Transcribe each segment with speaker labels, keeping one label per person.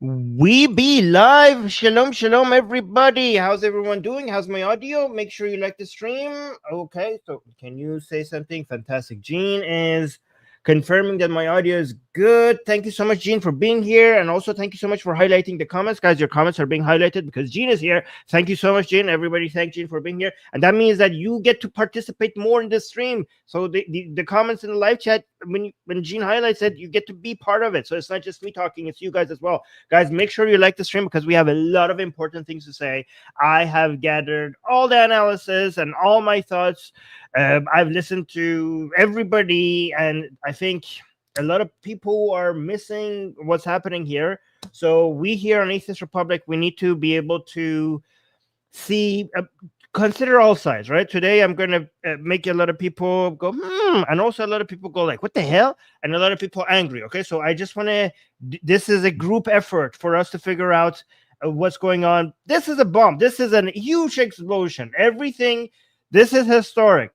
Speaker 1: We be live. Shalom, shalom, everybody. How's everyone doing? How's my audio? Make sure you like the stream. Okay, so can you say something? Fantastic. Gene is confirming that my audio is good. Thank you so much, Gene, for being here. And also, thank you so much for highlighting the comments. Guys, your comments are being highlighted because Gene is here. Thank you so much, Gene. Everybody, thank Gene for being here. And that means that you get to participate more in the stream. So the comments in the live chat, when Gene highlights it, you get to be part of it. So it's not just me talking, it's you guys as well. Guys, make sure you like the stream because we have a lot of important things to say. I have gathered all the analysis and all my thoughts. I've listened to everybody, and I think a lot of people are missing what's happening here. So we here on Atheist Republic, we need to be able to see, consider all sides, right? Today, I'm going to make a lot of people go, and also a lot of people go like, what the hell? And a lot of people angry, okay? So I just want to, this is a group effort for us to figure out what's going on. This is a bomb. This is a huge explosion. Everything, this is historic.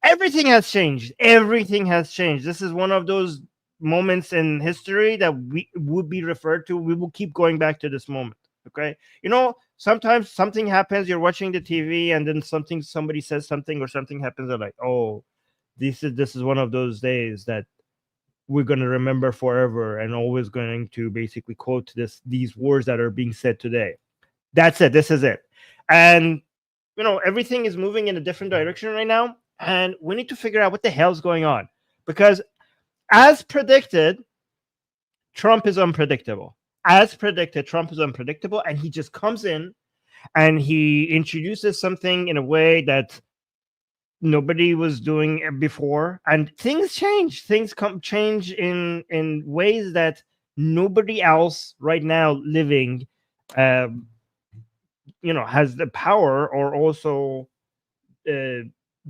Speaker 1: Everything has changed. Everything has changed. This is one of those moments in history that we would be referred to. We will keep going back to this moment. Okay. You know, sometimes something happens, you're watching the TV, and then somebody says something or something happens, they're like, oh, this is one of those days that we're going to remember forever and always going to basically quote these words that are being said today. That's it. This is it. And you know, everything is moving in a different direction right now. And we need to figure out what the hell's going on. Because as predicted, Trump is unpredictable. As predicted, Trump is unpredictable. And he just comes in and he introduces something in a way that nobody was doing before. And things change. Things change in ways that nobody else right now living has the power or also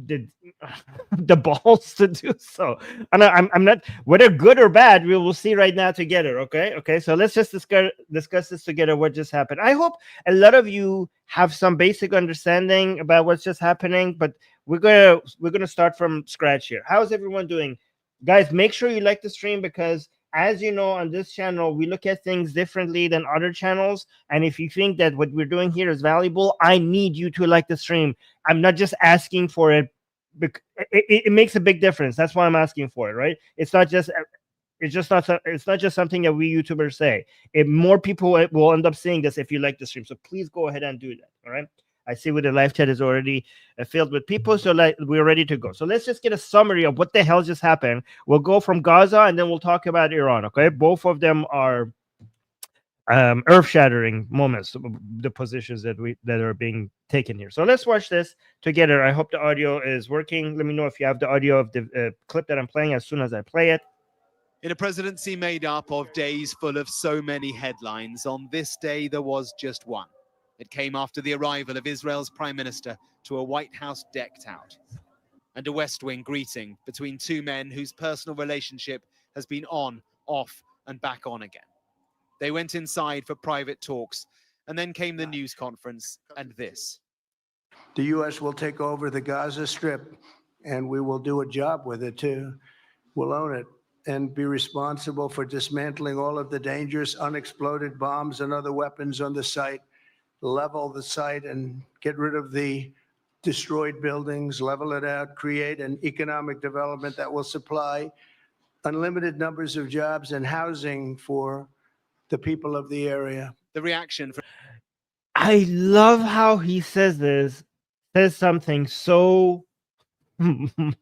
Speaker 1: the balls to do so. And I'm not, whether good or bad, we will see right now together. Okay, so let's just discuss this together, what just happened. I hope a lot of you have some basic understanding about what's just happening, but we're gonna start from scratch here. How's everyone doing? Guys, make sure you like the stream because, as you know, on this channel, we look at things differently than other channels. And if you think that what we're doing here is valuable, I need you to like the stream. I'm not just asking for it. It makes a big difference. That's why I'm asking for it, right? It's not just something that we YouTubers say. More people will end up seeing this if you like the stream. So please go ahead and do that. All right. I see with the live chat is already filled with people, so we're ready to go. So let's just get a summary of what the hell just happened. We'll go from Gaza, and then we'll talk about Iran, okay? Both of them are earth-shattering moments, the positions that are being taken here. So let's watch this together. I hope the audio is working. Let me know if you have the audio of the clip that I'm playing as soon as I play it.
Speaker 2: In a presidency made up of days full of so many headlines, on this day there was just one. It came after the arrival of Israel's prime minister to a White House decked out, and a West Wing greeting between two men whose personal relationship has been on, off, and back on again. They went inside for private talks, and then came the news conference and this.
Speaker 3: The U.S. will take over the Gaza Strip, and we will do a job with it too. We'll own it and be responsible for dismantling all of the dangerous unexploded bombs and other weapons on the site. Level the site and get rid of the destroyed buildings, level it out, create an economic development that will supply unlimited numbers of jobs and housing for the people of the area.
Speaker 2: The reaction from
Speaker 1: I love how he says something so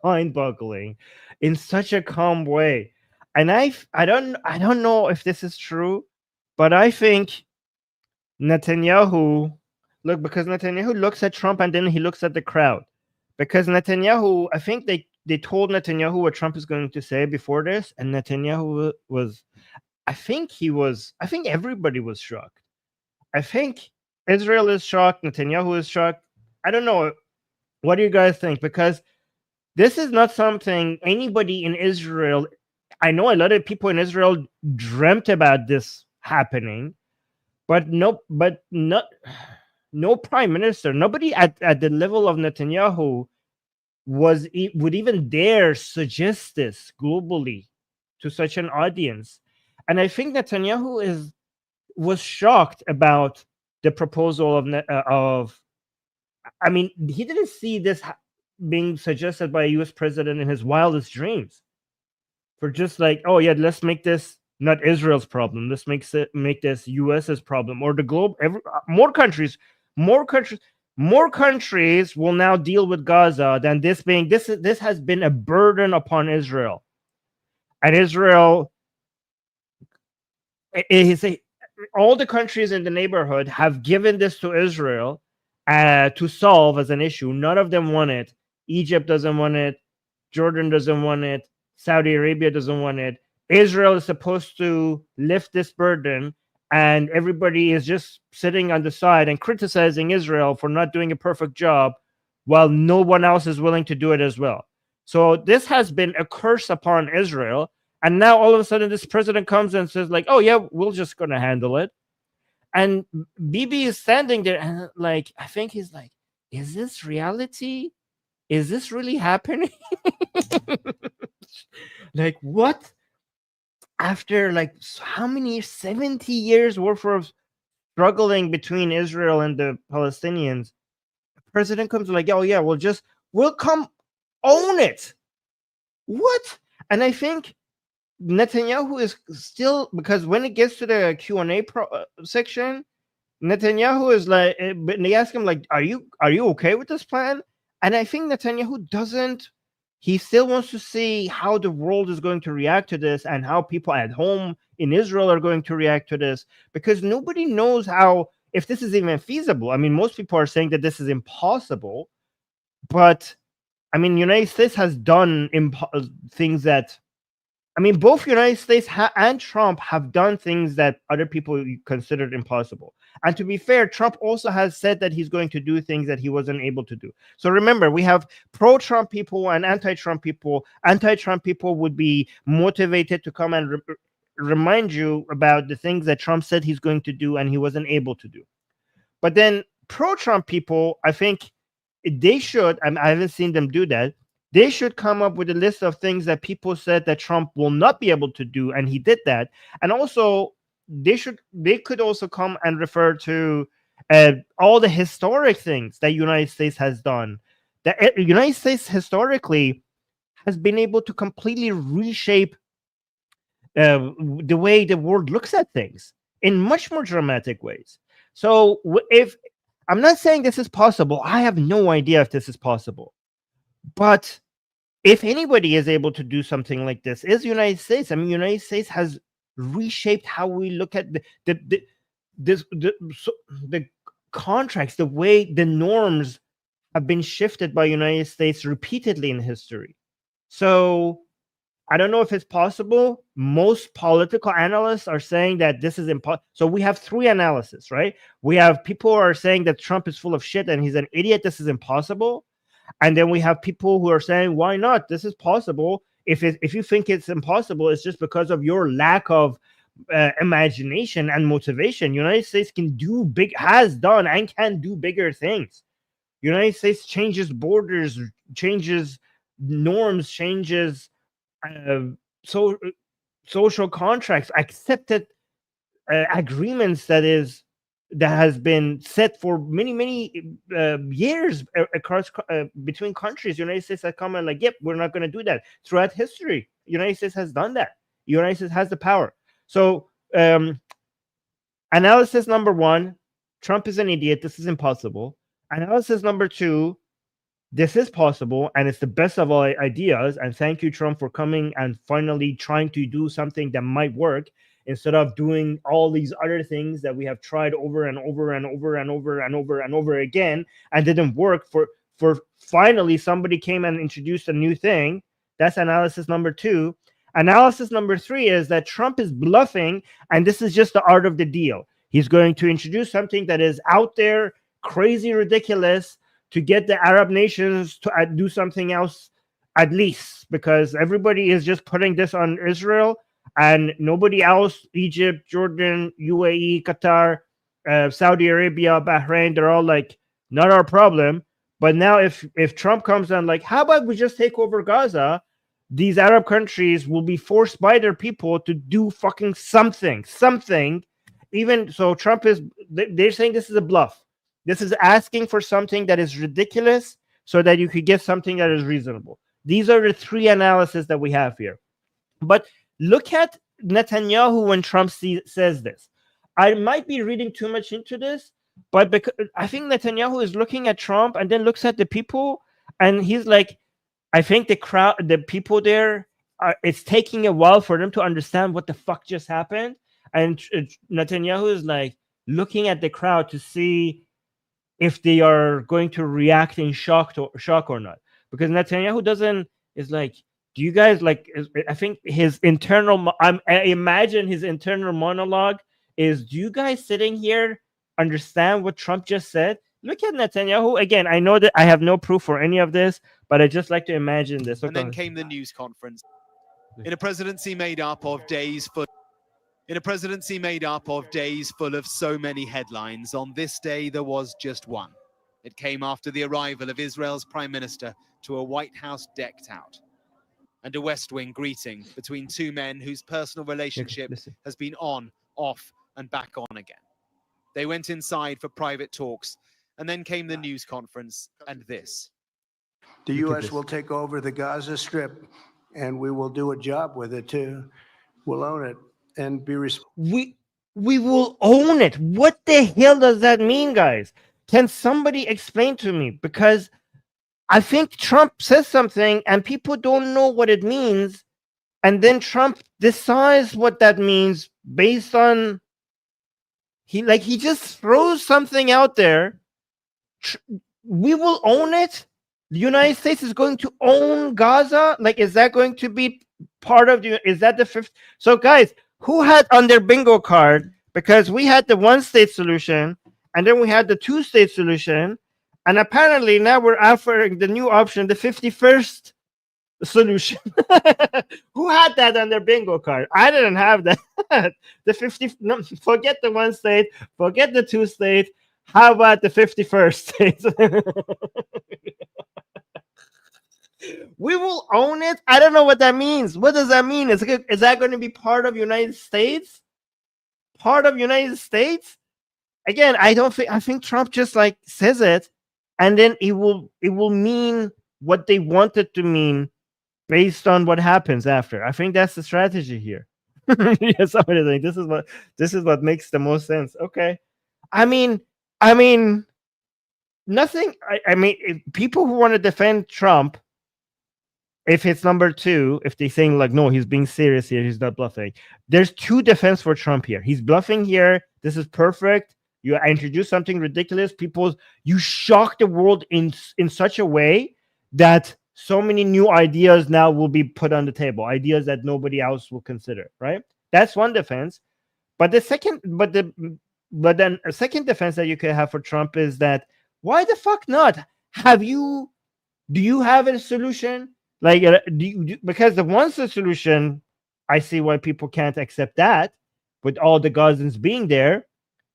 Speaker 1: mind-boggling in such a calm way. And I don't know if this is true, but I think Netanyahu, because Netanyahu looks at Trump and then he looks at the crowd. Because Netanyahu, I think they told Netanyahu what Trump is going to say before this, and Netanyahu I think everybody was shocked. I think Israel is shocked, Netanyahu is shocked. I don't know. What do you guys think? Because this is not something anybody in Israel, I know a lot of people in Israel dreamt about this happening. But no prime minister, nobody at the level of Netanyahu would even dare suggest this globally to such an audience. And I think Netanyahu is was shocked about the proposal of. I mean, he didn't see this being suggested by a U.S. president in his wildest dreams. For just like, oh yeah, let's make this not Israel's problem. Let's make this U.S.'s problem or the globe. More countries will now deal with Gaza than this being. This has been a burden upon Israel, and Israel all the countries in the neighborhood have given this to Israel to solve as an issue. None of them want it. Egypt doesn't want it. Jordan doesn't want it. Saudi Arabia doesn't want it. Israel is supposed to lift this burden, and everybody is just sitting on the side and criticizing Israel for not doing a perfect job, while no one else is willing to do it as well. So this has been a curse upon Israel. And now all of a sudden this president comes and says like, oh yeah, we're just going to handle it. And Bibi is standing there and like, I think he's like, is this reality? Is this really happening? Like what? After like how many years? 70 years worth of struggling between Israel and the Palestinians. The president comes like, oh yeah, we'll come own it. What? And I think Netanyahu is still, because when it gets to the Q&A section, Netanyahu is like, they ask him like, are you okay with this plan? And I think Netanyahu doesn't. He still wants to see how the world is going to react to this and how people at home in Israel are going to react to this, because nobody knows if this is even feasible. I mean, most people are saying that this is impossible, but I mean, United States has done things that, I mean, both United States and Trump have done things that other people considered impossible. And to be fair, Trump also has said that he's going to do things that he wasn't able to do. So remember, we have pro-Trump people and anti-Trump people. Anti-Trump people would be motivated to come and remind you about the things that Trump said he's going to do and he wasn't able to do. But then pro-Trump people, I think they should, and I haven't seen them do that, they should come up with a list of things that people said that Trump will not be able to do, and he did that. And also, they could also come and refer to all the historic things that United States has done. The United States historically has been able to completely reshape the way the world looks at things in much more dramatic ways. So if I'm not saying this is possible, I have no idea if this is possible. But if anybody is able to do something like this, is the United States. I mean, the United States has reshaped how we look at the contracts, the way the norms have been shifted by the United States repeatedly in history. So I don't know if it's possible. Most political analysts are saying that this is impossible. So we have three analyses, right? We have people who are saying that Trump is full of shit and he's an idiot. This is impossible. And then we have people who are saying, why not? This is possible. If you think it's impossible, it's just because of your lack of imagination and motivation. United States has done and can do bigger things. United States changes borders, changes norms, changes social contracts, accepted agreements that has been set for many years across between countries. United States has come and like, yep, we're not going to do that. Throughout history, United States has done that. United States has the power. So analysis number one, Trump is an idiot. This is impossible. Analysis number two, this is possible, and it's the best of all ideas. And thank you, Trump, for coming and finally trying to do something that might work, instead of doing all these other things that we have tried over and over and over and over and over and over again and didn't work. For finally somebody came and introduced a new thing. That's analysis number two. Analysis number three is that Trump is bluffing, and this is just the art of the deal. He's going to introduce something that is out there, crazy, ridiculous, to get the Arab nations to do something else, at least, because everybody is just putting this on Israel. And nobody else, Egypt, Jordan, UAE, Qatar, Saudi Arabia, Bahrain, they're all like, not our problem. But now if Trump comes on like, how about we just take over Gaza? These Arab countries will be forced by their people to do fucking something even so, Trump is, they're saying this is a bluff. This is asking for something that is ridiculous so that you could get something that is reasonable. These are the three analyses that we have here. But look at Netanyahu when Trump says this. I might be reading too much into this, but because I think Netanyahu is looking at Trump and then looks at the people, and he's like, I think the people there, it's taking a while for them to understand what the fuck just happened. And Netanyahu is like looking at the crowd to see if they are going to react in shock or not. Because Netanyahu is like, do you guys like? I think his internal. I imagine his internal monologue is, do you guys sitting here understand what Trump just said? Look at Netanyahu again. I know that I have no proof for any of this, but I just like to imagine this.
Speaker 2: And then came the news conference. In a presidency made up of days full of so many headlines, on this day there was just one. It came after the arrival of Israel's prime minister to a White House decked out, and a West Wing greeting between two men whose personal relationship has been on, off, and back on again. They went inside for private talks, and then came the news conference and this.
Speaker 3: The U.S. will take over the Gaza Strip, and we will do a job with it too. We'll own it and be
Speaker 1: we will own it. What the hell does that mean, guys? Can somebody explain to me? Because I think Trump says something and people don't know what it means, and then Trump decides what that means based on he just throws something out there. We will own it. The United States is going to own Gaza. Like, is that going to be part of the? Is that the fifth? So, guys, who had on their bingo card? Because we had the one-state solution, and then we had the two-state solution, and apparently now we're offering the new option, the 51st solution. Who had that on their bingo card? I didn't have that. The 50. No, forget the one state. Forget the two state. How about the 51st state? We will own it. I don't know what that means. What does that mean? Is that going to be part of United States? Part of United States? Again, I think Trump just like says it, and then it will mean what they want it to mean based on what happens after. I think that's the strategy here. Yeah, somebody think this is what makes the most sense. Okay. I mean, nothing. I mean, if people who want to defend Trump, if it's number two, if they think like, no, he's being serious here, he's not bluffing. There's two defense for Trump here. He's bluffing here. This is perfect. You introduce something ridiculous. You shock the world in such a way that so many new ideas now will be put on the table. Ideas that nobody else will consider. Right? That's one defense. But then a second defense that you could have for Trump is that, why the fuck not? Do you have a solution? Like, because the one solution, I see why people can't accept that, with all the Gazans being there,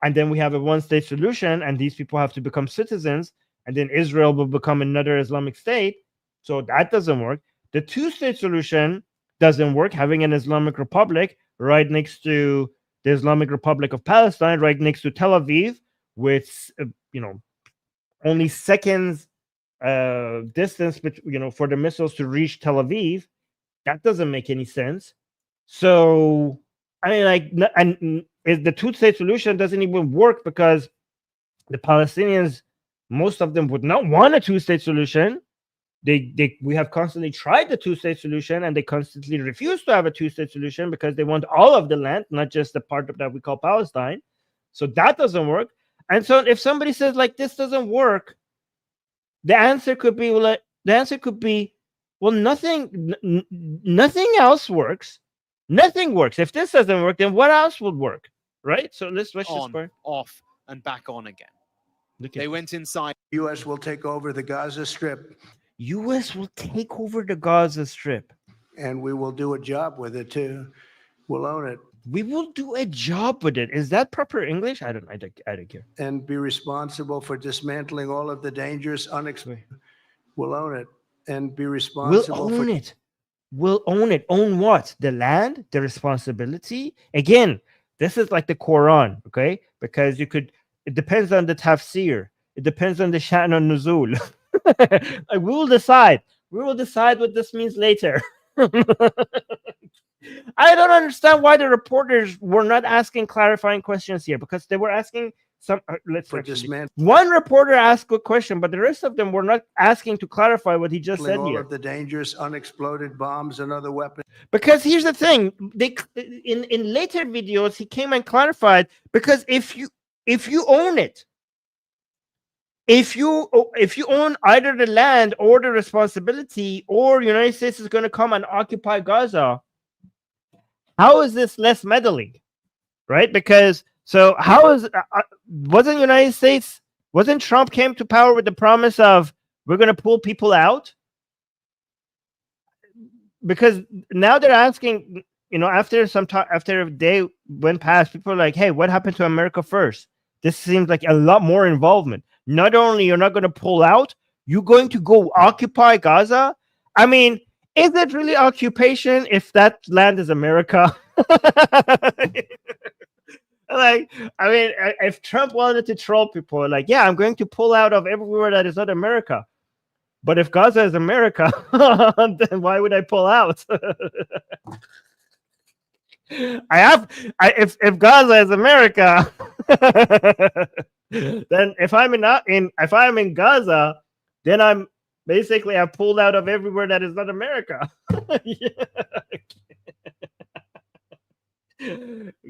Speaker 1: and then we have a one-state solution, and these people have to become citizens, and then Israel will become another Islamic state. So that doesn't work. The two-state solution doesn't work. Having an Islamic Republic right next to the Islamic Republic of Palestine, right next to Tel Aviv, with only seconds distance, but for the missiles to reach Tel Aviv, that doesn't make any sense. So I mean, and the two-state solution doesn't even work because the Palestinians, most of them would not want a two-state solution. We have constantly tried the two-state solution, and they constantly refuse to have a two-state solution because they want all of the land, not just the part that we call Palestine. So that doesn't work. And so if somebody says like this doesn't work, the answer could be nothing else works. Nothing works. If this doesn't work, then what else would work? Right? So let's switch this part.
Speaker 2: Off, and back on again. They went inside.
Speaker 3: U.S. will take over the Gaza Strip.
Speaker 1: U.S. will take over the Gaza Strip.
Speaker 3: And we will do a job with it too. We'll own it.
Speaker 1: We will do a job with it. Is that proper English? I don't care.
Speaker 3: And be responsible for dismantling all of the dangerous We'll own it and be responsible.
Speaker 1: We'll own it. We'll own it. Own what? The land, the responsibility. Again, This is like the Quran, okay? Because it depends on the tafsir. It depends on the sha'n and nuzul. Like, we will decide. We will decide what this means later. I don't understand why the reporters were not asking clarifying questions here, because they were asking some. One reporter asked a question, but the rest of them were not asking to clarify what he just said
Speaker 3: all
Speaker 1: here.
Speaker 3: of the dangerous unexploded bombs and other weapons.
Speaker 1: Because here's the thing: in later videos he came and clarified, because if you own it, if you own either the land or the responsibility, or United States is going to come and occupy Gaza, how is this less meddling, right? Because so how is wasn't Trump came to power with the promise of we're going to pull people out? Because now they're asking, after some time, after a day went past, people are like, hey, what happened to America first? This seems like a lot more involvement. Not only you're not going to pull out, you're going to go occupy Gaza. I mean, is it really occupation if that land is America? Like, I mean, if Trump wanted to troll people, like, yeah, I'm going to pull out of everywhere that is not America. But if Gaza is America, then why would I pull out? If Gaza is America, then if I'm in Gaza, then I'm basically I've pulled out of everywhere that is not America.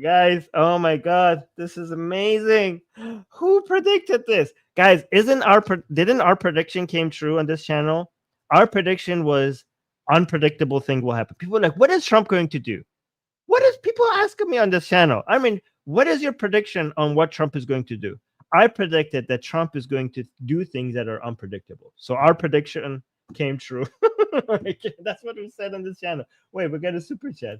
Speaker 1: Guys, oh my God, this is amazing. Who predicted this? Guys, didn't our prediction came true on this channel? Our prediction was unpredictable thing will happen. People are like, what is Trump going to do? What is people asking me on this channel? I mean, what is your prediction on what Trump is going to do? I predicted that Trump is going to do things that are unpredictable. So our prediction came true. That's what we said on this channel. Wait, we got a super chat.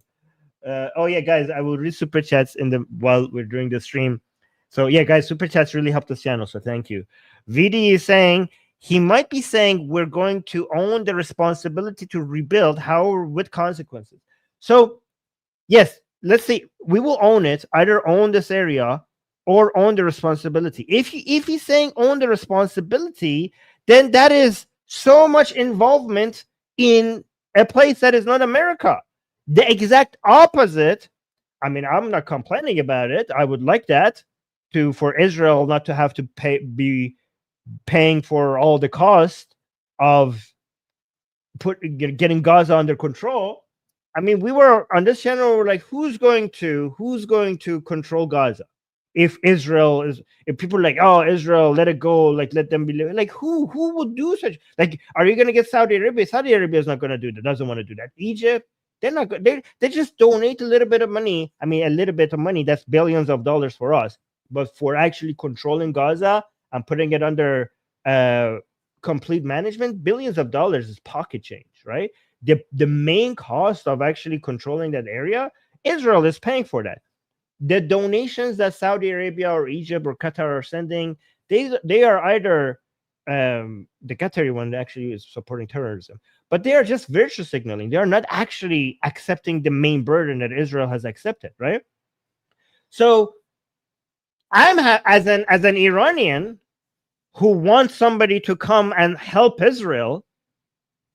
Speaker 1: Oh yeah, guys, I will read super chats while we're doing the stream. So yeah, guys, super chats really help this channel, so thank you. VD is saying he might be saying we're going to own the responsibility to rebuild, however, with consequences. So yes, let's see, we will own it, either own this area or own the responsibility. If he's saying own the responsibility, then that is so much involvement in a place that is not America. The exact opposite. I mean, I'm not complaining about it. I would like that for Israel not to have to be paying for all the cost of getting Gaza under control. I mean, we were on this channel, we're like, who's going to control Gaza? If people are like, oh, Israel, let it go, like let them be like, who would do such? Like, are you going to get Saudi Arabia? Saudi Arabia is not going to do that. Doesn't want to do that. Egypt. They're not good. They just donate a little bit of money. I mean, a little bit of money. That's billions of dollars for us. But for actually controlling Gaza and putting it under complete management, billions of dollars is pocket change, right? The main cost of actually controlling that area, Israel is paying for that. The donations that Saudi Arabia or Egypt or Qatar are sending, they are either the Qatari one actually is supporting terrorism, but they are just virtue signaling. They are not actually accepting the main burden that Israel has accepted, right? So I'm as an Iranian who wants somebody to come and help Israel,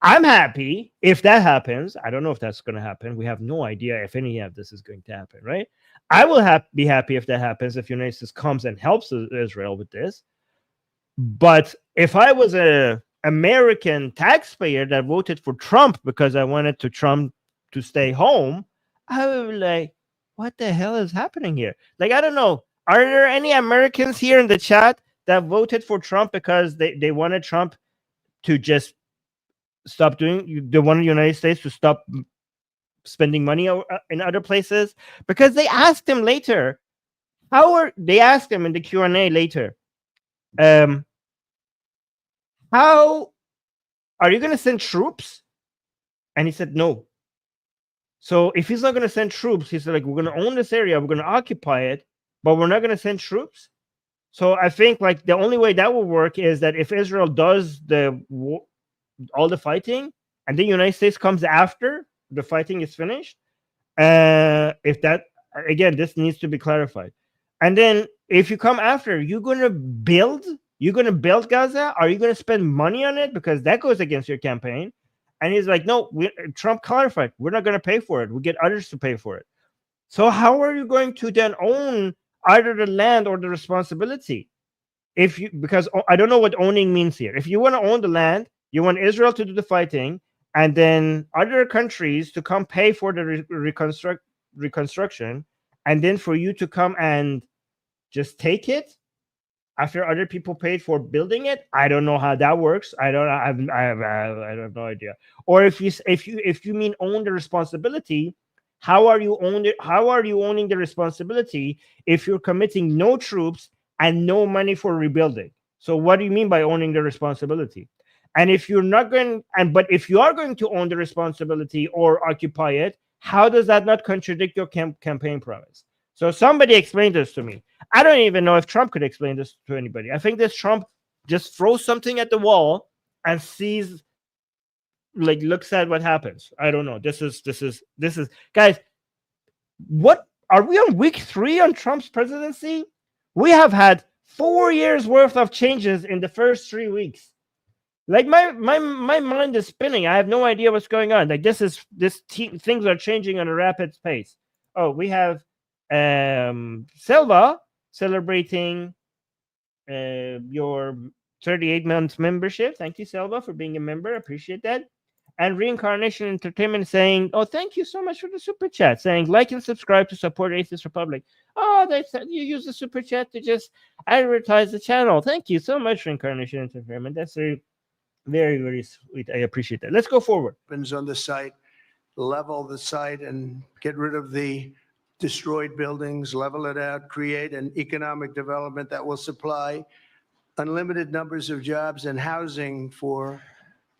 Speaker 1: I'm happy if that happens. I don't know if that's going to happen. We have no idea if any of this is going to happen, right? I will be happy if that happens, if United States comes and helps Israel with this. But if I was an American taxpayer that voted for Trump because I wanted Trump to stay home, I would be like, what the hell is happening here? Like, I don't know. Are there any Americans here in the chat that voted for Trump because they wanted Trump to just stop doing, they wanted the United States to stop spending money in other places? Because they asked him later, they asked him in the Q&A later, how are you going to send troops? And he said no. So if he's not going to send troops, he said, like, we're going to own this area, we're going to occupy it, but we're not going to send troops. So I think like the only way that will work is that if Israel does all the fighting and the United States comes after the fighting is finished, if that again, this needs to be clarified. And then if you come after, you're gonna build Gaza? Are you gonna spend money on it? Because that goes against your campaign. And he's like, no, Trump clarified, we're not gonna pay for it. We get others to pay for it. So how are you going to then own either the land or the responsibility? If you, because I don't know what owning means here. If you want to own the land, you want Israel to do the fighting, and then other countries to come pay for the reconstruction, and then for you to come and just take it after other people paid for building it. I don't know how that works. I have no idea. Or if you mean own the responsibility, how are you owning the responsibility if you're committing no troops and no money for rebuilding? So what do you mean by owning the responsibility? And if you're not going, but if you are going to own the responsibility or occupy it, how does that not contradict your campaign promise? So somebody explain this to me. I don't even know if Trump could explain this to anybody. I think this Trump just throws something at the wall and sees, like, looks at what happens. I don't know. This is guys. What are we on week 3 on Trump's presidency? We have had 4 years worth of changes in the first 3 weeks. Like my mind is spinning. I have no idea what's going on. Like things are changing on a rapid pace. Oh, we have Selva celebrating your 38-month membership. Thank you, Selva, for being a member. Appreciate that. And Reincarnation Entertainment saying, oh, thank you so much for the super chat, saying like and subscribe to support Atheist Republic. Oh, they said you use the super chat to just advertise the channel. Thank you so much, Reincarnation Entertainment. That's very, very, very sweet. I appreciate that. Let's go forward.
Speaker 3: On the site, level the site and get rid of the destroyed buildings, level it out, create an economic development that will supply unlimited numbers of jobs and housing for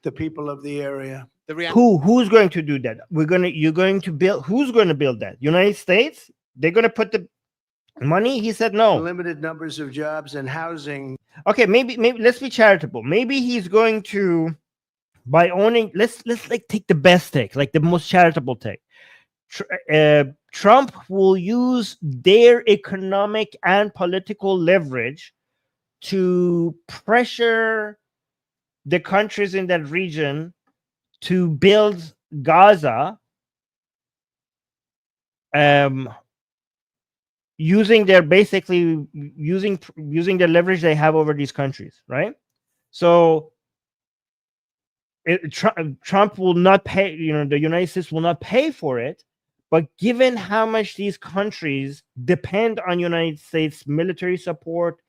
Speaker 3: the people of the area.
Speaker 1: Who's going to do that? You're going to build. Who's going to build that? United States? They're going to put the money? He said no.
Speaker 3: Limited numbers of jobs and housing.
Speaker 1: Okay, maybe let's be charitable. Maybe he's going to, by owning. Let's like take the best take, like the most charitable take. Trump will use their economic and political leverage to pressure the countries in that region to build Gaza, using their using the leverage they have over these countries, right? So Trump will not pay, the United States will not pay for it, but given how much these countries depend on United States military support,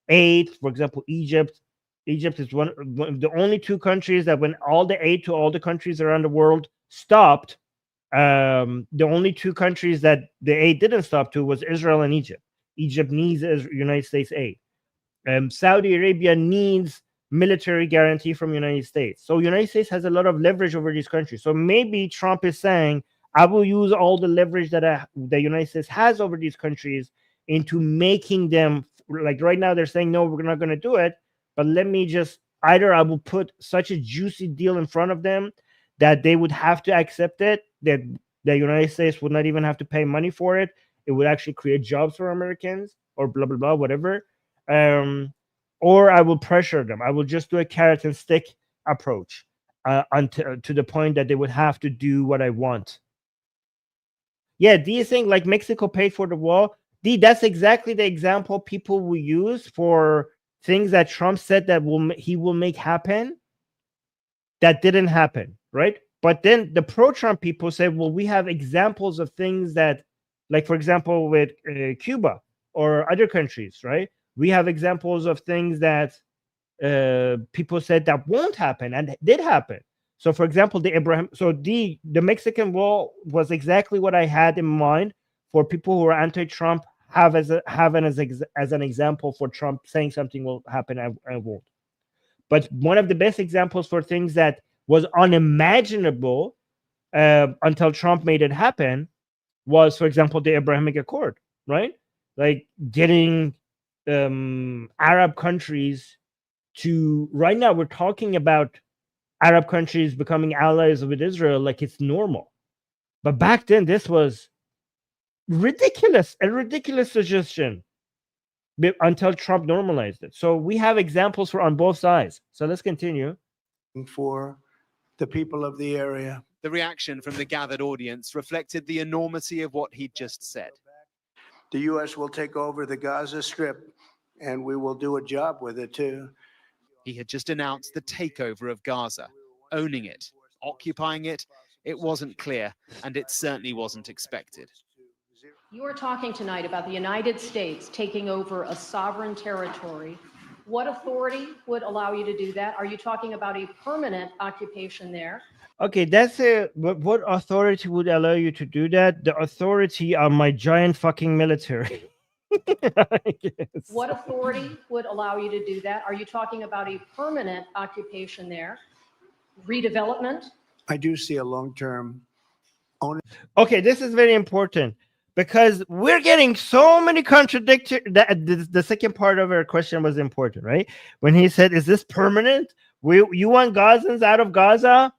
Speaker 1: aid, for example, Egypt is one of the only 2 countries that when all the aid to all the countries around the world stopped, the only 2 countries that the aid didn't stop to was Israel and Egypt. Egypt needs United States aid. Saudi Arabia needs military guarantee from United States. So United States has a lot of leverage over these countries. So maybe Trump is saying, I will use all the leverage that the United States has over these countries into making them, like right now they're saying, no, we're not going to do it. But let me just, either I will put such a juicy deal in front of them that they would have to accept it, that the United States would not even have to pay money for it. It would actually create jobs for Americans, or blah, blah, blah, whatever. Or I will pressure them. I will just do a carrot and stick approach until to the point that they would have to do what I want. Yeah, do you think like Mexico paid for the wall? That's exactly the example people will use for things that Trump said that he will make happen that didn't happen, right? But then the pro-Trump people say, well, we have examples of things that, like, for example, with Cuba or other countries, right? We have examples of things that people said that won't happen and did happen. So, for example, the Mexican wall was exactly what I had in mind for people who are anti-Trump, have as an example for Trump saying something will happen and won't. But one of the best examples for things that was unimaginable until Trump made it happen was, for example, the Abrahamic Accord, right? Like getting Arab countries to, right now we're talking about Arab countries becoming allies with Israel like it's normal. But back then, this was a ridiculous suggestion until Trump normalized it. So we have examples on both sides. So let's continue.
Speaker 3: For the people of the area.
Speaker 2: The reaction from the gathered audience reflected the enormity of what he'd just said.
Speaker 3: The U.S. will take over the Gaza Strip, and we will do a job with it, too.
Speaker 2: He had just announced the takeover of Gaza, owning it, occupying it. It wasn't clear, and it certainly wasn't expected.
Speaker 4: You are talking tonight about the United States taking over a sovereign territory. What authority would allow you to do that? Are you talking about a permanent occupation there?
Speaker 1: Okay, that's it. What authority would allow you to do that? The authority are my giant fucking military.
Speaker 4: What authority would allow you to do that? Are you talking about a permanent occupation there? Redevelopment?
Speaker 3: I do see a long-term ownership.
Speaker 1: Okay, this is very important because we're getting so many contradictory. The second part of our question was important, right? When he said, "Is this permanent? You want Gazans out of Gaza,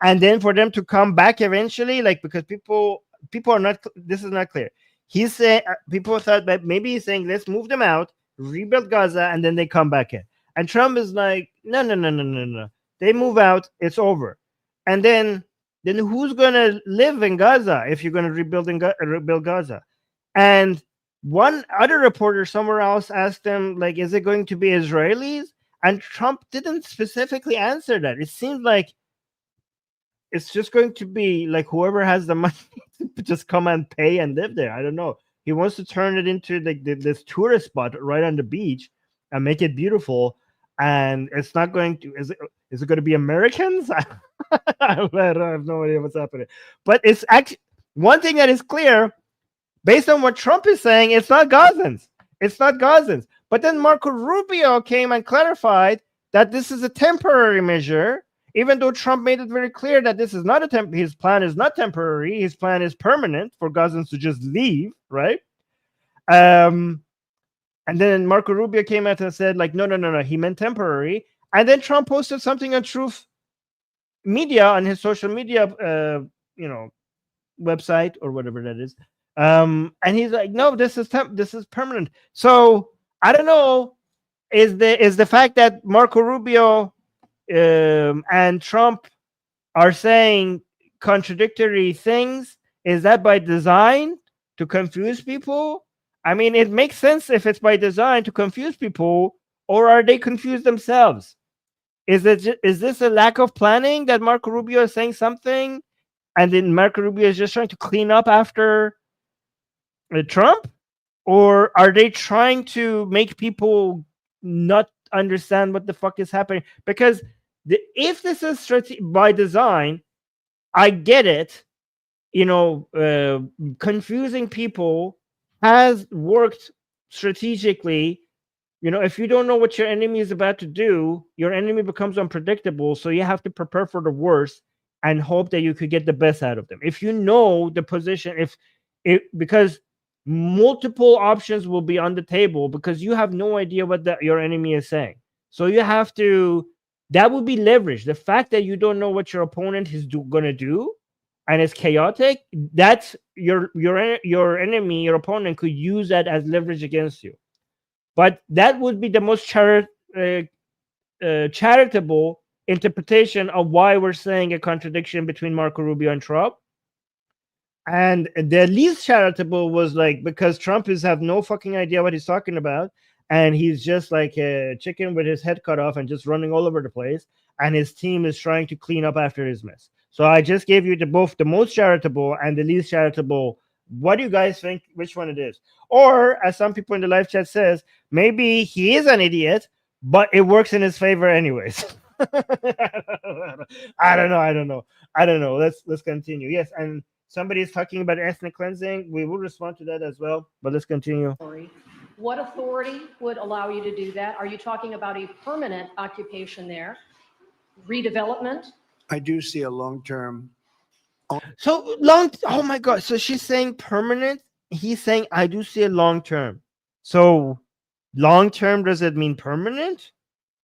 Speaker 1: and then for them to come back eventually?" Like, because people are not. This is not clear. He's saying people thought that maybe he's saying, "Let's move them out, rebuild Gaza, and then they come back in." And Trump is like, "No. They move out, it's over." And then who's gonna live in Gaza if you're gonna rebuild Gaza? And one other reporter somewhere else asked him, like, is it going to be Israelis? And Trump didn't specifically answer that. It seems like it's just going to be like whoever has the money to just come and pay and live there. I don't know. He wants to turn it into like this tourist spot right on the beach and make it beautiful. And it's not going to. Is it going to be Americans? I have no idea what's happening. But it's actually one thing that is clear, based on what Trump is saying, it's not Gazans. It's not Gazans. But then Marco Rubio came and clarified that this is a temporary measure, even though Trump made it very clear that this is not his plan is not temporary. His plan is permanent for Gazans to just leave, right? And then Marco Rubio came out and said, like, no, he meant temporary. And then Trump posted something on Truth Media, on his social media, website or whatever that is. And he's like, no, this is permanent. So I don't know, is the fact that Marco Rubio and Trump are saying contradictory things, is that by design to confuse people? I mean, it makes sense if it's by design to confuse people, or are they confused themselves? Is this a lack of planning that Marco Rubio is saying something, and then Marco Rubio is just trying to clean up after Trump? Or are they trying to make people not understand what the fuck is happening? Because if this is by design, I get it. Confusing people has worked strategically. If you don't know what your enemy is about to do, your enemy becomes unpredictable. So you have to prepare for the worst and hope that you could get the best out of them. If you know the position, because multiple options will be on the table, because you have no idea what your enemy is saying. So you have to, that would be leverage. The fact that you don't know what your opponent is going to do, and it's chaotic, that's your enemy, your opponent could use that as leverage against you. But that would be the most charitable interpretation of why we're saying a contradiction between Marco Rubio and Trump. And the least charitable was like, because Trump have no fucking idea what he's talking about, and he's just like a chicken with his head cut off and just running all over the place, and his team is trying to clean up after his mess. So I just gave you both the most charitable and the least charitable. What do you guys think? Which one it is? Or, as some people in the live chat says, maybe he is an idiot, but it works in his favor anyways. I don't know. Let's continue. Yes, and somebody is talking about ethnic cleansing. We will respond to that as well, but let's continue.
Speaker 4: What authority would allow you to do that? Are you talking about a permanent occupation there? Redevelopment?
Speaker 3: I do see a long-term.
Speaker 1: So long. Oh my God. So she's saying permanent. He's saying I do see a long-term. So long-term, does it mean permanent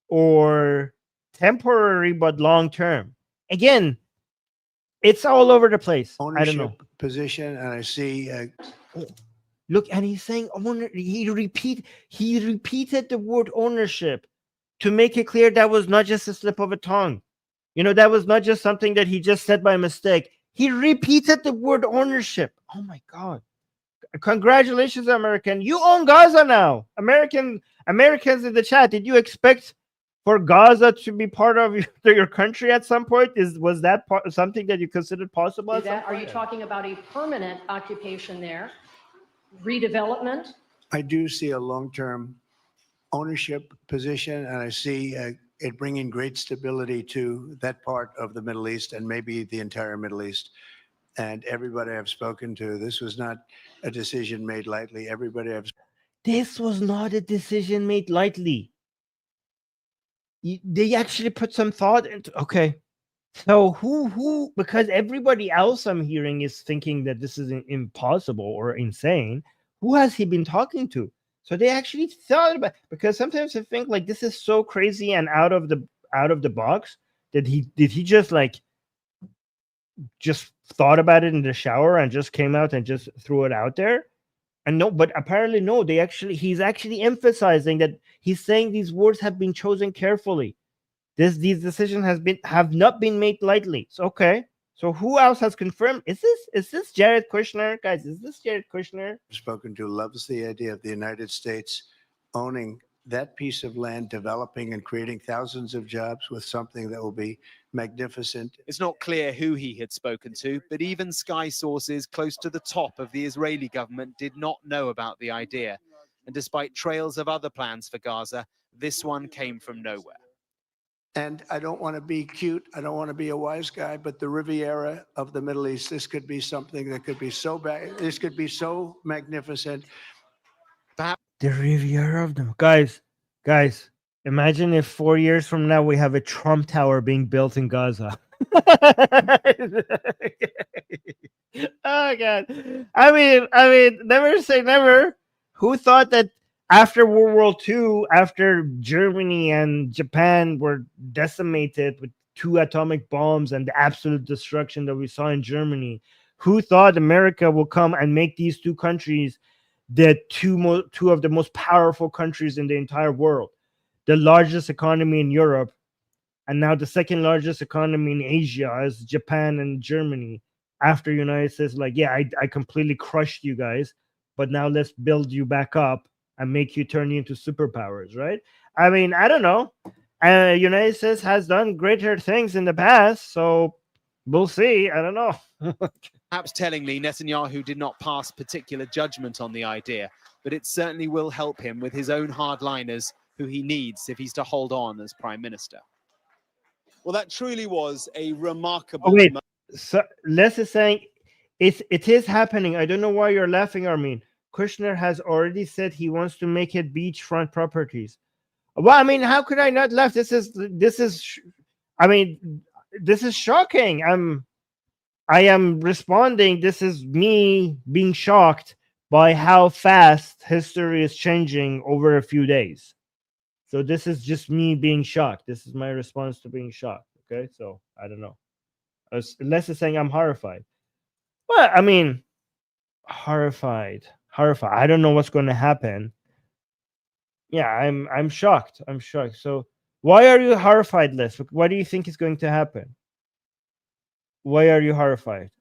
Speaker 1: or temporary but long-term? Again, it's all over the place.
Speaker 3: Ownership
Speaker 1: I don't know.
Speaker 3: position, and I see
Speaker 1: Oh, look, and he's saying owner. He repeated the word ownership to make it clear that was not just a slip of a tongue. You know, that was not just something that he just said by mistake. He repeated the word ownership. Oh my God. Congratulations, American. You own Gaza now. Americans in the chat, did you expect for Gaza to be part of your country at some point? Was that something that you considered possible?
Speaker 4: Are you talking about a permanent occupation there? Redevelopment?
Speaker 3: I do see a long-term ownership position, and I see it bringing great stability to that part of the Middle East and maybe the entire Middle East. And everybody I've spoken to, this was not a decision made lightly.
Speaker 1: This was not a decision made lightly. They actually put some thought into. Okay, so who? Because everybody else I'm hearing is thinking that this is impossible or insane. Who has he been talking to? So they actually thought about, because sometimes I think like this is so crazy and out of the box that he just thought about it in the shower and just came out and just threw it out there. And no, but apparently no, he's actually emphasizing that he's saying these words have been chosen carefully. These decisions have not been made lightly. So okay. So who else has confirmed? Is this Jared Kushner? Guys, is this Jared Kushner?
Speaker 3: Spoken to loves the idea of the United States owning that piece of land, developing and creating thousands of jobs with something that will be magnificent.
Speaker 2: It's not clear who he had spoken to, but even Sky sources close to the top of the Israeli government did not know about the idea. And despite trails of other plans for Gaza, this one came from nowhere.
Speaker 3: And I don't want to be cute. I don't want to be a wise guy, but the Riviera of the Middle East, this could be something that could be so bad. This could be so magnificent.
Speaker 2: Perhaps
Speaker 1: the Riviera of them. Guys, imagine if 4 years from now we have a Trump Tower being built in Gaza. Oh God. I mean, never say never. Who thought that after World War II, after Germany and Japan were decimated with 2 atomic bombs and the absolute destruction that we saw in Germany, who thought America will come and make these 2 countries the two of the most powerful countries in the entire world, the largest economy in Europe, and now the second largest economy in Asia as Japan and Germany, after United States, like, yeah, I completely crushed you guys, but now let's build you back up and make you turn into superpowers, right? I mean, I don't know. United States has done greater things in the past, so we'll see. I don't know.
Speaker 2: Perhaps tellingly, Netanyahu did not pass particular judgment on the idea, but it certainly will help him with his own hardliners who he needs if he's to hold on as prime minister. Well, that truly was a remarkable...
Speaker 1: Oh, wait. So, Les is saying it is happening. I don't know why you're laughing, Armin. Kushner has already said he wants to make it beachfront properties. Well, I mean, how could I not laugh? This is shocking. I am responding. This is me being shocked by how fast history is changing over a few days. So this is just me being shocked. This is my response to being shocked. Okay, so I don't know. Les is saying I'm horrified. Well, I mean, horrified. I don't know what's going to happen. Yeah, I'm shocked. I'm shocked. So why are you horrified, Les? What do you think is going to happen? Why are you horrified?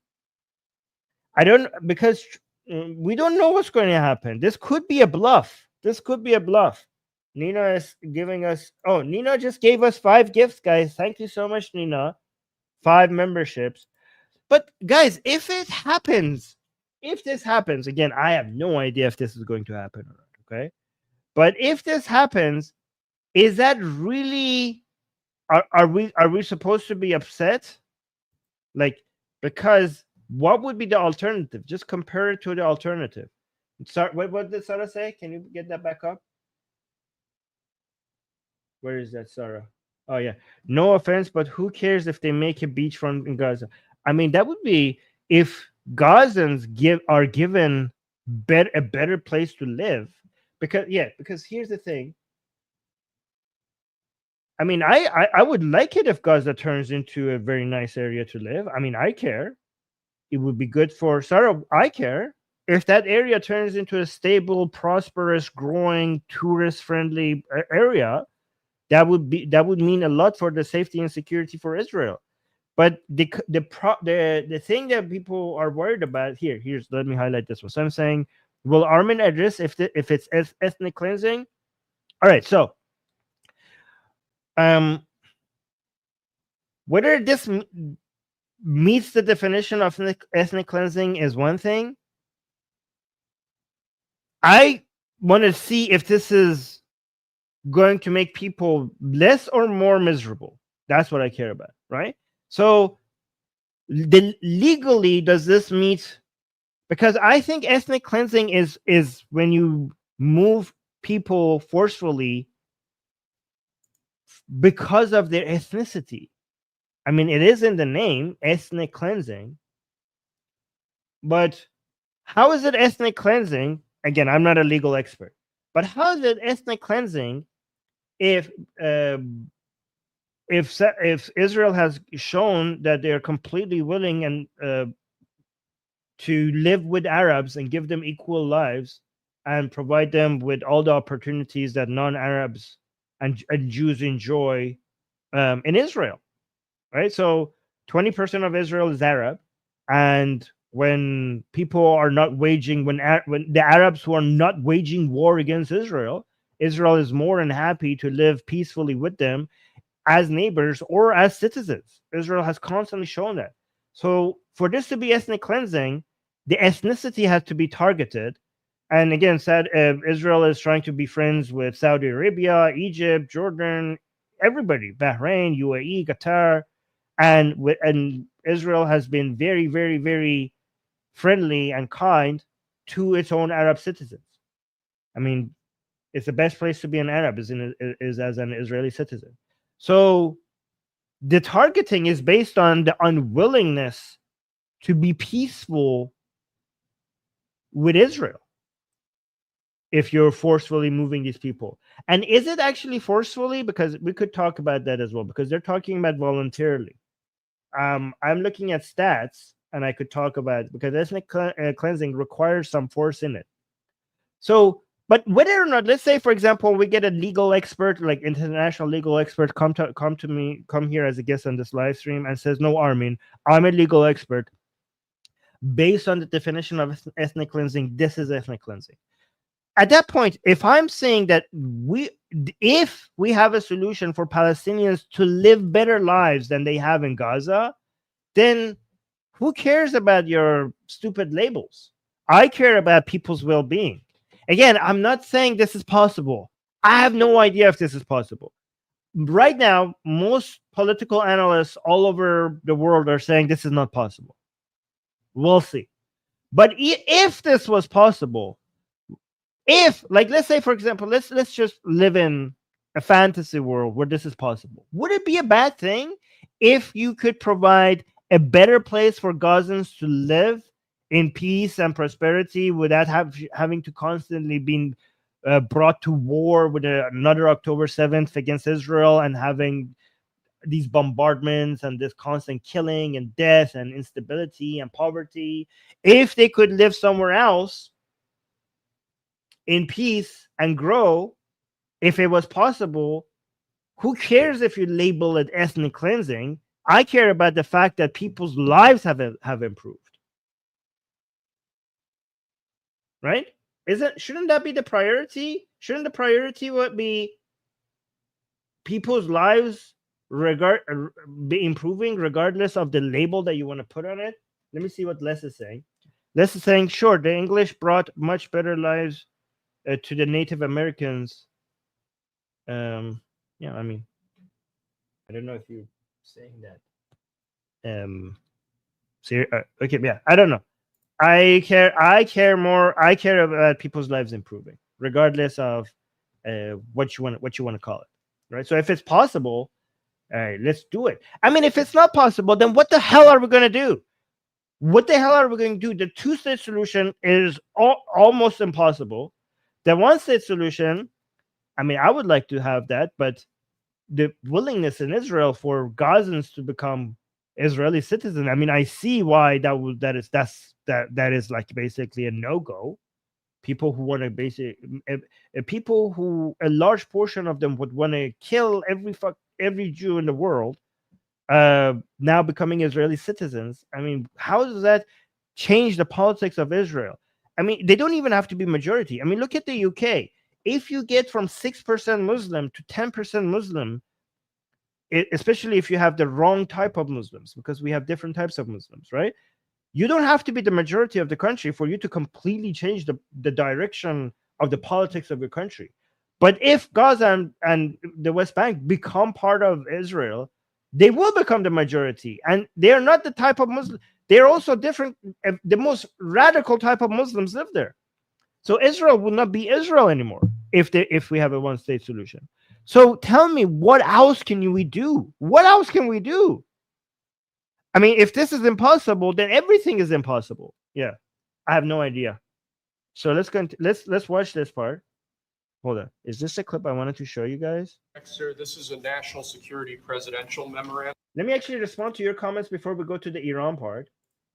Speaker 1: Because we don't know what's going to happen. This could be a bluff. Nina is giving us... Oh, Nina just gave us 5 gifts, guys. Thank you so much, Nina. 5 memberships. But guys, if this happens, again, I have no idea if this is going to happen or not, okay? But if this happens, is that really... Are we supposed to be upset? Like, because what would be the alternative? Just compare it to the alternative. What did Sarah say? Can you get that back up? Where is that, Sarah? Oh, yeah. No offense, but who cares if they make a beachfront in Gaza? I mean, that would be if Gazans are given a better place to live. Because here's the thing. I mean, I would like it if Gaza turns into a very nice area to live. I mean, I care. It would be good for Sarah. I care. if that area turns into a stable, prosperous, growing, tourist-friendly area, that would mean a lot for the safety and security for Israel. But the thing that people are worried about here's let me highlight this one. So I'm saying, will Armin address if it's ethnic cleansing? All right, so whether this meets the definition of ethnic cleansing is one thing. I want to see if this is going to make people less or more miserable. That's what I care about, right? So legally, does this meet? Because I think ethnic cleansing is when you move people forcefully because of their ethnicity. I mean, it is in the name, ethnic cleansing. But how is it ethnic cleansing? Again, I'm not a legal expert. But how is it ethnic cleansing if Israel has shown that they're completely willing and to live with Arabs and give them equal lives and provide them with all the opportunities that non-Arabs and Jews enjoy in Israel, right? So 20% of Israel is Arab, and when people are not waging, when the Arabs who are not waging war against Israel, Israel is more than happy to live peacefully with them as neighbors or as citizens. Israel has constantly shown that. So for this to be ethnic cleansing, the ethnicity has to be targeted. And again, Israel is trying to be friends with Saudi Arabia, Egypt, Jordan, everybody, Bahrain, UAE, Qatar, and Israel has been very, very, very friendly and kind to its own Arab citizens. I mean, it's the best place to be an Arab is as an Israeli citizen. So the targeting is based on the unwillingness to be peaceful with Israel if you're forcefully moving these people. And is it actually forcefully? Because we could talk about that as well, because they're talking about voluntarily. I'm looking at stats, and I could talk about, because ethnic cleansing requires some force in it. So, but whether or not, let's say, for example, we get a legal expert, like international legal expert, come here as a guest on this live stream and says, no, Armin, I'm a legal expert. Based on the definition of ethnic cleansing, this is ethnic cleansing. At that point, if I'm saying that if we have a solution for Palestinians to live better lives than they have in Gaza, then who cares about your stupid labels? I care about people's well-being. Again, I'm not saying this is possible. I have no idea if this is possible. Right now, most political analysts all over the world are saying this is not possible. We'll see. But if this was possible, if, like, let's say, for example, let's just live in a fantasy world where this is possible. Would it be a bad thing if you could provide a better place for Gazans to live in peace and prosperity without having to constantly be brought to war with another October 7th against Israel and having these bombardments and this constant killing and death and instability and poverty? If they could live somewhere else in peace and grow, if it was possible, who cares if you label it ethnic cleansing? I care about the fact that people's lives have improved. Right? Shouldn't that be the priority? Shouldn't the priority be people's lives be improving regardless of the label that you want to put on it? Let me see what Les is saying. Les is saying, sure, the English brought much better lives to the Native Americans. Yeah, I mean, I don't know if you're saying that. Okay, yeah, I don't know. I care about people's lives improving, regardless of what you want to call it, right? So if it's possible, let's do it. I mean, if it's not possible, then what the hell are we going to do? What the hell are we going to do? The two-state solution is almost impossible. The one-state solution, I mean, I would like to have that, but the willingness in Israel for Gazans to become Israeli citizen. I mean, I see why that is like basically a no-go. People who want to people who, a large portion of them would want to kill every Jew in the world, now becoming Israeli citizens. I mean, how does that change the politics of Israel? I mean, they don't even have to be majority. I mean, look at the UK. If you get from 6% Muslim to 10% Muslim, especially if you have the wrong type of Muslims, because we have different types of Muslims, right? You don't have to be the majority of the country for you to completely change the direction of the politics of your country. But if Gaza and the West Bank become part of Israel, they will become the majority. And they are not the type of Muslim. They're also different. The most radical type of Muslims live there. So Israel will not be Israel anymore if we have a one-state solution. So tell me, what else can we do? What else can we do? I mean, if this is impossible, then everything is impossible. Yeah, I have no idea. So let's watch this part. Hold on. Is this a clip I wanted to show you guys?
Speaker 5: Sir, this is a national security presidential memorandum.
Speaker 1: Let me actually respond to your comments before we go to the Iran part.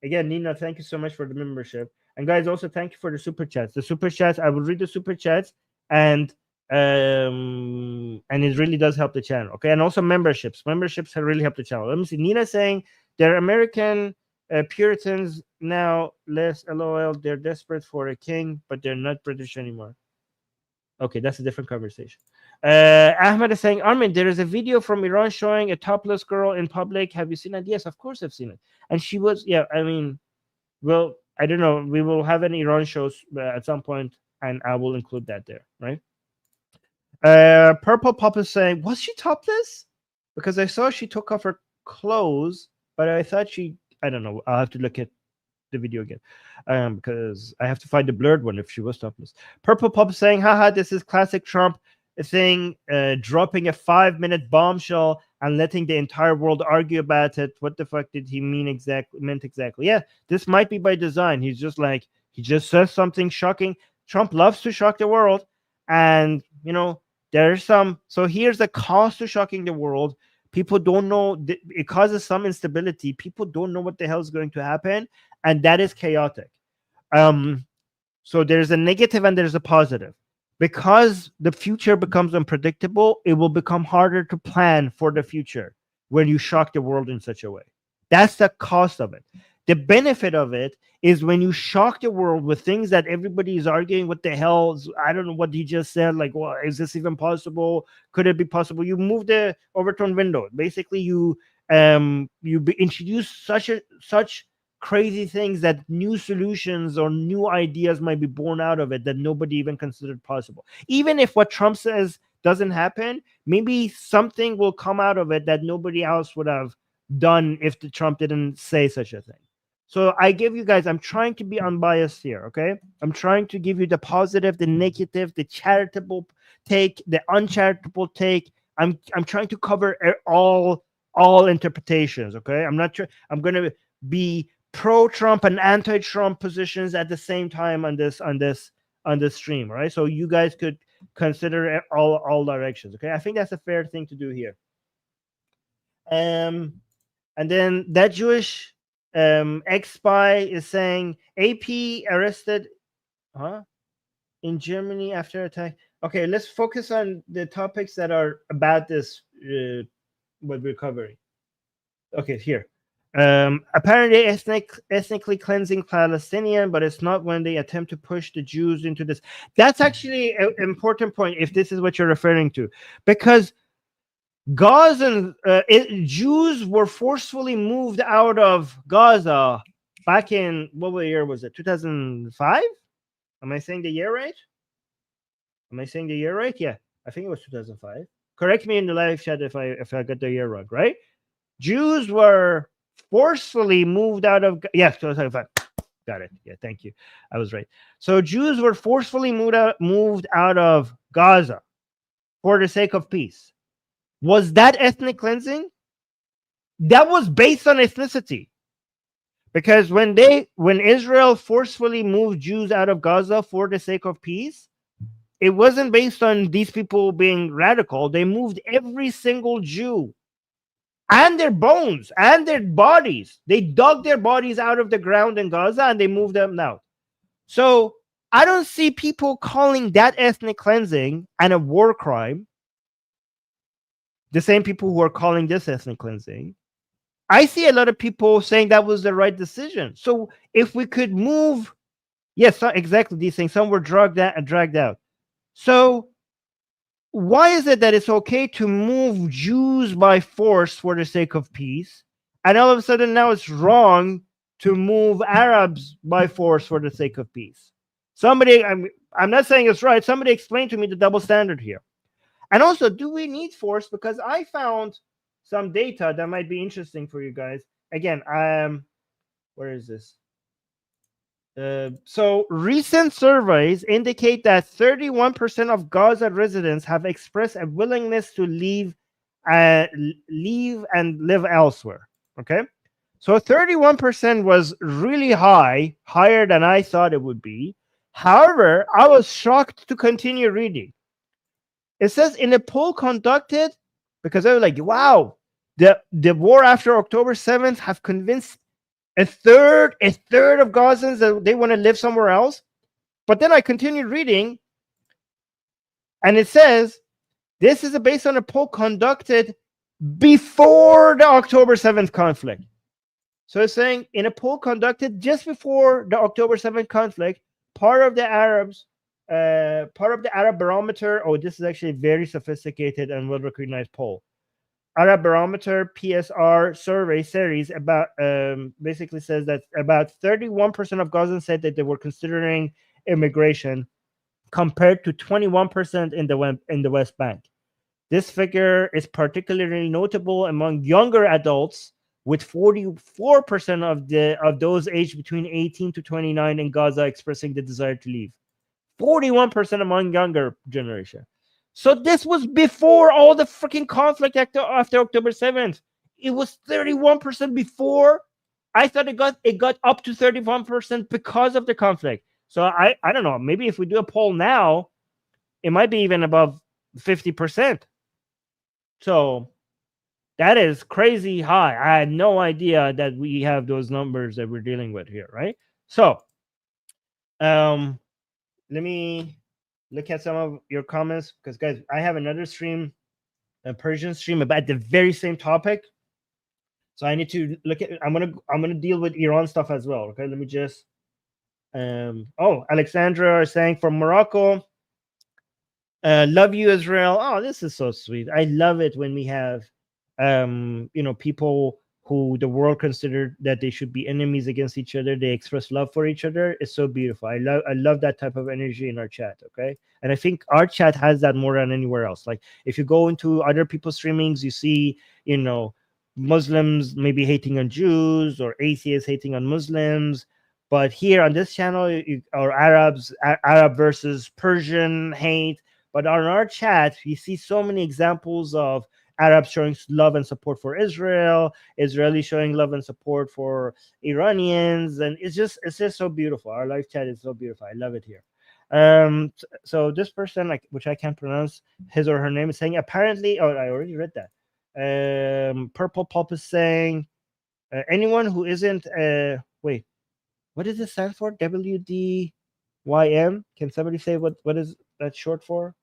Speaker 1: Again, Nina, thank you so much for the membership. And guys, also thank you for the super chats. The super chats, I will read the super chats, and it really does help the channel. Okay, and also memberships. Memberships have really helped the channel. Let me see. Nina saying they're American Puritans now. Less LOL. They're desperate for a king, but they're not British anymore. Okay, that's a different conversation. Ahmed is saying, Armin, there is a video from Iran showing a topless girl in public. Have you seen it? Yes, of course I've seen it. And she was, yeah, I mean, well, I don't know. We will have an Iran show at some point, and I will include that there, right? Purple Pop is saying, was she topless? Because I saw she took off her clothes, but I thought I don't know. I'll have to look at the video again, because I have to find the blurred one if she was topless. Purple Pop saying, haha, this is classic Trump thing, dropping a 5-minute bombshell and letting the entire world argue about it. What the fuck did he meant exactly? Yeah, this might be by design. He's just like, he just says something shocking. Trump loves to shock the world, and you know, there's some, so here's the cost to shocking the world. People don't know, it causes some instability. People don't know what the hell is going to happen, and that is chaotic. So there's a negative and there's a positive. Because the future becomes unpredictable, it will become harder to plan for the future when you shock the world in such a way. That's the cost of it. The benefit of it is when you shock the world with things that everybody is arguing, what the hell, I don't know what he just said, like, well, is this even possible? Could it be possible? You move the overturned window. Basically, you introduce such crazy things that new solutions or new ideas might be born out of it that nobody even considered possible. Even if what Trump says doesn't happen, maybe something will come out of it that nobody else would have done if the Trump didn't say such a thing. So I give you guys, I'm trying to be unbiased here, okay? I'm trying to give you the positive, the negative, the charitable take, the uncharitable take. I'm trying to cover all interpretations, okay? I'm going to be pro-Trump and anti-Trump positions at the same time on this stream, right? So you guys could consider all directions, okay? I think that's a fair thing to do here. And then that Jewish ex-spy is saying AP arrested in Germany after attack. Okay, let's focus on the topics that are about this, what we're covering. Okay, here. Apparently ethnically cleansing Palestinian, but it's not when they attempt to push the Jews into this. That's actually an important point, if this is what you're referring to, because Gaza, Jews were forcefully moved out of Gaza back in, what year was it? 2005? Am I saying the year right? Yeah, I think it was 2005. Correct me in the live chat if I got the year wrong, right? Jews were forcefully moved out of, yes, 2005. Got it. Yeah, thank you. I was right. So Jews were forcefully moved out of Gaza for the sake of peace. Was that ethnic cleansing? That was based on ethnicity. Because when Israel forcefully moved Jews out of Gaza for the sake of peace, it wasn't based on these people being radical. They moved every single Jew and their bones and their bodies. They dug their bodies out of the ground in Gaza and they moved them out. So I don't see people calling that ethnic cleansing and a war crime. The same people who are calling this ethnic cleansing. I see a lot of people saying that was the right decision. So if we could move, yes, exactly these things. Some were dragged out. So why is it that it's okay to move Jews by force for the sake of peace, and all of a sudden now it's wrong to move Arabs by force for the sake of peace? Somebody, I'm not saying it's right. Somebody explain to me the double standard here. And also, do we need force? Because I found some data that might be interesting for you guys. Again, where is this? So recent surveys indicate that 31% of Gaza residents have expressed a willingness to leave and live elsewhere. Okay, so 31% was really high, higher than I thought it would be. However, I was shocked to continue reading. It says in a poll conducted, because I was like, wow, the war after October 7th have convinced a third of Gazans that they want to live somewhere else. But then I continued reading, and it says this is based on a poll conducted before the October 7th conflict. So it's saying in a poll conducted just before the October 7th conflict, part of the Arab barometer. Oh, this is actually a very sophisticated and well-recognized poll. Arab Barometer PSR survey series about basically says that about 31% of Gazans said that they were considering immigration, compared to 21% in the West Bank. This figure is particularly notable among younger adults, with 44% of those aged between 18 to 29 in Gaza expressing the desire to leave. 41% among younger generation. So this was before all the freaking conflict after October 7th. It was 31% before. I thought it got up to 31% because of the conflict. So I don't know. Maybe if we do a poll now, it might be even above 50%. So that is crazy high. I had no idea that we have those numbers that we're dealing with here, right? So let me look at some of your comments, because guys, I have another stream, a Persian stream about the very same topic. So I need to look at. I'm gonna deal with Iran stuff as well. Okay, let me just. Oh, Alexandra is saying from Morocco. Love you, Israel. Oh, this is so sweet. I love it when we have, people who the world considered that they should be enemies against each other. They express love for each other. It's so beautiful. I love that type of energy in our chat. Okay, and I think our chat has that more than anywhere else. Like if you go into other people's streamings, you see, Muslims maybe hating on Jews or atheists hating on Muslims. But here on this channel, or Arab versus Persian hate. But on our chat, you see so many examples of Arabs showing love and support for Israel, Israelis showing love and support for Iranians, and it's just so beautiful. Our live chat is so beautiful. I love it here. So this person, which I can't pronounce his or her name, is saying apparently. Oh, I already read that. Purple Pulp is saying anyone who isn't wait, what does it stand for? WDYM. Can somebody say what is that short for?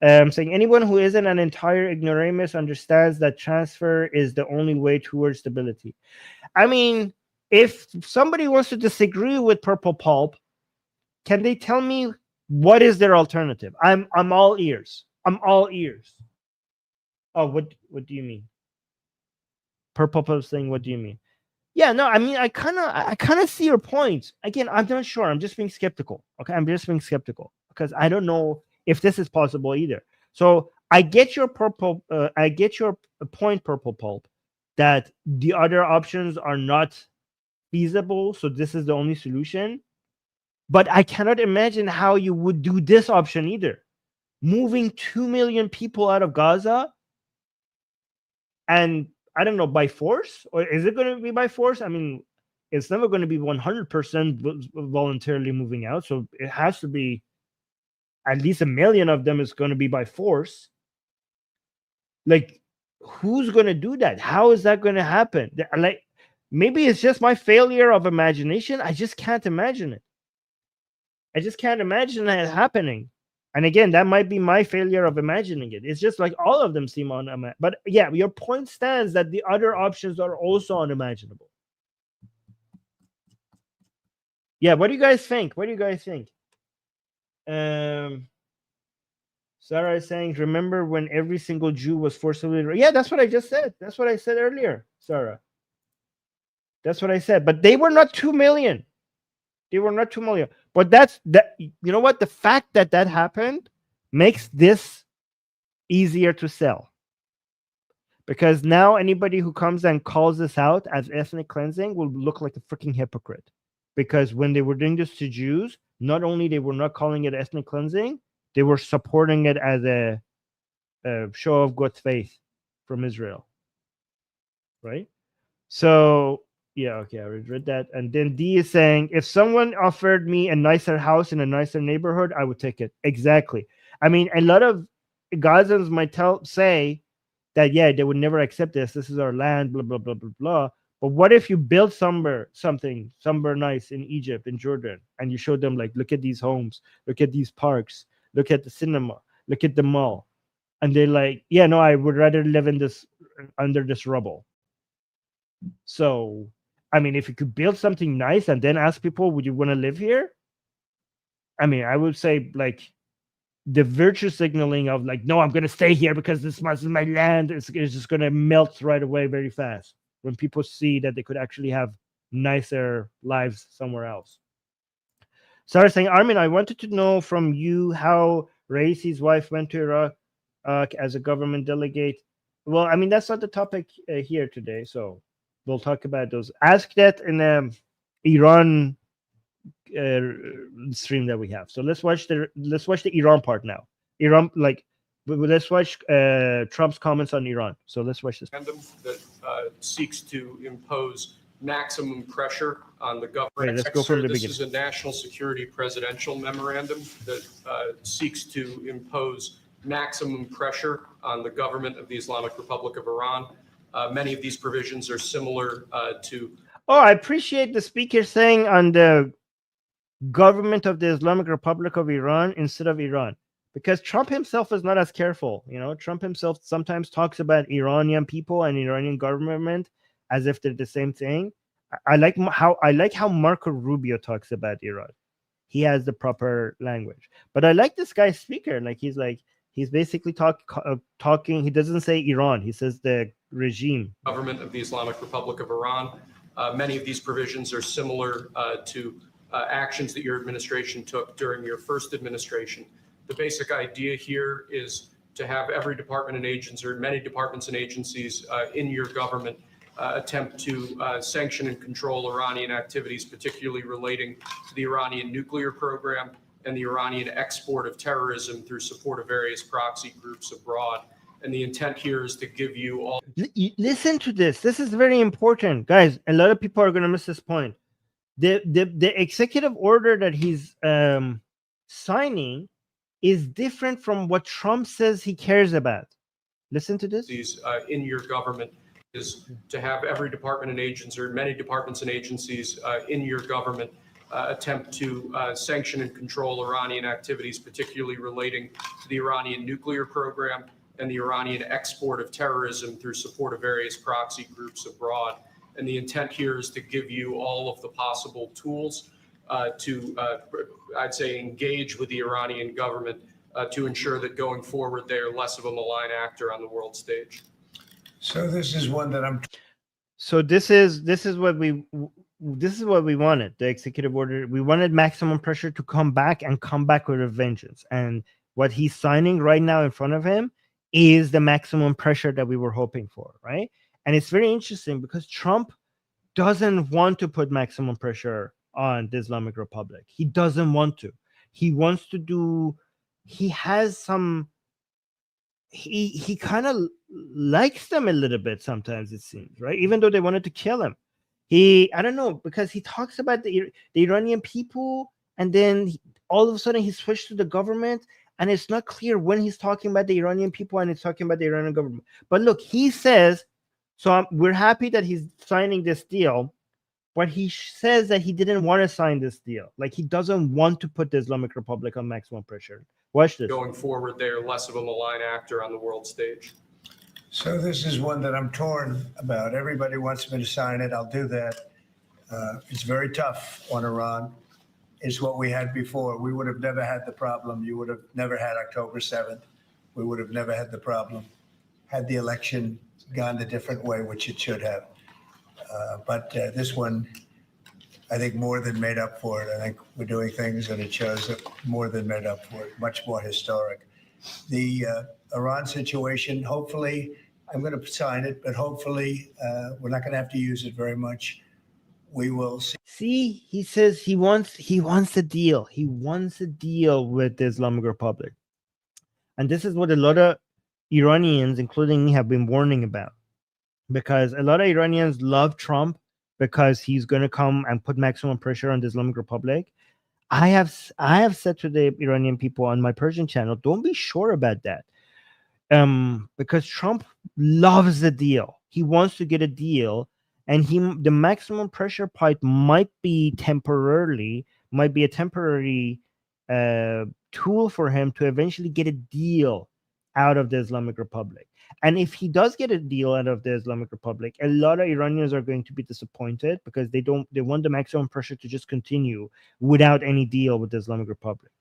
Speaker 1: Saying anyone who isn't an entire ignoramus understands that transfer is the only way towards stability. I mean, if somebody wants to disagree with Purple Pulp, can they tell me what is their alternative? I'm all ears. I'm all ears. Oh, what do you mean? Purple Pulp saying, what do you mean? Yeah, no, I mean, I kind of see your point. Again, I'm not sure. I'm just being skeptical. Okay, I'm just being skeptical because I don't know if this is possible either. So I get your point, Purple Pulp, that the other options are not feasible. So this is the only solution. But I cannot imagine how you would do this option either. Moving 2 million people out of Gaza, and I don't know, by force, or is it going to be by force? I mean, it's never going to be 100% voluntarily moving out. So it has to be at least 1 million of them is going to be by force. Like, who's going to do that? How is that going to happen? Like, maybe it's just my failure of imagination. I just can't imagine it. I just can't imagine that happening. And again, that might be my failure of imagining it. It's just like all of them seem but yeah, your point stands that the other options are also unimaginable. Yeah, what do you guys think? What do you guys think? Sarah is saying, remember when every single Jew was forcibly... Yeah, that's what I just said. That's what I said earlier, Sarah. That's what I said. But they were not 2 million. They were not 2 million. But that's that. You know what? The fact that that happened makes this easier to sell. Because now anybody who comes and calls this out as ethnic cleansing will look like a freaking hypocrite. Because when they were doing this to Jews, not only they were not calling it ethnic cleansing, they were supporting it as a show of good faith from Israel. Right? So, yeah, okay, I read that. And then D is saying, if someone offered me a nicer house in a nicer neighborhood, I would take it. Exactly. I mean, a lot of Gazans might say that, yeah, they would never accept this. This is our land, blah, blah, blah, blah, blah. But what if you build somewhere nice in Egypt, in Jordan, and you show them, like, look at these homes, look at these parks, look at the cinema, look at the mall. And they're like, yeah, no, I would rather live in this, under this rubble. So, I mean, if you could build something nice and then ask people, would you want to live here? I mean, I would say, like, the virtue signaling of, like, no, I'm going to stay here because this is my land, is just going to melt right away very fast when people see that they could actually have nicer lives somewhere else. Sarah saying, Armin, I wanted to know from you how Raisi's wife went to Iraq as a government delegate. Well, I mean, that's not the topic here today, so we'll talk about those. Ask that in Iran stream that we have. So let's watch the Iran part now. Iran, like, let's watch Trump's comments on Iran. So let's watch this.
Speaker 5: That seeks to impose maximum pressure on the government.
Speaker 1: Wait, let's go from the
Speaker 5: This
Speaker 1: beginning.
Speaker 5: is a national security presidential memorandum that seeks to impose maximum pressure on the government of the Islamic Republic of Iran. Many of these provisions are similar to...
Speaker 1: Oh, I appreciate the speaker saying on the government of the Islamic Republic of Iran instead of Iran, because Trump himself is not as careful. You know, Trump himself sometimes talks about Iranian people and Iranian government as if they're the same thing. I like how Marco Rubio talks about Iran. He has the proper language. But I like this guy's speaker. He's basically talking. He doesn't say Iran. He says the regime.
Speaker 5: Government of the Islamic Republic of Iran. Many of these provisions are similar to actions that your administration took during your first administration. The basic idea here is to have every department and agency, or many departments and agencies in your government attempt to sanction and control Iranian activities, particularly relating to the Iranian nuclear program and the Iranian export of terrorism through support of various proxy groups abroad. And the intent here is to give you all...
Speaker 1: Listen to this. This is very important. Guys, a lot of people are going to miss this point. The executive order that he's signing is different from what Trump says he cares about. Listen to this.
Speaker 5: These in your government is to have every department and agency, or many departments and agencies in your government attempt to sanction and control Iranian activities, particularly relating to the Iranian nuclear program and the Iranian export of terrorism through support of various proxy groups abroad. And the intent here is to give you all of the possible tools to, I'd say, engage with the Iranian government to ensure that going forward, they are less of a malign actor on the world stage.
Speaker 3: So this is one that I'm...
Speaker 1: So this is what we wanted, the executive order. We wanted maximum pressure to come back with a vengeance. And what he's signing right now in front of him is the maximum pressure that we were hoping for, right? And it's very interesting because Trump doesn't want to put maximum pressure on the Islamic Republic. He doesn't want to. He wants to do... He has some... He kind of likes them a little bit sometimes, it seems, right? Even though they wanted to kill him. I don't know, because he talks about the Iranian people, and then all of a sudden he switched to the government, and it's not clear when he's talking about the Iranian people and he's talking about the Iranian government. But look, he says, so we're happy that he's signing this deal, but he says that he didn't want to sign this deal. Like, he doesn't want to put the Islamic Republic on maximum pressure. Watch this.
Speaker 5: Going forward, they are less of a malign actor on the world stage.
Speaker 3: So this is one that I'm torn about. Everybody wants me to sign it. I'll do that. It's very tough on Iran. It's what we had before. We would have never had the problem. You would have never had October 7th. We would have never had the problem had the election gone a different way, which it should have. But this one, I think, more than made up for it. I think we're doing things, and it shows that more than made up for it, much more historic. The Iran situation, hopefully, I'm going to sign it, but hopefully we're not going to have to use it very much. We will see.
Speaker 1: See, he says he wants a deal. He wants a deal with the Islamic Republic. And this is what a lot of Iranians, including me, have been warning about. Because a lot of Iranians love Trump because he's going to come and put maximum pressure on the Islamic Republic. I have said to the Iranian people on my Persian channel, don't be sure about that. Because Trump loves the deal. He wants to get a deal, and the maximum pressure part might be a temporary tool for him to eventually get a deal out of the Islamic Republic. And if he does get a deal out of the Islamic Republic, a lot of Iranians are going to be disappointed because they want the maximum pressure to just continue without any deal with the Islamic Republic.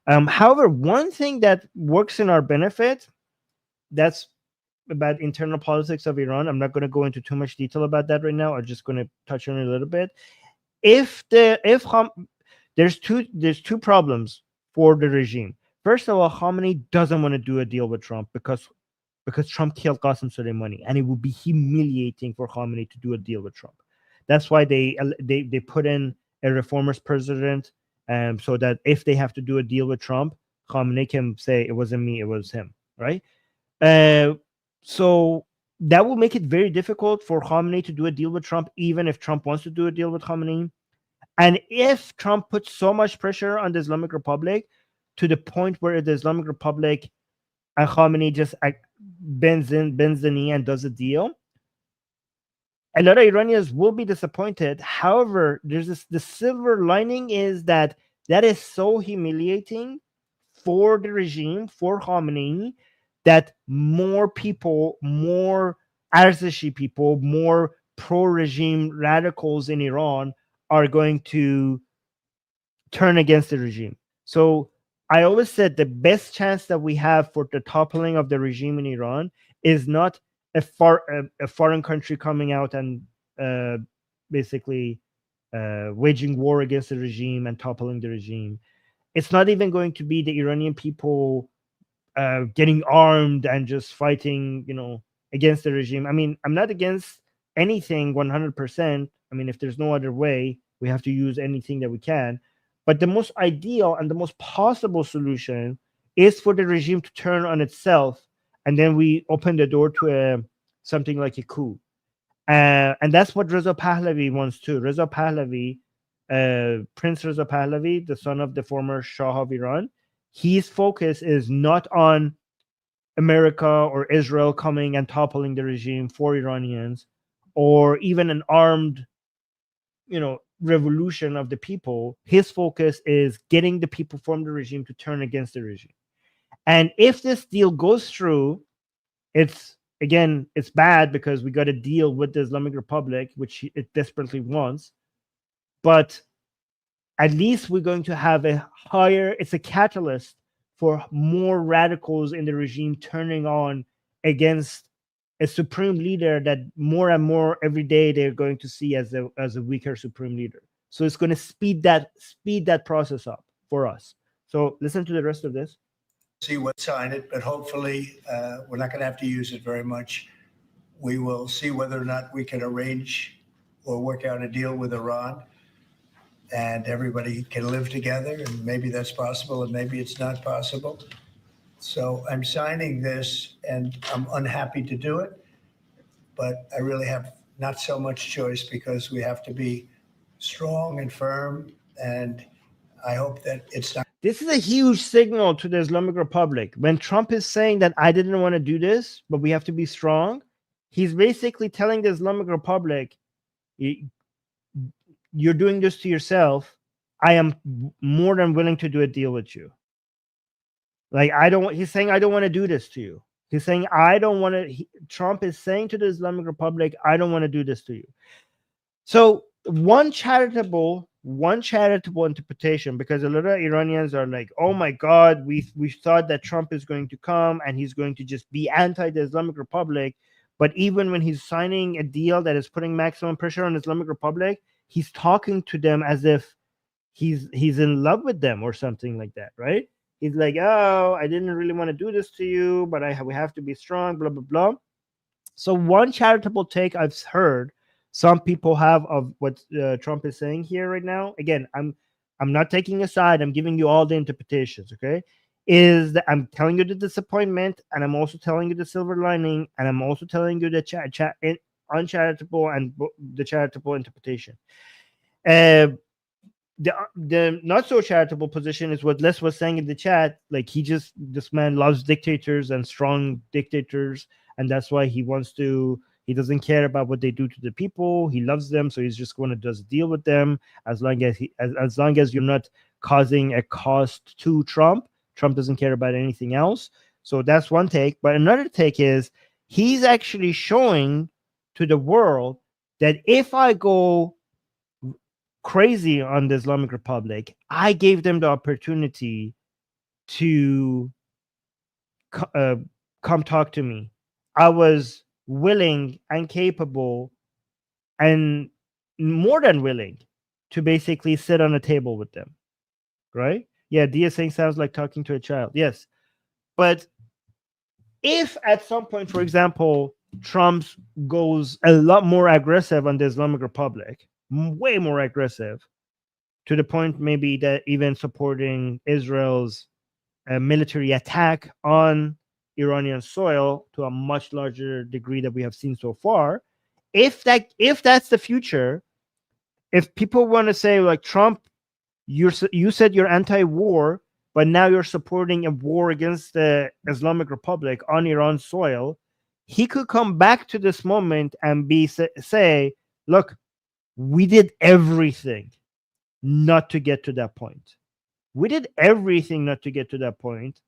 Speaker 1: However, one thing that works in our benefit, that's about internal politics of Iran. I'm not going to go into too much detail about that right now. I'm just going to touch on it a little bit. There's two problems for the regime. First of all, Khamenei doesn't want to do a deal with Trump because Trump killed Qasem Soleimani, and it would be humiliating for Khamenei to do a deal with Trump. That's why they put in a reformist president, so that if they have to do a deal with Trump, Khamenei can say it wasn't me, it was him, right? So that will make it very difficult for Khamenei to do a deal with Trump, even if Trump wants to do a deal with Khamenei. And if Trump puts so much pressure on the Islamic Republic to the point where the Islamic Republic and Khamenei just bends the knee and does a deal, a lot of Iranians will be disappointed. However, the silver lining is that is so humiliating for the regime, for Khamenei, that more people, more Arzashi people, more pro-regime radicals in Iran are going to turn against the regime. So I always said the best chance that we have for the toppling of the regime in Iran is not a foreign country coming out and basically waging war against the regime and toppling the regime. It's not even going to be the Iranian people getting armed and just fighting, against the regime. I mean, I'm not against anything 100%. I mean, if there's no other way, we have to use anything that we can. But the most ideal and the most possible solution is for the regime to turn on itself, and then we open the door to something like a coup. And that's what Reza Pahlavi wants too. Reza Pahlavi, Prince Reza Pahlavi, the son of the former Shah of Iran, his focus is not on America or Israel coming and toppling the regime for Iranians, or even an armed, revolution of the people. His focus is getting the people from the regime to turn against the regime. And if this deal goes through, it's bad because we got to deal with the Islamic Republic, which it desperately wants. But at least we're going to have it's a catalyst for more radicals in the regime turning on against a supreme leader that more and more every day they're going to see as a weaker supreme leader. So it's going to speed that process up for us. So listen to the rest of this.
Speaker 3: See what sign it, but hopefully we're not going to have to use it very much. We will see whether or not we can arrange or work out a deal with Iran, and everybody can live together, and maybe that's possible, and maybe it's not possible. So I'm signing this, and I'm unhappy to do it, but I really have not so much choice because we have to be strong and firm, and I hope that it's not.
Speaker 1: This is a huge signal to the Islamic Republic. When Trump is saying that I didn't want to do this, but we have to be strong, he's basically telling the Islamic Republic, you're doing this to yourself. I am more than willing to do a deal with you. Like, he's saying, I don't want to do this to you. He's saying, I don't want to, Trump is saying to the Islamic Republic, I don't want to do this to you. So one charitable interpretation, because a lot of Iranians are like, oh my God, we thought that Trump is going to come and he's going to just be anti the Islamic Republic. But even when he's signing a deal that is putting maximum pressure on the Islamic Republic, he's talking to them as if he's in love with them or something like that, right? He's like, oh, I didn't really want to do this to you, but we have to be strong, blah, blah, blah. So one charitable take I've heard some people have of what Trump is saying here right now, again, I'm not taking a side, I'm giving you all the interpretations, okay, is that I'm telling you the disappointment, and I'm also telling you the silver lining, and I'm also telling you the uncharitable and the charitable interpretation. The not so charitable position is what Les was saying in the chat. Like, this man loves dictators and strong dictators, and that's why he doesn't care about what they do to the people. He loves them, so he's just going to just deal with them as long as you're not causing a cost to Trump. Trump doesn't care about anything else. So that's one take. But another take is he's actually showing to the world that if I go crazy on the Islamic Republic, I gave them the opportunity to come talk to me. I was willing and capable and more than willing to basically sit on a table with them, right? Yeah, Dia saying sounds like talking to a child. Yes. But if at some point, for example, Trump goes a lot more aggressive on the Islamic Republic, way more aggressive, to the point maybe that even supporting Israel's military attack on Iranian soil to a much larger degree that we have seen so far, if that's the future, if people want to say, like, Trump, you said you're anti-war, but now you're supporting a war against the Islamic Republic on Iran's soil, he could come back to this moment and say, look, we did everything not to get to that point. We did everything not to get to that point,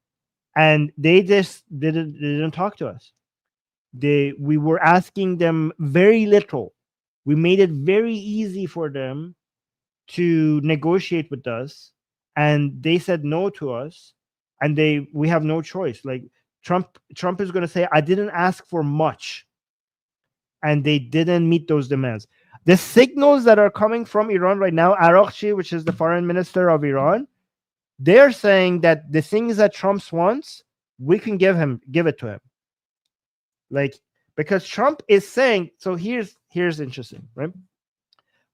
Speaker 1: and they just didn't talk to us. We were asking them very little. We made it very easy for them to negotiate with us, and they said no to us, and we have no choice. Like, Trump is going to say, I didn't ask for much, and they didn't meet those demands. The signals that are coming from Iran right now, Araghchi, which is the foreign minister of Iran, they're saying that the things that Trump wants, we can give it to him. Like, because Trump is saying, so here's interesting, right?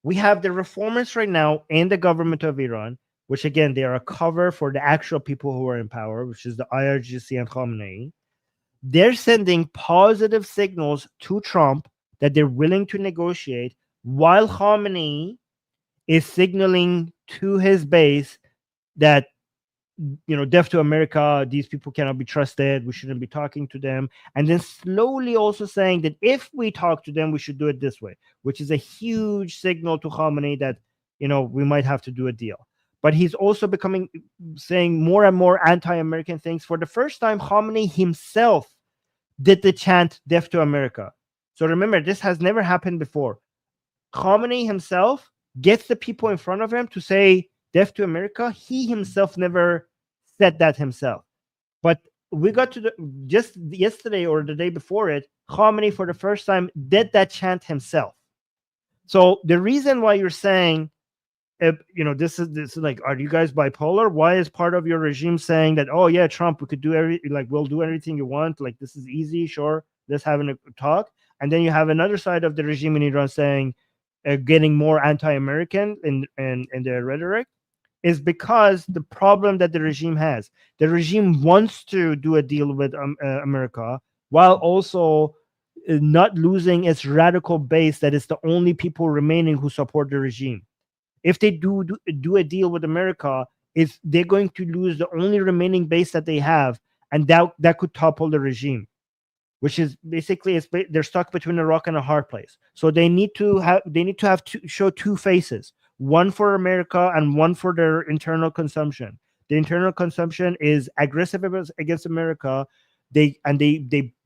Speaker 1: We have the reformers right now in the government of Iran, which again, they are a cover for the actual people who are in power, which is the IRGC and Khamenei. They're sending positive signals to Trump that they're willing to negotiate, while Khamenei is signaling to his base that, death to America, these people cannot be trusted, we shouldn't be talking to them. And then slowly also saying that if we talk to them, we should do it this way, which is a huge signal to Khamenei that, we might have to do a deal. But he's also saying more and more anti-American things. For the first time, Khamenei himself did the chant death to America. So remember, this has never happened before. Khamenei himself gets the people in front of him to say death to America. He himself never said that himself. But we got to just yesterday or the day before it, Khamenei for the first time did that chant himself. So the reason why you're saying, this is like, are you guys bipolar? Why is part of your regime saying that, oh yeah, Trump, we could do we'll do everything you want, like this is easy, sure, let's have a talk. And then you have another side of the regime in Iran saying, getting more anti-American in their rhetoric, is because the problem that the regime has. The regime wants to do a deal with America while also not losing its radical base that is the only people remaining who support the regime. If they do a deal with America, is they're going to lose the only remaining base that they have, and that could topple the regime, which is basically they're stuck between a rock and a hard place. So they need to have show two faces, one for America and one for their internal consumption. The internal consumption is aggressive against America. They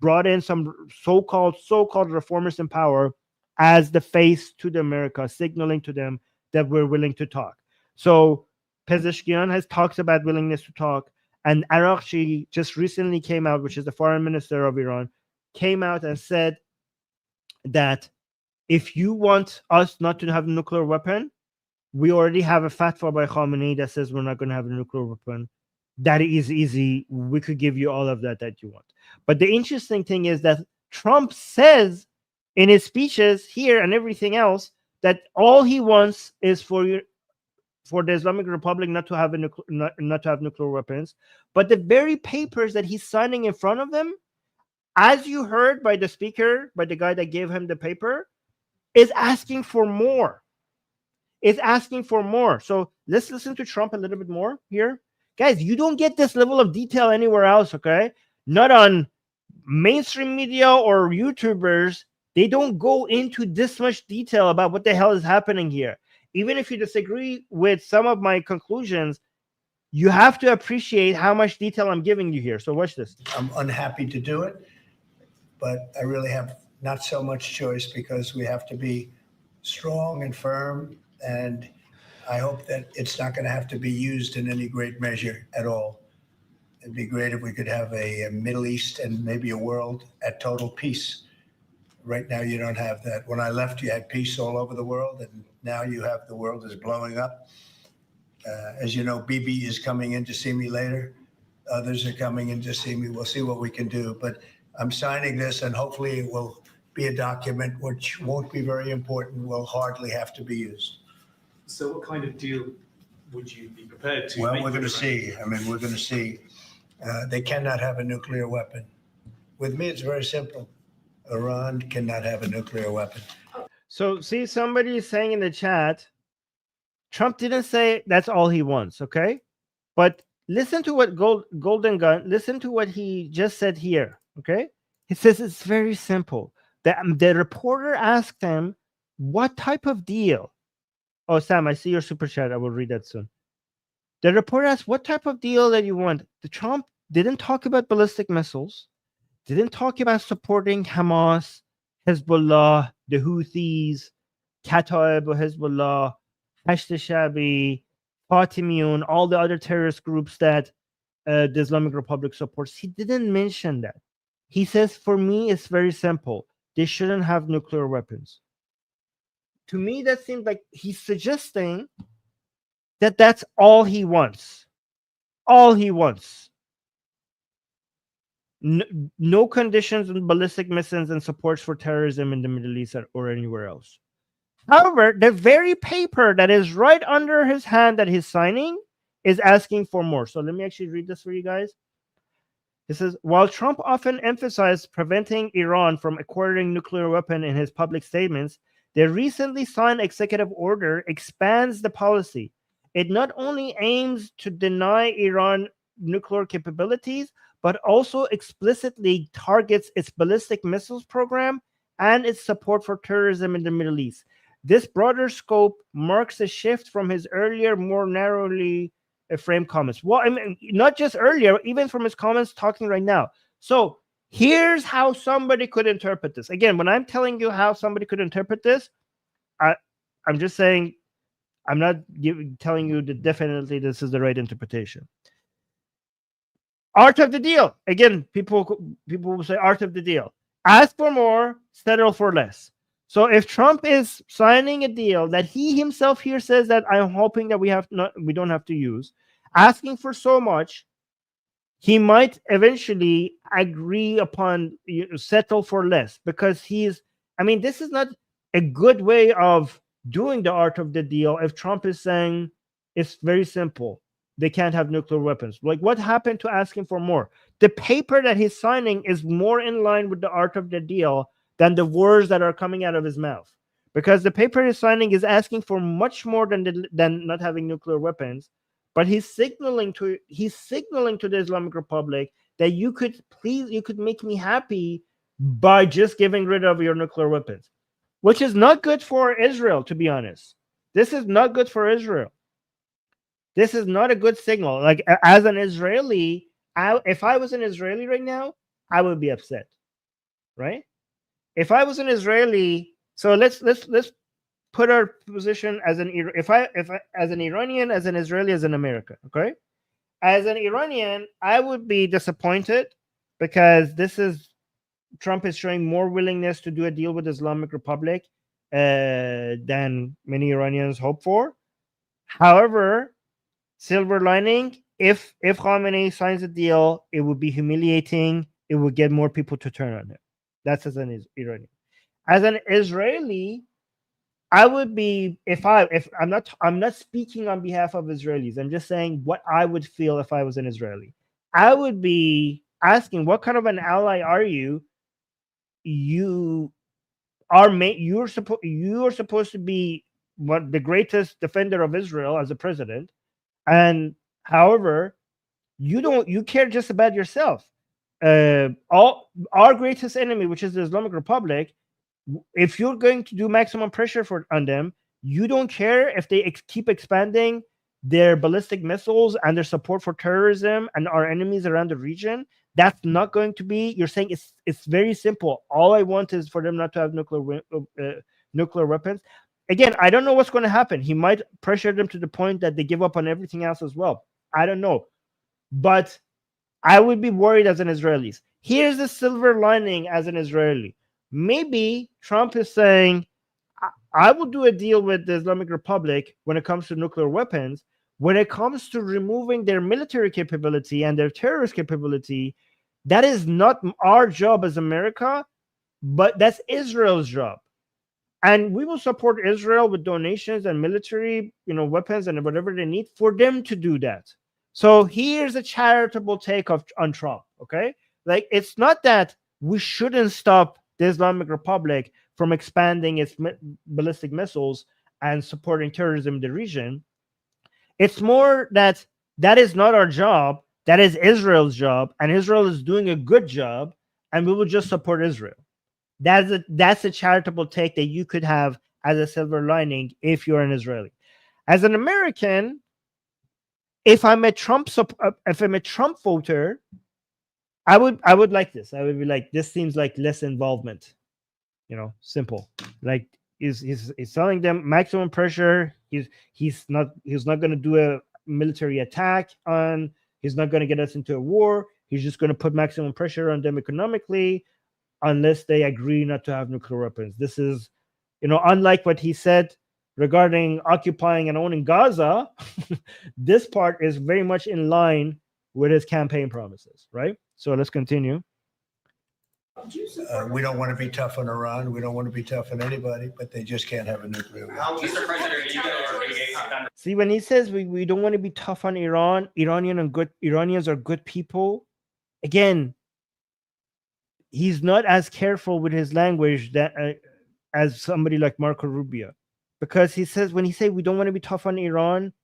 Speaker 1: brought in some so-called reformers in power as the face to the America, signaling to them that we're willing to talk. So Pezeshkian has talked about willingness to talk, and Araghchi just recently came out, which is the foreign minister of Iran, came out and said that if you want us not to have a nuclear weapon, we already have a fatwa by Khamenei that says we're not going to have a nuclear weapon. That is easy. We could give you all of that you want. But the interesting thing is that Trump says in his speeches here and everything else that all he wants is for the Islamic Republic not to have not to have nuclear weapons. But the very papers that he's signing in front of them, as you heard by the speaker, by the guy that gave him the paper, is asking for more. Is asking for more. So let's listen to Trump a little bit more here. Guys, you don't get this level of detail anywhere else, okay? Not on mainstream media or YouTubers. They don't go into this much detail about what the hell is happening here. Even if you disagree with some of my conclusions, you have to appreciate how much detail I'm giving you here. So watch this.
Speaker 3: I'm unhappy to do it, but I really have not so much choice because we have to be strong and firm, and I hope that it's not going to have to be used in any great measure at all. It'd be great if we could have a Middle East and maybe a world at total peace. Right now, you don't have that. When I left, you had peace all over the world, and now you have the world is blowing up. As you know, Bibi is coming in to see me later. Others are coming in to see me. We'll see what we can do. But I'm signing this, and hopefully it will be a document which won't be very important, will hardly have to be used.
Speaker 6: So what kind of deal would you be prepared to
Speaker 3: Well,
Speaker 6: make?
Speaker 3: we're going to see. I mean, we're going to see. They cannot have a nuclear weapon. With me, it's very simple. Iran cannot have a nuclear weapon.
Speaker 1: So see, somebody is saying in the chat, Trump didn't say that's all he wants, okay? But listen to what Golden Gun, listen to what he just said here, okay? He says it's very simple. The reporter asked him, what type of deal? Oh, Sam, I see your super chat. I will read that soon. The reporter asked, what type of deal that you want? The Trump didn't talk about ballistic missiles, didn't talk about supporting Hamas, Hezbollah, the Houthis, Kataib or Hezbollah, Hashd Shabi, Fatimiyun, all the other terrorist groups that the Islamic Republic supports. He didn't mention that. He says, for me, it's very simple. They shouldn't have nuclear weapons. To me, that seems like he's suggesting that that's all he wants. All he wants. No conditions on ballistic missiles and supports for terrorism in the Middle East or anywhere else. However, the very paper that is right under his hand that he's signing is asking for more. So let me actually read this for you guys. It says, while Trump often emphasized preventing Iran from acquiring nuclear weapon in his public statements, the recently signed executive order expands the policy. It not only aims to deny Iran nuclear capabilities, but also explicitly targets its ballistic missiles program and its support for terrorism in the Middle East. This broader scope marks a shift from his earlier, more narrowly framed comments. Well, I mean, not just earlier, even from his comments talking right now. So here's how somebody could interpret this. Again, when I'm telling you how somebody could interpret this, I'm just saying, I'm not telling you that definitely this is the right interpretation. Art of the deal. Again, people will say art of the deal. Ask for more, settle for less. So if Trump is signing a deal that he himself here says that I'm hoping that we don't have to use, asking for so much, he might eventually agree upon settle for less, because this is not a good way of doing the art of the deal. If Trump is saying it's very simple, they can't have nuclear weapons. Like, what happened to asking for more? The paper that he's signing is more in line with the art of the deal than the words that are coming out of his mouth. Because the paper he's signing is asking for much more than not having nuclear weapons. but he's signaling to the Islamic Republic that you could make me happy by just getting rid of your nuclear weapons, which is not good for Israel, to be honest. This is not good for Israel. This is not a good signal. Like, as an Israeli, if I was an Israeli right now, I would be upset, right? If I was an Israeli, so let's put our position as as an Iranian, as an Israeli, as an American, okay? As an Iranian, I would be disappointed because Trump is showing more willingness to do a deal with the Islamic Republic than many Iranians hope for. However, silver lining, if Khamenei signs a deal, it would be humiliating. It would get more people to turn on him. That's as an Iranian. As an Israeli, I would be, if I'm not speaking on behalf of Israelis. I'm just saying what I would feel if I was an Israeli. I would be asking, what kind of an ally are you? You are supposed to be the greatest defender of Israel as a president, and however, you care just about yourself. Our greatest enemy, which is the Islamic Republic, if you're going to do maximum pressure on them, you don't care if they keep expanding their ballistic missiles and their support for terrorism and our enemies around the region. That's not going to be. You're saying it's very simple. All I want is for them not to have nuclear weapons. Again, I don't know what's going to happen. He might pressure them to the point that they give up on everything else as well. I don't know, but I would be worried as an Israeli. Here's the silver lining as an Israeli. Maybe Trump is saying, I will do a deal with the Islamic Republic when it comes to nuclear weapons. When it comes to removing their military capability and their terrorist capability, that is not our job as America, but that's Israel's job. And we will support Israel with donations and military, weapons and whatever they need for them to do that. So here's a charitable take on Trump, okay? Like, it's not that we shouldn't stop the Islamic Republic from expanding its ballistic missiles and supporting terrorism in the region. It's more that is not our job. That is Israel's job, and Israel is doing a good job, and we will just support Israel. That's a charitable take that you could have as a silver lining if you're an Israeli. As an American, if I'm a Trump voter, I would like this. I would be like, this seems like less involvement. Simple. Like, he's telling them maximum pressure. He's not going to do a military attack on. He's not going to get us into a war. He's just going to put maximum pressure on them economically, unless they agree not to have nuclear weapons. This is, unlike what he said regarding occupying and owning Gaza. This part is very much in line with his campaign promises, right? So let's continue.
Speaker 3: We don't want to be tough on Iran. We don't want to be tough on anybody, but they just can't have a nuclear weapon.
Speaker 1: See, when he says we don't want to be tough on Iran, Iranians are good people. Again, he's not as careful with his language as somebody like Marco Rubio, because he says, when he say we don't want to be tough on Iran,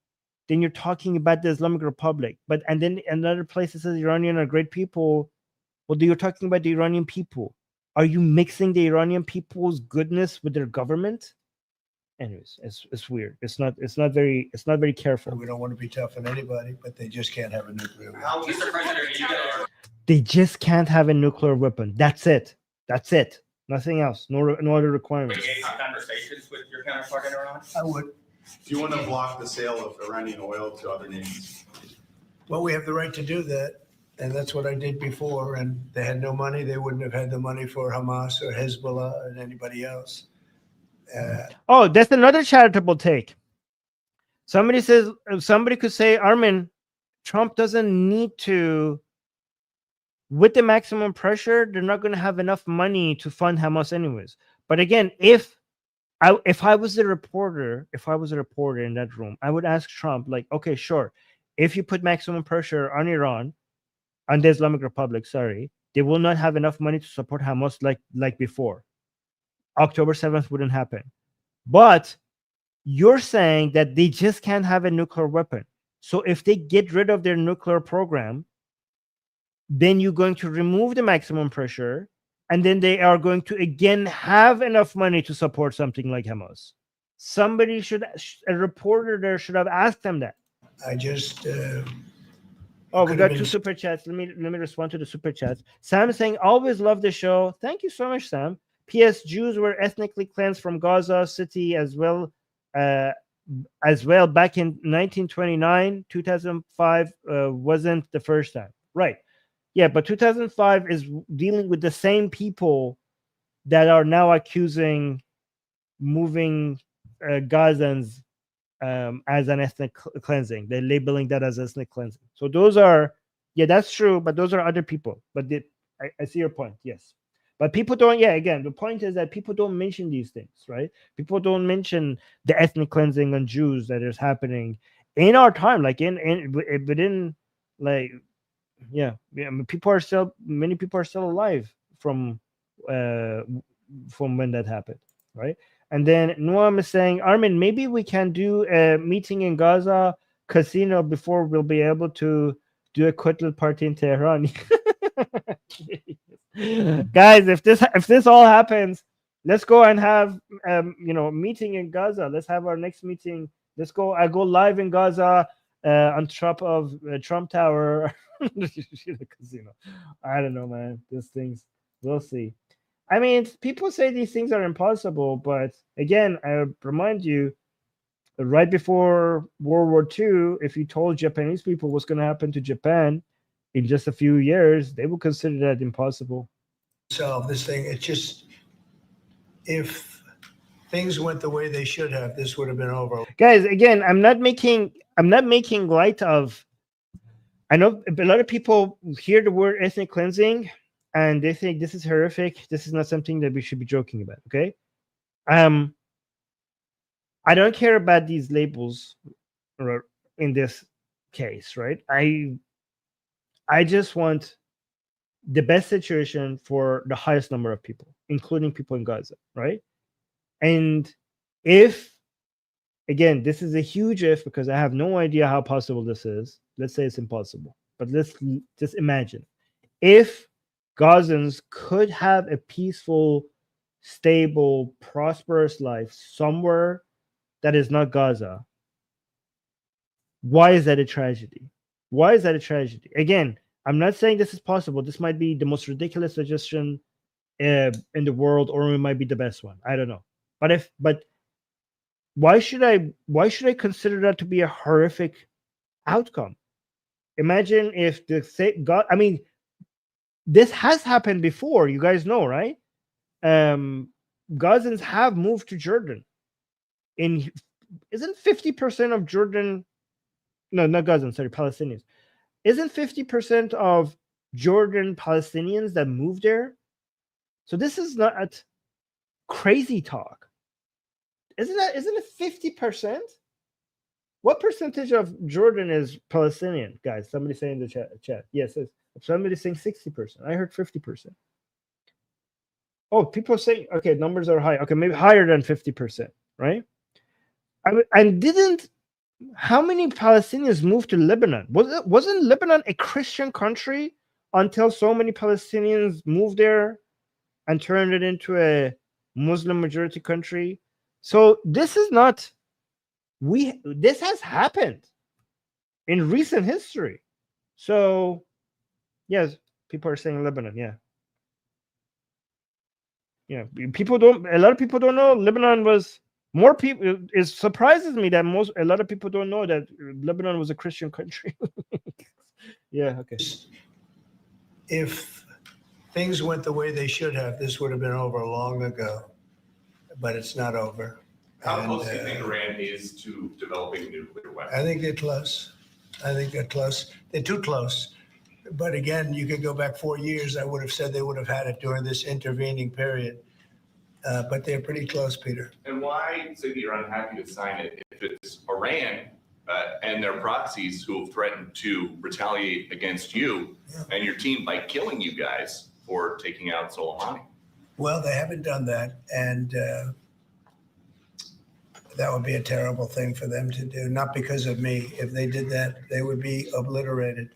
Speaker 1: then you're talking about the Islamic Republic. And then another place it says Iranian are great people. Well, you're talking about the Iranian people. Are you mixing the Iranian people's goodness with their government? Anyways, it's weird. It's not very careful.
Speaker 3: We don't want to be tough on anybody, but they just can't have a nuclear weapon.
Speaker 1: They just can't have a nuclear weapon. That's it. Nothing else. No other requirements.
Speaker 7: Engage in conversations with your counterpart in Iran?
Speaker 3: I would.
Speaker 8: Do you want to block the sale of Iranian oil to other nations?
Speaker 3: Well, we have the right to do that. And that's what I did before. And they had no money. They wouldn't have had the money for Hamas or Hezbollah and anybody else.
Speaker 1: That's another charitable take. Somebody could say, Armin, Trump doesn't need to, with the maximum pressure, they're not going to have enough money to fund Hamas anyways. But again, if I was a reporter in that room, I would ask Trump, like, okay, sure, if you put maximum pressure on Iran, on the Islamic Republic, they will not have enough money to support Hamas like before. October 7th wouldn't happen. But you're saying that they just can't have a nuclear weapon. So if they get rid of their nuclear program, then you're going to remove the maximum pressure, and then they are going to again have enough money to support something like Hamas. Somebody a reporter there should have asked them that.
Speaker 3: I just.
Speaker 1: Oh, we got 2 super chats. Let me respond to the super chats. Sam is saying, always love the show. Thank you so much, Sam. P.S. Jews were ethnically cleansed from Gaza City as well back in 1929. 2005 wasn't the first time. Right. Yeah, but 2005 is dealing with the same people that are now accusing moving Gazans as an ethnic cleansing. They're labeling that as ethnic cleansing. So those are, yeah, that's true, but those are other people. But I see your point, yes. But people don't, yeah, again, the point is that people don't mention these things, right? People don't mention the ethnic cleansing on Jews that is happening in our time, like within, like, yeah, I mean, many people are still alive from when that happened, right? And then Noam is saying, Armin, maybe we can do a meeting in Gaza casino before we'll be able to do a kotlet party in Tehran. Guys, if this all happens, let's go and have a meeting in Gaza. Let's have our next meeting. Let's go. I go live in Gaza on top of Trump Tower. Casino. I don't know, man. These things, we'll see. I mean, people say these things are impossible, but again, I remind you, right before World War II, if you told Japanese people what's going to happen to Japan in just a few years, they would consider that impossible.
Speaker 3: Solve this thing. It's just, if things went the way they should have, this would have been over.
Speaker 1: Guys, again, I'm not making light of. I know a lot of people hear the word ethnic cleansing and they think this is horrific. This is not something that we should be joking about. Okay. I don't care about these labels in this case, right? I just want the best situation for the highest number of people, including people in Gaza, right? And if, again, this is a huge if, because I have no idea how possible this is. Let's say it's impossible, but let's just imagine if Gazans could have a peaceful, stable, prosperous life somewhere that is not Gaza. Why is that a tragedy? Why is that a tragedy? Again, I'm not saying this is possible. This might be the most ridiculous suggestion in the world, or it might be the best one. I don't know. But why should I consider that to be a horrific outcome? Imagine if I mean, this has happened before. You guys know, right? Gazans have moved to Jordan. Isn't 50% of Jordan? No, not Gazans. Sorry, Palestinians. Isn't 50% of Jordan Palestinians that moved there? So this is not crazy talk. Isn't it 50%? What percentage of Jordan is Palestinian, guys? Somebody say in the chat. Yes, somebody saying 60%. I heard 50%. Oh, people saying, okay, numbers are high. Okay, maybe higher than 50%, right? How many Palestinians moved to Lebanon? Wasn't Lebanon a Christian country until so many Palestinians moved there and turned it into a Muslim majority country? So this is not. This has happened in recent history. So yes, people are saying Lebanon. Yeah. A lot of people don't know Lebanon was more people. It surprises me that a lot of people don't know that Lebanon was a Christian country. Yeah. Okay.
Speaker 3: If things went the way they should have, this would have been over long ago, but it's not over.
Speaker 9: How close do you think Iran is to developing nuclear weapons?
Speaker 3: I think they're close. They're too close. But again, you could go back 4 years. I would have said they would have had it during this intervening period. But they're pretty close, Peter.
Speaker 9: And why say that you're unhappy to sign it if it's Iran and their proxies who have threatened to retaliate against you and your team by killing you guys for taking out Soleimani?
Speaker 3: Well, they haven't done that. And That would be a terrible thing for them to do, not because of me. If they did that, they would be obliterated.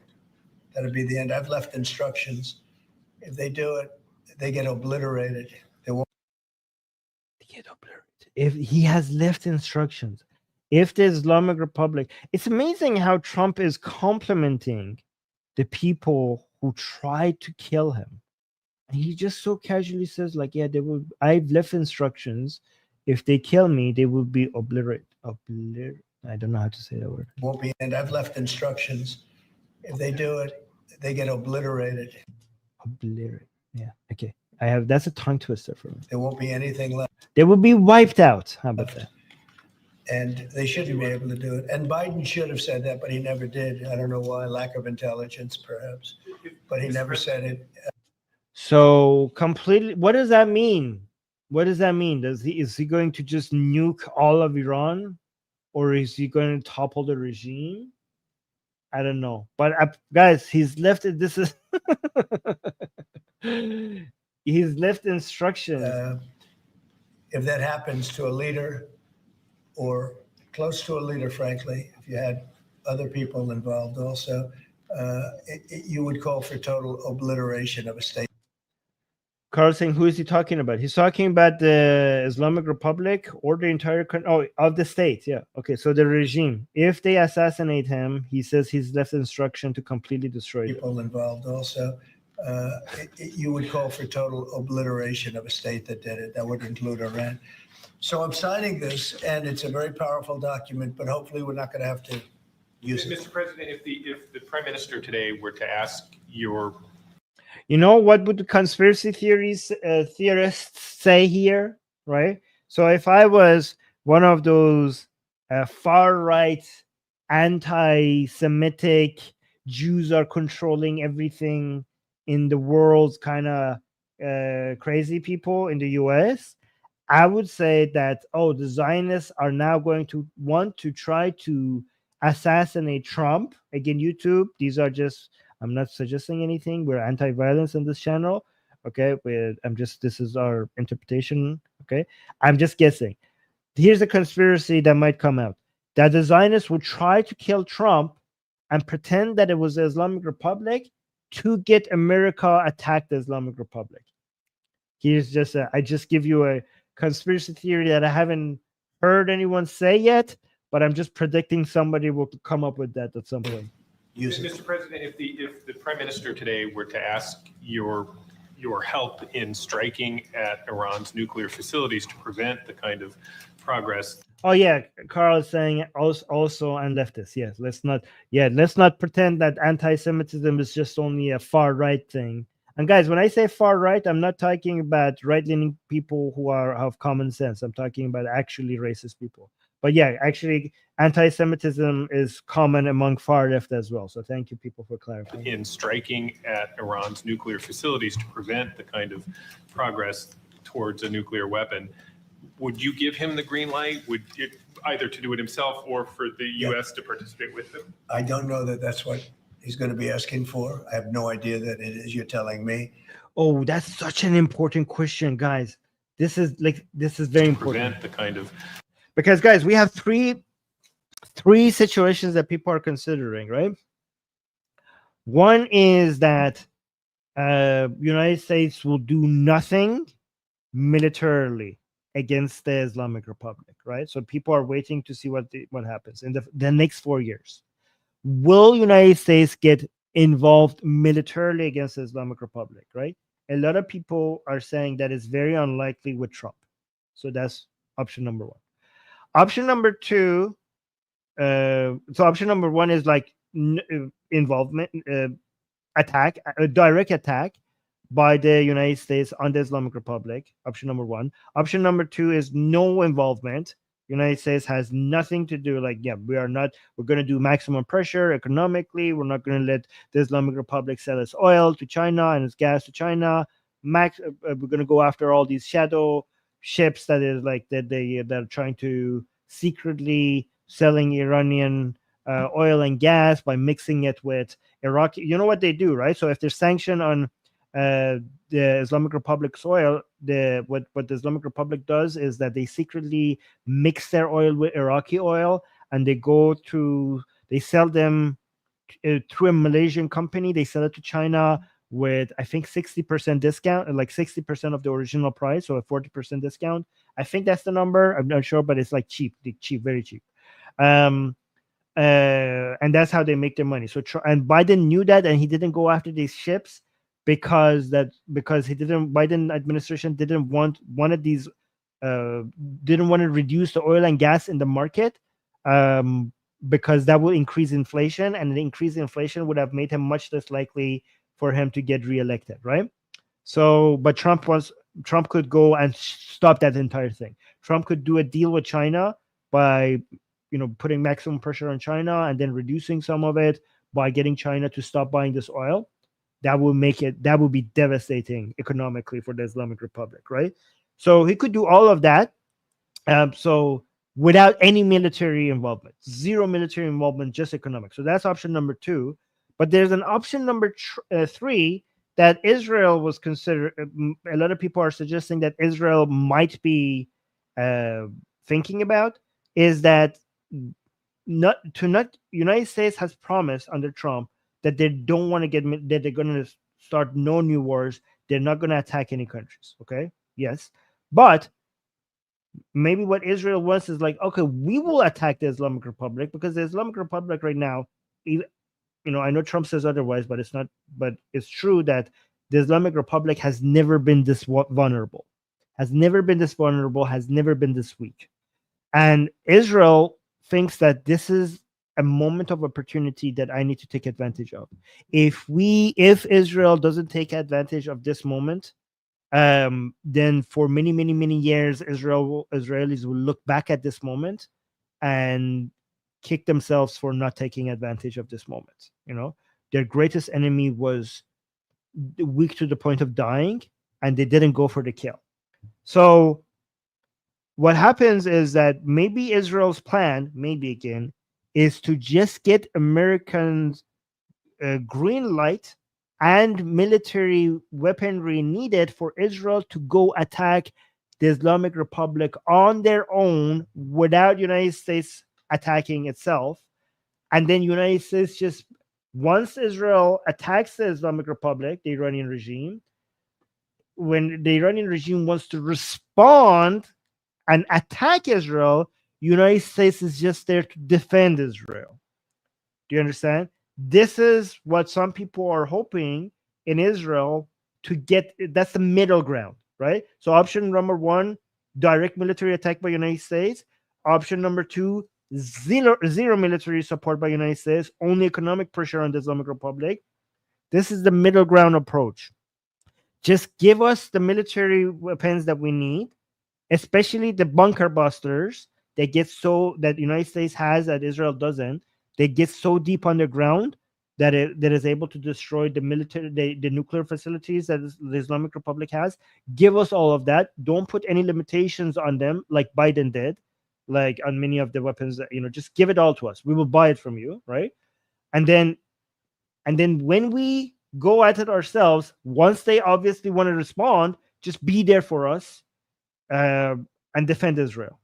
Speaker 3: That would be the end. I've left instructions. If they do it, they get obliterated. They won't
Speaker 1: get obliterated. If he has left instructions, if the Islamic Republic, it's amazing how Trump is complimenting the people who tried to kill him. And he just so casually says, like, yeah, they will. I've left instructions. If they kill me, they will be obliterated. I don't know how to say that word.
Speaker 3: won't be. And I've left instructions. If they do it, they get obliterated.
Speaker 1: Obliterate. Yeah. Okay. I have. That's a tongue twister for me.
Speaker 3: There won't be anything left.
Speaker 1: They will be wiped out. How about that?
Speaker 3: And they shouldn't be able to do it. And Biden should have said that, but he never did. I don't know why. Lack of intelligence, perhaps. But he never said it.
Speaker 1: So completely. What does that mean? What does that mean? Is he going to just nuke all of Iran, or is he going to topple the regime? I don't know. But guys, he's left it. This is he's left instructions.
Speaker 3: If that happens to a leader or close to a leader, frankly, if you had other people involved also, you would call for total obliteration of a state.
Speaker 1: Carl saying, who is he talking about? He's talking about the Islamic Republic or the entire of the state. Yeah. Okay. So the regime, if they assassinate him, he says he's left instruction to completely destroy
Speaker 3: people involved also. You would call for total obliteration of a state that did it. That would include Iran. So I'm signing this, and it's a very powerful document, but hopefully we're not going to have to use it.
Speaker 6: Mr. President, if the Prime Minister today were to ask your...
Speaker 1: You know, what would the conspiracy theorists say here, right? So if I was one of those far-right, anti-Semitic, Jews are controlling everything in the world kind of crazy people in the US, I would say that, oh, the Zionists are now going to want to try to assassinate Trump. Again, YouTube, these are just... I'm not suggesting anything. We're anti-violence on this channel. Okay. This is our interpretation. Okay. I'm just guessing. Here's a conspiracy that might come out, that the Zionists would try to kill Trump and pretend that it was the Islamic Republic to get America attack the Islamic Republic. Here's just I just give you a conspiracy theory that I haven't heard anyone say yet, but I'm just predicting somebody will come up with that at some point.
Speaker 6: Mr. President, if the Prime Minister today were to ask your help in striking at Iran's nuclear facilities to prevent the kind of progress.
Speaker 1: Oh yeah, Carl is saying also and leftists. Yes, let's not pretend that anti-Semitism is just only a far right thing. And guys, when I say far right, I'm not talking about right-leaning people who have common sense. I'm talking about actually racist people. But yeah, actually, anti-Semitism is common among far left as well. So thank you, people, for clarifying.
Speaker 6: In striking at Iran's nuclear facilities to prevent the kind of progress towards a nuclear weapon, would you give him the green light? Would it either to do it himself or for the U.S. to participate with them?
Speaker 3: I don't know that that's what he's going to be asking for. I have no idea that it is. You're telling me.
Speaker 1: Oh, that's such an important question, guys. This is very important.
Speaker 6: Prevent the kind of...
Speaker 1: Because, guys, we have three situations that people are considering, right? One is that United States will do nothing militarily against the Islamic Republic, right? So people are waiting to see what happens in the next 4 years. Will United States get involved militarily against the Islamic Republic, right? A lot of people are saying that it's very unlikely with Trump. So that's option number one. Option number two, so option number one is like involvement, attack, a direct attack by the United States on the Islamic Republic. Option number one. Option number two is no involvement. United States has nothing to do. Like, yeah, we're going to do maximum pressure economically. We're not going to let the Islamic Republic sell its oil to China and its gas to China. We're going to go after all these shadow ships that are trying to secretly selling Iranian oil and gas by mixing it with Iraq. You know what they do, right? So if there's sanction on the Islamic Republic's oil, what the Islamic Republic does is that they secretly mix their oil with Iraqi oil, and they sell them through a Malaysian company. They sell it to China with, I think, 60% discount, like 60% of the original price, so a 40% discount. I think that's the number. I'm not sure, but it's like cheap, very cheap. And that's how they make their money. So and Biden knew that, and he didn't go after these ships because Biden administration didn't want to reduce the oil and gas in the market, because that will increase inflation, and the increased inflation would have made him much less likely for him to get reelected, right? So, but Trump could go and stop that entire thing. Trump could do a deal with China by, putting maximum pressure on China and then reducing some of it by getting China to stop buying this oil. That will be devastating economically for the Islamic Republic, right? So he could do all of that. So without any military involvement, zero military involvement, just economic. So that's option number 2. But there's an option number 3 that Israel was considered. A lot of people are suggesting that Israel might be thinking about, is that United States has promised under Trump that they don't want to that they're going to start no new wars. They're not going to attack any countries. Okay, yes, but maybe what Israel wants is like, okay, we will attack the Islamic Republic, because the Islamic Republic right now, I know Trump says otherwise, but it's not. But it's true that the Islamic Republic has never been this vulnerable, has never been this weak. And Israel thinks that this is a moment of opportunity that I need to take advantage of. If Israel doesn't take advantage of this moment, then for many, many, many years, Israelis will look back at this moment and kick themselves for not taking advantage of this moment. Their greatest enemy was weak to the point of dying, and they didn't go for the kill. So what happens is that maybe Israel's plan, is to just get Americans green light and military weaponry needed for Israel to go attack the Islamic Republic on their own without United States attacking itself. And then United States just, once Israel attacks the Islamic Republic, the Iranian regime, when the Iranian regime wants to respond and attack Israel, United States is just there to defend Israel. Do you understand? This is what some people are hoping in Israel to get. That's the middle ground, right? So option number 1, direct military attack by United States. Option number 2, zero military support by United States, only economic pressure on the Islamic Republic. This is the middle ground approach. Just give us the military weapons that we need, especially the bunker busters that the United States has that Israel doesn't. They get so deep underground that is able to destroy the nuclear facilities that the Islamic Republic has. Give us all of that. Don't put any limitations on them like Biden did, like on many of the weapons. Just give it all to us. We will buy it from you, right? And then when we go at it ourselves, once they obviously want to respond, just be there for us and defend Israel.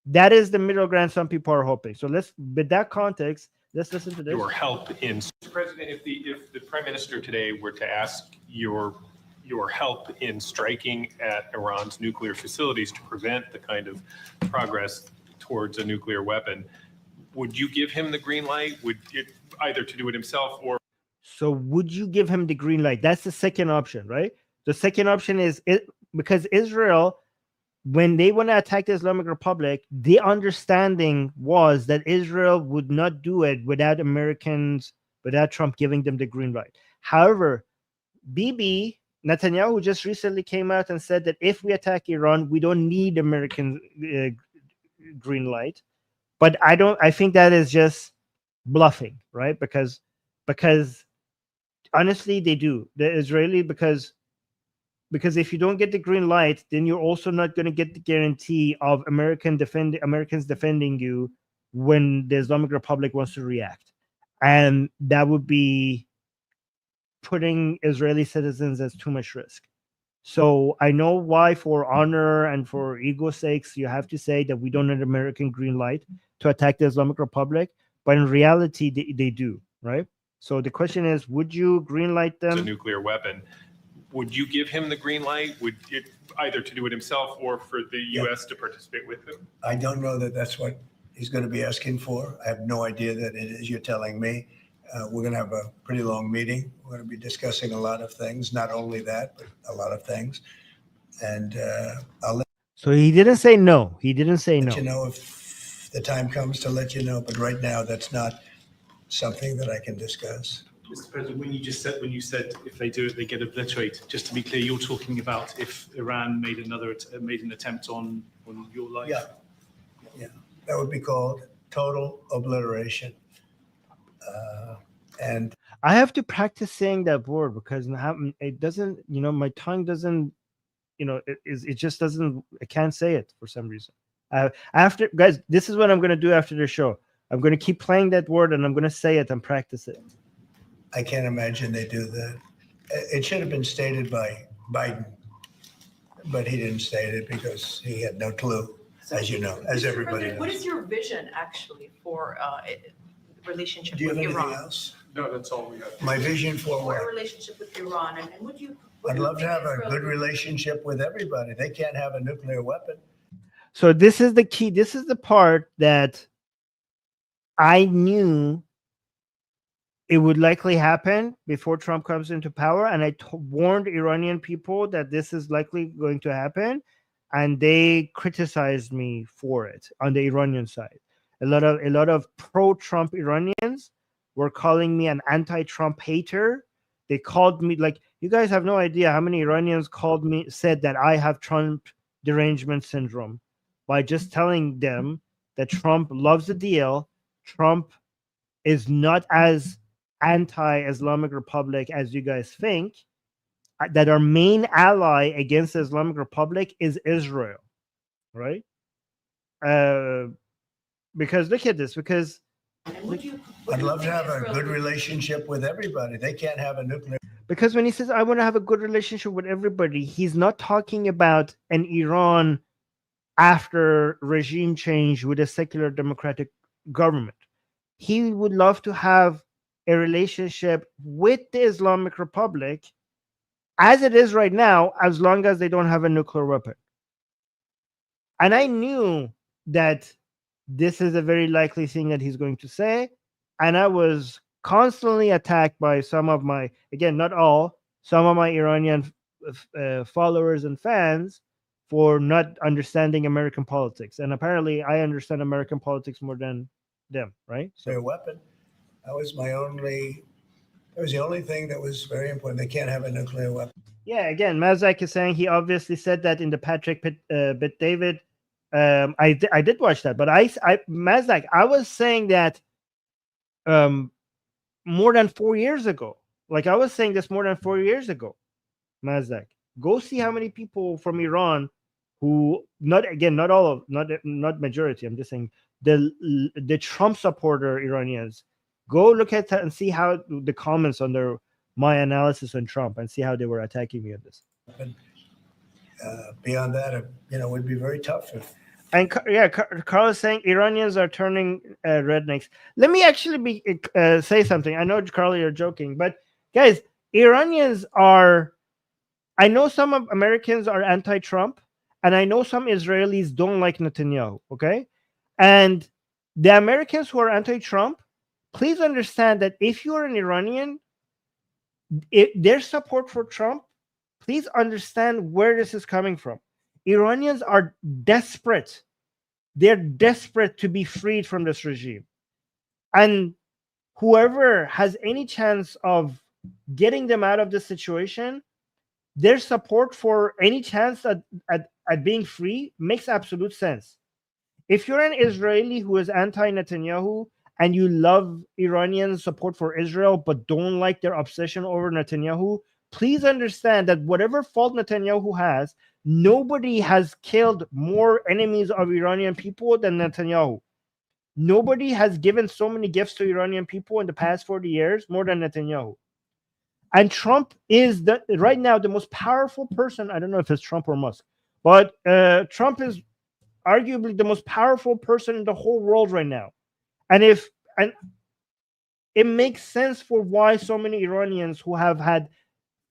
Speaker 1: That is the middle ground some people are hoping. So with that context, let's listen to this.
Speaker 6: Your help in, President, if the Prime Minister today were to ask your help in striking at Iran's nuclear facilities to prevent the kind of progress towards a nuclear weapon, would you give him the green light? Would it either to do it himself or?
Speaker 1: So would you give him the green light? That's the second option, right? The second option is because Israel, when they want to attack the Islamic Republic, the understanding was that Israel would not do it without Trump giving them the green light. However, Netanyahu just recently came out and said that if we attack Iran, we don't need American green light. But I think that is just bluffing, right? Because honestly, they do. The Israeli, because if you don't get the green light, then you're also not going to get the guarantee of Americans defending you when the Islamic Republic wants to react. And that would be putting Israeli citizens as too much risk. So I know why, for honor and for ego sakes, you have to say that we don't need American green light to attack the Islamic Republic, but in reality, they do, right? So the question is, would you green light
Speaker 6: a
Speaker 1: them?
Speaker 6: nuclear weapon. Would you give him the green light? Would it either to do it himself or for the U.S. to participate with him?
Speaker 3: I don't know that that's what he's going to be asking for. I have no idea that it is. You're telling me. We're going to have a pretty long meeting. We're going to be discussing a lot of things, not only that, but a lot of things. And I'll
Speaker 1: So he didn't say no. He didn't say
Speaker 3: let
Speaker 1: no.
Speaker 3: you know if the time comes to let you know. But right now, that's not something that I can discuss.
Speaker 10: Mr. President, when you said if they do it, they get obliterated. Just to be clear, you're talking about if Iran made an attempt on your life.
Speaker 3: Yeah, that would be called total obliteration. And
Speaker 1: I have to practice saying that word because it doesn't, my tongue doesn't, it just doesn't, I can't say it for some reason. After, guys, this is what I'm going to do after the show. I'm going to keep playing that word and I'm going to say it and practice it.
Speaker 3: I can't imagine they do that. It should have been stated by Biden, but he didn't state it because he had no clue, as you know, as everybody knows.
Speaker 11: What is your vision actually for relationship
Speaker 3: Do you
Speaker 11: with
Speaker 3: have anything
Speaker 11: Iran?
Speaker 3: else?
Speaker 5: No, that's all we have.
Speaker 3: My vision for
Speaker 11: For
Speaker 3: what?
Speaker 11: a relationship with Iran, and would you?
Speaker 3: I'd love to have a good relationship with everybody. They can't have a nuclear weapon.
Speaker 1: So this is the key. This is the part that I knew it would likely happen before Trump comes into power. And I warned Iranian people that this is likely going to happen. And they criticized me for it on the Iranian side. A lot of pro-Trump Iranians were calling me an anti-Trump hater. They called me, like, you guys have no idea how many Iranians said that I have Trump derangement syndrome by just telling them that Trump loves the deal. Trump is not as anti-Islamic Republic as you guys think, that our main ally against the Islamic Republic is Israel, right? Because look at this, because
Speaker 3: I'd love to have a good relationship with everybody. They can't have a nuclear.
Speaker 1: Because when he says, I want to have a good relationship with everybody, he's not talking about an Iran after regime change with a secular democratic government. He would love to have a relationship with the Islamic Republic as it is right now, as long as they don't have a nuclear weapon. And I knew that this is a very likely thing that he's going to say. And I was constantly attacked by some of my, again, not all, some of my Iranian followers and fans for not understanding American politics. And apparently I understand American politics more than them, right?
Speaker 3: So a weapon. That was the only thing that was very important. They can't have a nuclear weapon.
Speaker 1: Yeah, again, Mazak is saying he obviously said that in the Patrick Bit David. I did watch that, but Mazak, I was saying that more than 4 years ago. Like I was saying this more than 4 years ago. Mazak, go see how many people from Iran who not majority. I'm just saying the Trump supporter Iranians. Go look at that and see how the comments under my analysis on Trump and see how they were attacking me on this.
Speaker 3: Beyond that, it would be very tough.
Speaker 1: And yeah, Carl is saying Iranians are turning rednecks. Let me actually say something. I know, Carl, you're joking, but guys, Iranians are. I know some of Americans are anti-Trump, and I know some Israelis don't like Netanyahu. Okay, and the Americans who are anti-Trump, please understand that if you are an Iranian, their support for Trump, please understand where this is coming from. Iranians are desperate. They're desperate to be freed from this regime. And whoever has any chance of getting them out of this situation, their support for any chance at being free makes absolute sense. If you're an Israeli who is anti-Netanyahu and you love Iranian support for Israel but don't like their obsession over Netanyahu, please understand that whatever fault Netanyahu has, nobody has killed more enemies of Iranian people than Netanyahu. Nobody has given so many gifts to Iranian people in the past 40 years more than Netanyahu. And Trump is right now the most powerful person. I don't know if it's Trump or Musk, but Trump is arguably the most powerful person in the whole world right now. And it makes sense for why so many Iranians who have had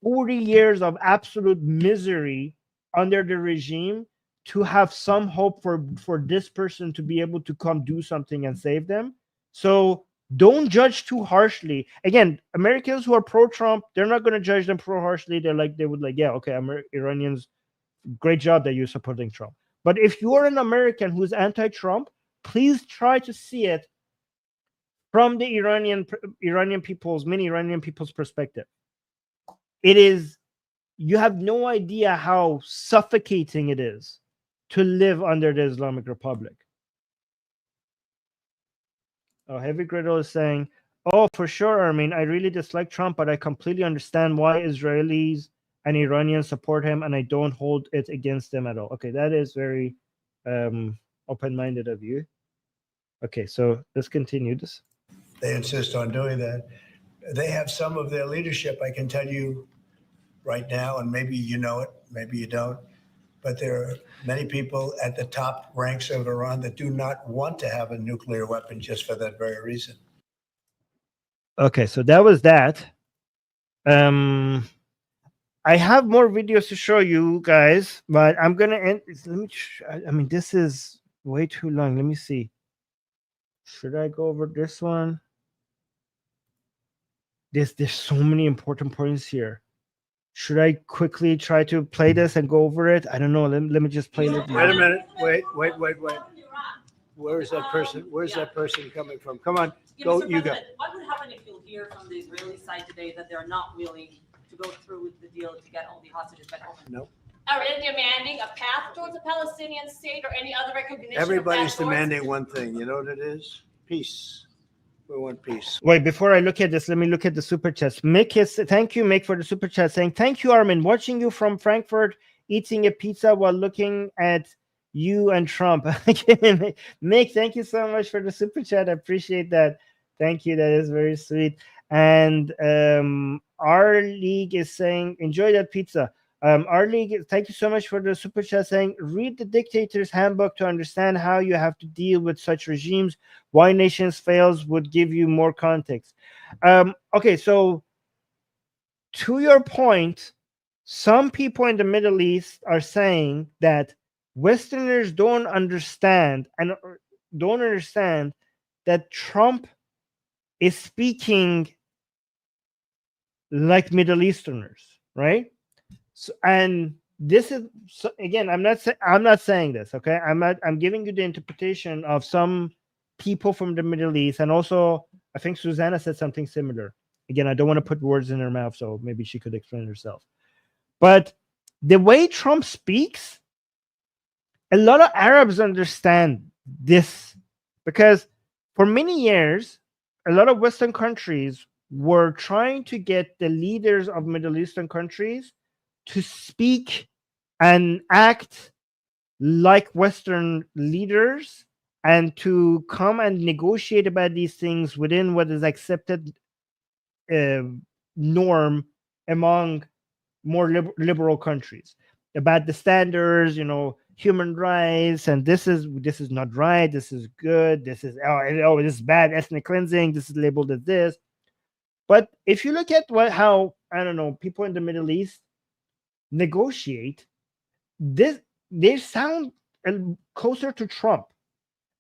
Speaker 1: 40 years of absolute misery under the regime to have some hope for this person to be able to come do something and save them. So don't judge too harshly. Again, Americans who are pro-Trump, they're not going to judge them pro-harshly. They would like, yeah, okay, Iranians, great job that you're supporting Trump. But if you're an American who's anti-Trump, please try to see it from the Iranian people's perspective. It is, you have no idea how suffocating it is to live under the Islamic Republic. Oh, Heavy Griddle is saying, oh, for sure, Armin, I really dislike Trump, but I completely understand why Israelis and Iranians support him, and I don't hold it against them at all. Okay, that is very open-minded of you. Okay, so let's continue this.
Speaker 3: They insist on doing that. They have some of their leadership, I can tell you right now, and maybe you know it, maybe you don't, but there are many people at the top ranks of Iran that do not want to have a nuclear weapon just for that very reason.
Speaker 1: Okay, so that was that. I have more videos to show you guys, but I'm gonna end. Let me. I mean, this is way too long. Let me see. Should I go over this one? There's so many important points here. Should I quickly try to play this and go over it? I don't know. Let me just play it.
Speaker 3: Wait a minute. Wait. Where is that person? Where's that person coming from? Come on, go. You go.
Speaker 11: What would happen if you hear from the Israeli side today that they're not willing to go through with the deal to get all the hostages back home?
Speaker 3: No.
Speaker 12: Are they demanding a path towards a Palestinian state or any other recognition?
Speaker 3: Everybody's
Speaker 12: of that
Speaker 3: demanding one thing. You know what it is? Peace. We want peace.
Speaker 1: Wait, before I look at this, let me look at the super chats. Mick is, thank you, Mick, for the super chat, saying, thank you, Armin. Watching you from Frankfurt, eating a pizza while looking at you and Trump. Mick, thank you so much for the super chat. I appreciate that. Thank you. That is very sweet. And our league is saying, enjoy that pizza. Our league, thank you so much for the super chat, saying, read the Dictator's Handbook to understand how you have to deal with such regimes. Why Nations Fails would give you more context. Okay, so to your point, some people in the Middle East are saying that Westerners don't understand that Trump is speaking like Middle Easterners, right? So, and this is, so again, I'm not saying this, okay? I'm giving you the interpretation of some people from the Middle East, and also I think Susanna said something similar. Again, I don't want to put words in her mouth, so maybe she could explain herself. But the way Trump speaks, a lot of Arabs understand this, because for many years, a lot of Western countries were trying to get the leaders of Middle Eastern countries to speak and act like Western leaders and to come and negotiate about these things within what is accepted norm among more liberal countries about the standards, you know, human rights, and this is not right, this is good, this is this is bad, ethnic cleansing, this is labeled as this. But if you look at how I don't know, people in the Middle East negotiate, they sound closer to Trump,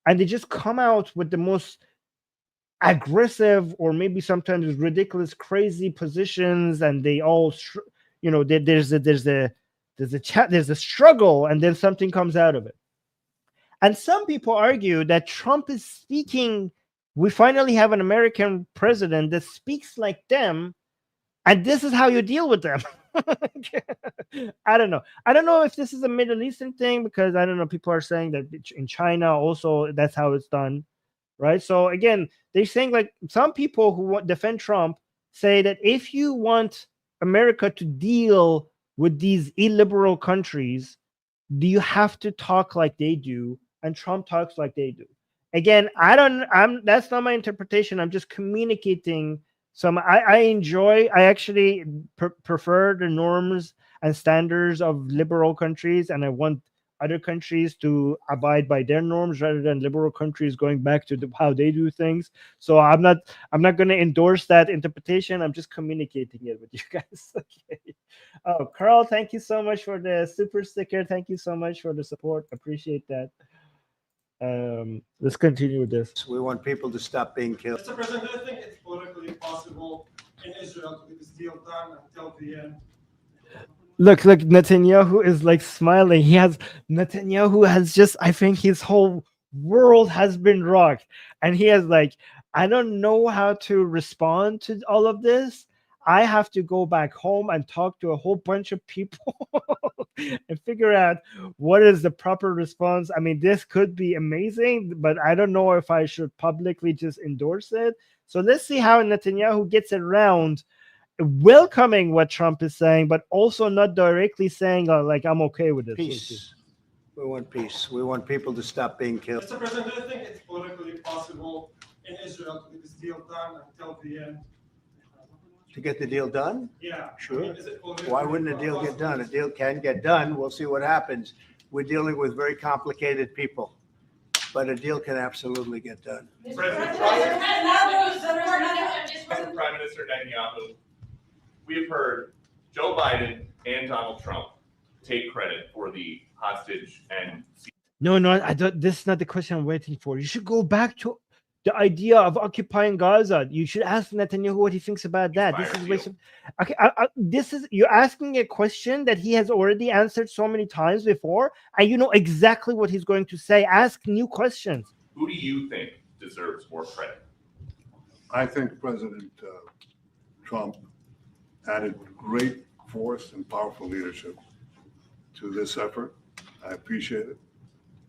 Speaker 1: and they just come out with the most aggressive or maybe sometimes ridiculous, crazy positions, and they all, you know, there's a struggle, and then something comes out of it. And some people argue that Trump is speaking. We finally have an American president that speaks like them, and this is how you deal with them. I don't know. I don't know if this is a Middle Eastern thing, because I don't know. People are saying that in China also that's how it's done, right? So again, they're saying, like, some people who defend Trump say that if you want America to deal with these illiberal countries, do you have to talk like they do, and Trump talks like they do. Again, that's not my interpretation. I'm just communicating So I actually prefer the norms and standards of liberal countries, and I want other countries to abide by their norms rather than liberal countries going back to how they do things. So I'm not going to endorse that interpretation. I'm just communicating it with you guys. Okay. Oh, Carl, thank you so much for the super sticker. Thank you so much for the support. Appreciate that. Let's continue with this.
Speaker 3: We want people to stop being killed.
Speaker 13: Mr. President, do you think it's politically possible in Israel to get this deal done until the end?
Speaker 1: Look, Netanyahu is like smiling. Netanyahu has just, I think his whole world has been rocked. And he has like, I don't know how to respond to all of this. I have to go back home and talk to a whole bunch of people and figure out what is the proper response. I mean, this could be amazing, but I don't know if I should publicly just endorse it. So let's see how Netanyahu gets around welcoming what Trump is saying, but also not directly saying like I'm okay with it.
Speaker 3: Peace. We want peace. We want people to stop being killed.
Speaker 13: Mr. President, do you think it's politically possible in Israel to get this deal done until the end?
Speaker 3: To get the deal done?
Speaker 13: Yeah.
Speaker 3: Sure.
Speaker 13: I mean, is it politically
Speaker 3: Why wouldn't a deal get done? A deal can get done. We'll see what happens. We're dealing with very complicated people, but a deal can absolutely get done.
Speaker 9: Prime Minister Netanyahu, we have heard Joe Biden and Donald Trump take credit for the hostage and.
Speaker 1: No, I don't. This is not the question I'm waiting for. You should go back to the idea of occupying Gaza. You should ask Netanyahu what he thinks about that. This is okay. You're asking a question that he has already answered so many times before, and you know exactly what he's going to say. Ask new questions.
Speaker 9: Who do you think deserves more credit?
Speaker 14: I think President Trump added great force and powerful leadership to this effort. I appreciate it.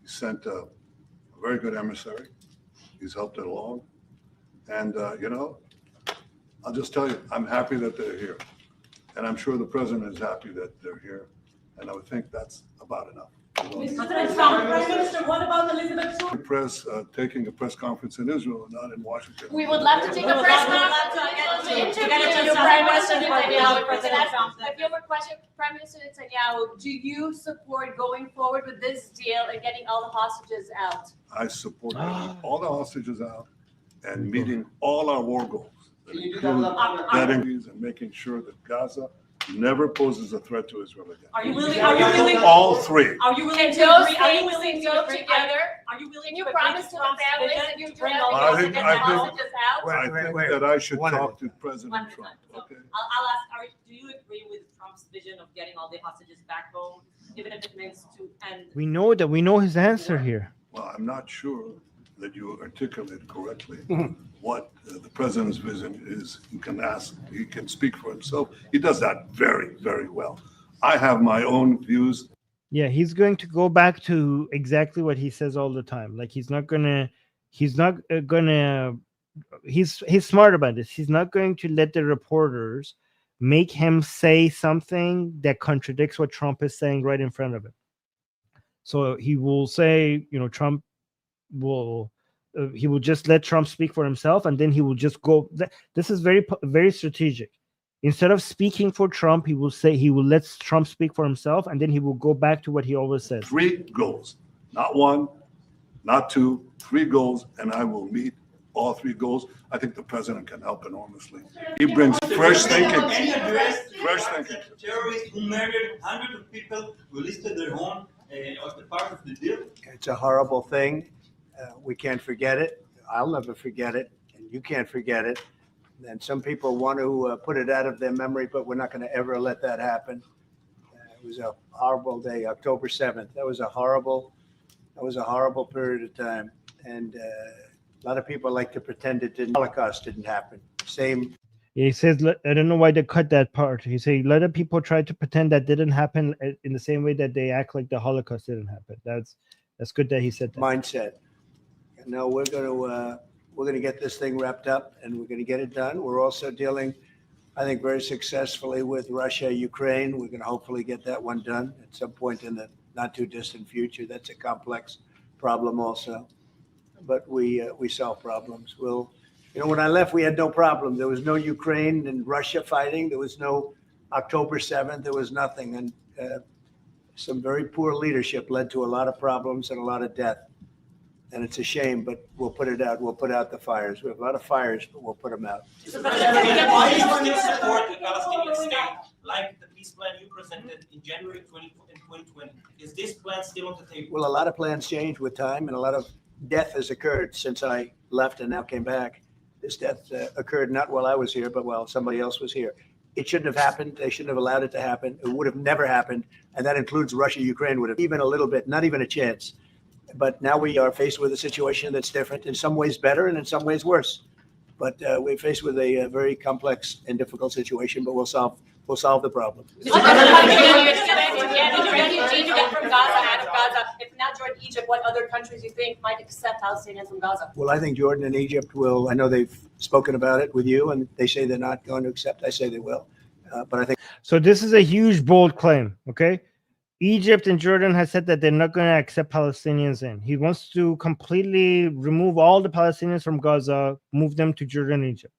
Speaker 14: He sent a very good emissary. He's helped it along. And, I'll just tell you, I'm happy that they're here. And I'm sure the president is happy that they're here. And I would think that's about enough.
Speaker 11: Prime Minister, what about Elizabeth Short?
Speaker 14: Press taking a press conference in Israel and not in Washington.
Speaker 12: We would love to take a press conference to interview you, Prime Minister Netanyahu. A few more questions. Prime Minister Netanyahu, do you support going forward with this deal and getting all the hostages out?
Speaker 14: I support all the hostages out and meeting all our war goals. That includes and making sure that Gaza never poses a threat to Israel again.
Speaker 11: Are you willing?
Speaker 14: All three.
Speaker 11: Are you willing to
Speaker 12: those
Speaker 11: agree? Are you
Speaker 12: things
Speaker 11: willing
Speaker 12: go
Speaker 11: to agree?
Speaker 12: together?
Speaker 11: Are you willing
Speaker 12: Can you
Speaker 11: to
Speaker 12: promise to
Speaker 11: agree
Speaker 12: the families
Speaker 11: Trump's
Speaker 12: that you
Speaker 11: vision?
Speaker 12: bring all the hostages out?
Speaker 14: I think that I should talk to President Trump. Okay.
Speaker 11: I'll ask, do you agree with Trump's vision of getting all the hostages back home, even if it means to end?
Speaker 1: We know his answer here.
Speaker 14: Well, I'm not sure that you articulated correctly what the president's vision is. He can speak for himself. He does that very, very well. I have my own views.
Speaker 1: Yeah, he's going to go back to exactly what he says all the time. Like he's smart about this. He's not going to let the reporters make him say something that contradicts what Trump is saying right in front of him. So he will say, Trump will he will just let Trump speak for himself, and then he will just go. This is very, very strategic. Instead of speaking for Trump, he will let Trump speak for himself, and then he will go back to what he always says.
Speaker 14: 3 goals, not 1, not 2, 3 goals, and I will meet all 3 goals. I think the president can help enormously. He brings fresh thinking. Fresh thinking.
Speaker 15: Terrorists who murdered hundreds of people who listed their home as the part of the deal.
Speaker 3: It's a horrible thing. We can't forget it. I'll never forget it, and you can't forget it. And some people want to put it out of their memory, but we're not going to ever let that happen. It was a horrible day, October 7th. That was a horrible period of time. And a lot of people like to pretend Holocaust didn't happen. Same.
Speaker 1: He says, I don't know why they cut that part. He said, a lot of people try to pretend that didn't happen in the same way that they act like the Holocaust didn't happen. That's good that he said that.
Speaker 3: Mindset. No, we're going to get this thing wrapped up, and we're going to get it done. We're also dealing, I think, very successfully with Russia, Ukraine. We're going to hopefully get that one done at some point in the not too distant future. That's a complex problem also, but we solve problems. You know, when I left, we had no problem. There was no Ukraine and Russia fighting. There was no October 7th. There was nothing. And some very poor leadership led to a lot of problems and a lot of death. And it's a shame, but we'll put it out. We'll put out the fires. We have a lot of fires, but we'll put them out.
Speaker 15: Why do you still support the Palestinian state, like the peace plan you presented in January 2020? Is this plan still on the table?
Speaker 3: Well, a lot of plans change with time, and a lot of death has occurred since I left and now came back. This death occurred not while I was here, but while somebody else was here. It shouldn't have happened. They shouldn't have allowed it to happen. It would have never happened, and that includes Russia. Ukraine would have even a little bit, not even a chance. But now we are faced with a situation that's different, in some ways better and in some ways worse. But we're faced with a very complex and difficult situation, but we'll solve the problem.
Speaker 12: What other refugees you get from Gaza, out of Gaza? If not Jordan, Egypt, what other countries you think might accept Palestinians from Gaza?
Speaker 3: Well, I think Jordan and Egypt will. I know they've spoken about it with you, and they say they're not going to accept. I say they will. But I think.
Speaker 1: So this is a huge, bold claim, okay? Egypt and Jordan has said that they're not going to accept Palestinians in. He wants to completely remove all the Palestinians from Gaza, move them to Jordan and Egypt.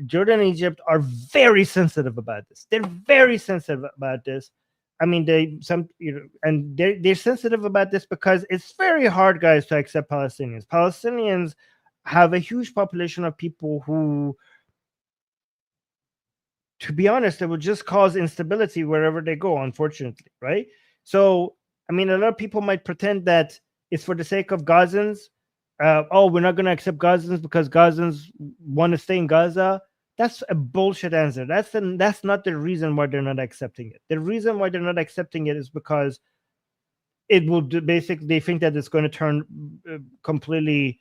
Speaker 1: Jordan and Egypt are very sensitive about this. They're very sensitive about this. I mean, they're sensitive about this because it's very hard, guys, to accept Palestinians. Palestinians have a huge population of people who, to be honest, they will just cause instability wherever they go, unfortunately, right? So, I mean, a lot of people might pretend that it's for the sake of Gazans. Oh, we're not going to accept Gazans because Gazans want to stay in Gaza. That's a bullshit answer. That's not the reason why they're not accepting it. The reason why they're not accepting it is because it will basically, they think that it's going to turn completely.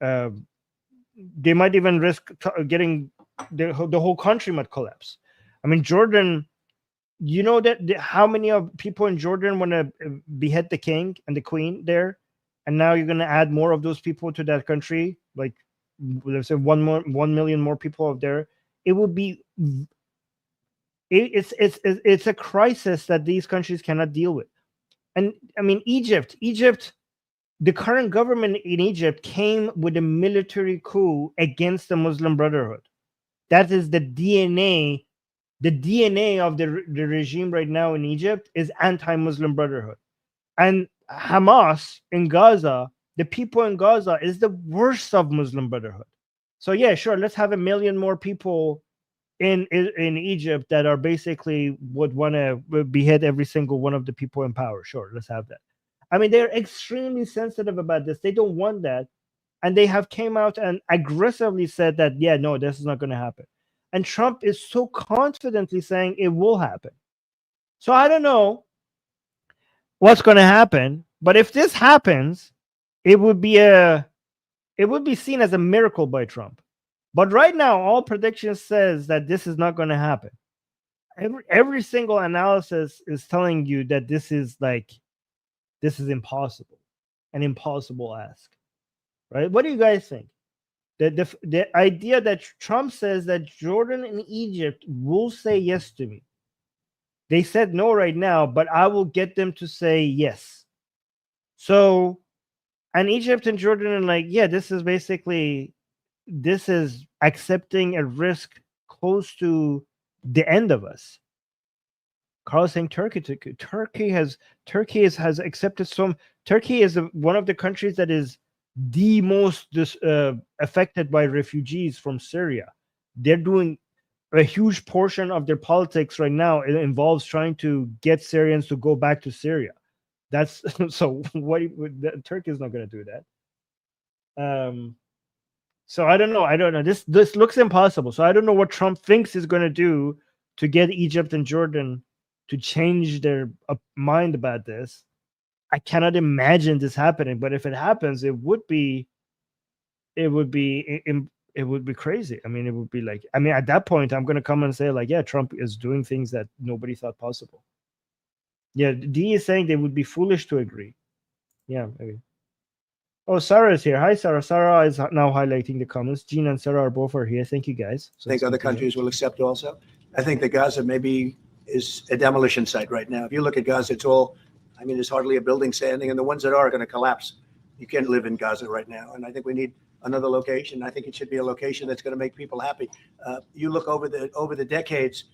Speaker 1: They might even risk getting the whole country might collapse. I mean, Jordan. You know that how many of people in Jordan want to behead the king and the queen there, and now you're going to add more of those people to that country, like let's say 1 million more people out there. It would be it's a crisis that these countries cannot deal with. And I mean, Egypt, the current government in Egypt came with a military coup against the Muslim Brotherhood. That is the DNA. The DNA of the regime right now in Egypt is anti-Muslim Brotherhood. And Hamas in Gaza, the people in Gaza, is the worst of Muslim Brotherhood. So yeah, sure, let's have 1 million more people in Egypt that are basically would want to behead every single one of the people in power. Sure, let's have that. I mean, they're extremely sensitive about this. They don't want that. And they have came out and aggressively said that, yeah, no, this is not going to happen. And Trump is so confidently saying it will happen. So I don't know what's going to happen, but if this happens, it would be seen as a miracle by Trump. But right now, all predictions says that this is not going to happen. Every single analysis is telling you that this is impossible, an impossible ask, right? What do you guys think? The idea that Trump says that Jordan and Egypt will say yes to me. They said no right now, but I will get them to say yes. So, and Egypt and Jordan are like, yeah, this is accepting a risk close to the end of us. Carl saying Turkey has accepted some. Turkey is one of the countries that is the most affected by refugees from Syria. They're doing a huge portion of their politics right now. It involves trying to get Syrians to go back to Syria. That's so. Turkey is not going to do that. So I don't know. This looks impossible. So I don't know what Trump thinks he's going to do to get Egypt and Jordan to change their mind about this. I cannot imagine this happening, but if it happens, it would be crazy. I mean, it would be like, I mean, at that point, I'm going to come and say like, yeah, Trump is doing things that nobody thought possible. Yeah, D is saying they would be foolish to agree. Yeah, maybe. Oh, Sarah is here. Hi, Sarah. Sarah is now highlighting the comments. Gene and Sarah are both here. Thank you, guys.
Speaker 3: I think other countries will accept also. I think that Gaza maybe is a demolition site right now. If you look at Gaza, it's all, I mean, there's hardly a building standing, and the ones that are going to collapse. You can't live in Gaza right now. And I think we need another location. I think it should be a location that's going to make people happy. You look over the decades,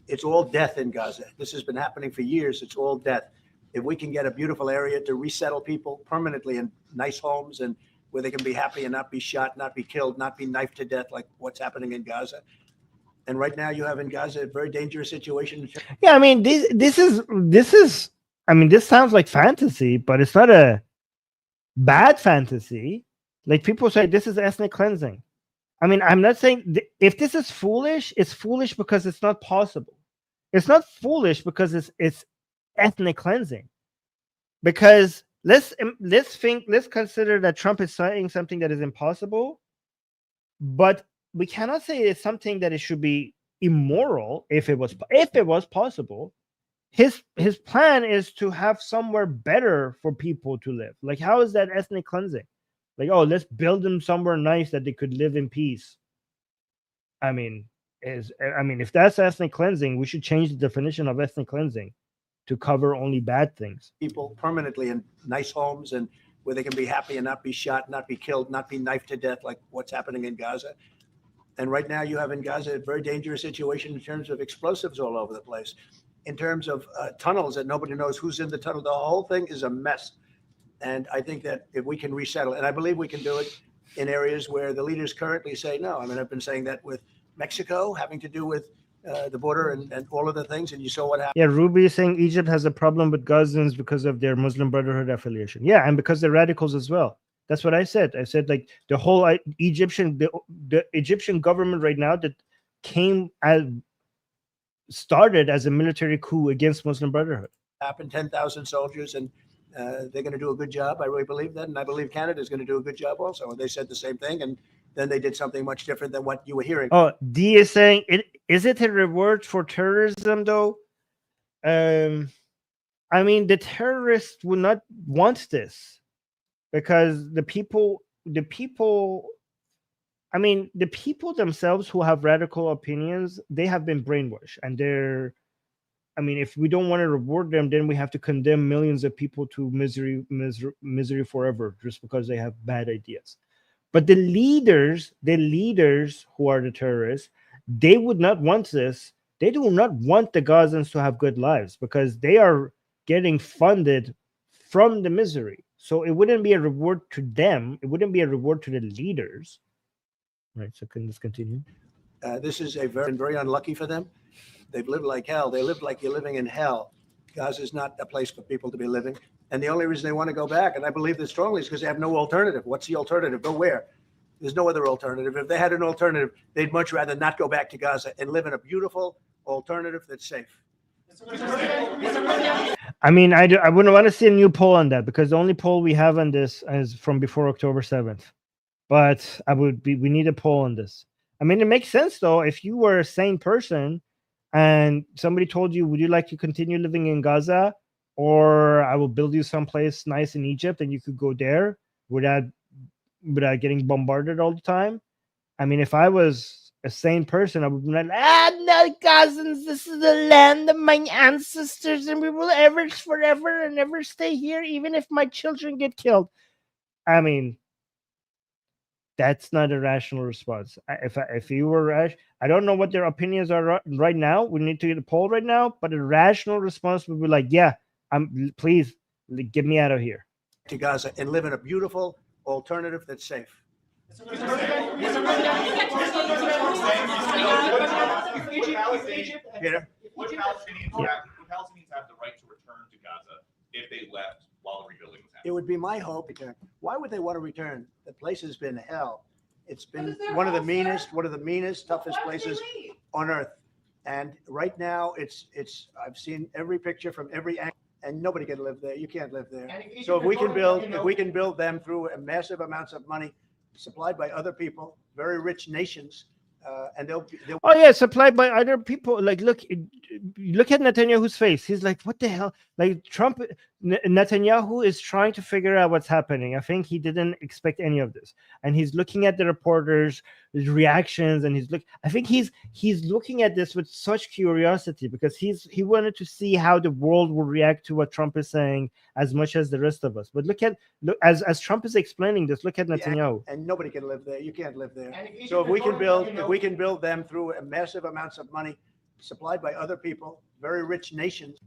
Speaker 3: it's all death in Gaza. This has been happening for years. It's all death. If we can get a beautiful area to resettle people permanently in nice homes and where they can be happy and not be shot, not be killed, not be knifed to death like what's happening in Gaza. And right now you have in Gaza a very dangerous situation.
Speaker 1: Yeah, I mean, this is. I mean, this sounds like fantasy, but it's not a bad fantasy. Like people say, this is ethnic cleansing. I mean, I'm not saying if this is foolish, it's foolish because it's not possible. It's not foolish because it's ethnic cleansing. Because let's consider that Trump is saying something that is impossible, but we cannot say it's something that it should be immoral if it was possible. His plan is to have somewhere better for people to live. Like, how is that ethnic cleansing? Like, oh, let's build them somewhere nice that they could live in peace. I mean, if that's ethnic cleansing, we should change the definition of ethnic cleansing to cover only bad things.
Speaker 3: People permanently in nice homes and where they can be happy and not be shot, not be killed, not be knifed to death like what's happening in Gaza. And right now you have in Gaza a very dangerous situation in terms of explosives all over the place, in terms of tunnels that nobody knows who's in the tunnel. The whole thing is a mess. And I think that if we can resettle, and I believe we can do it in areas where the leaders currently say no. I mean, I've been saying that with Mexico, having to do with the border and all of the things, and you saw what happened.
Speaker 1: Yeah, Ruby is saying Egypt has a problem with Gazans because of their Muslim Brotherhood affiliation. Yeah, and because they're radicals as well. That's what I said. I said, like, the whole the Egyptian government right now that started as a military coup against Muslim Brotherhood.
Speaker 3: Happened, 10,000 soldiers, and they're going to do a good job. I really believe that, and I believe Canada is going to do a good job also. And they said the same thing, and then they did something much different than what you were hearing.
Speaker 1: Oh, D is saying, is it a reward for terrorism, though? I mean, the terrorists would not want this because the people themselves who have radical opinions, they have been brainwashed, and if we don't want to reward them, then we have to condemn millions of people to misery forever just because they have bad ideas. But the leaders who are the terrorists, they would not want this. They do not want the Gazans to have good lives because they are getting funded from the misery. So it wouldn't be a reward to them. It wouldn't be a reward to the leaders. Right. So can this continue?
Speaker 3: This is very unlucky for them. They've lived like hell. They live like you're living in hell. Gaza is not a place for people to be living. And the only reason they want to go back, and I believe this strongly, is because they have no alternative. What's the alternative? Go where? There's no other alternative. If they had an alternative, they'd much rather not go back to Gaza and live in a beautiful alternative that's safe.
Speaker 1: I mean, I wouldn't want to see a new poll on that because the only poll we have on this is from before October 7th. But we need a poll on this. I mean, it makes sense, though. If you were a sane person and somebody told you, would you like to continue living in Gaza, or I will build you someplace nice in Egypt and you could go there without getting bombarded all the time. I mean, if I was a sane person, I would be like, no, Gazans, this is the land of my ancestors, and we will forever and ever stay here, even if my children get killed. I mean, that's not a rational response. If you were rash, I don't know what their opinions are right now. We need to get a poll right now, but a rational response would be like, yeah, please get me out of here.
Speaker 3: To Gaza and live in a beautiful alternative that's safe.
Speaker 9: Would Palestinians have the right to return to Gaza if they left while the rebuilding was happening?
Speaker 3: It would be my hope. Why would they want to return? The place has been hell. It's been one of the meanest, toughest places on earth. And right now, I've seen every picture from every angle, and nobody can live there. You can't live there. So if we can build them through massive amounts of money supplied by other people, very rich nations, and they'll
Speaker 1: oh yeah, supplied by other people. Like, look, look at Netanyahu's face. He's like, what the hell? Like Trump, Netanyahu is trying to figure out what's happening. I think he didn't expect any of this, and he's looking at the reporters' reactions, and I think he's looking at this with such curiosity because he wanted to see how the world will react to what Trump is saying as much as the rest of us. But look as Trump is explaining this. Look at Netanyahu.
Speaker 3: And nobody can live there. You can't live there. So if we can build them through massive amounts of money supplied by other people, very rich nations.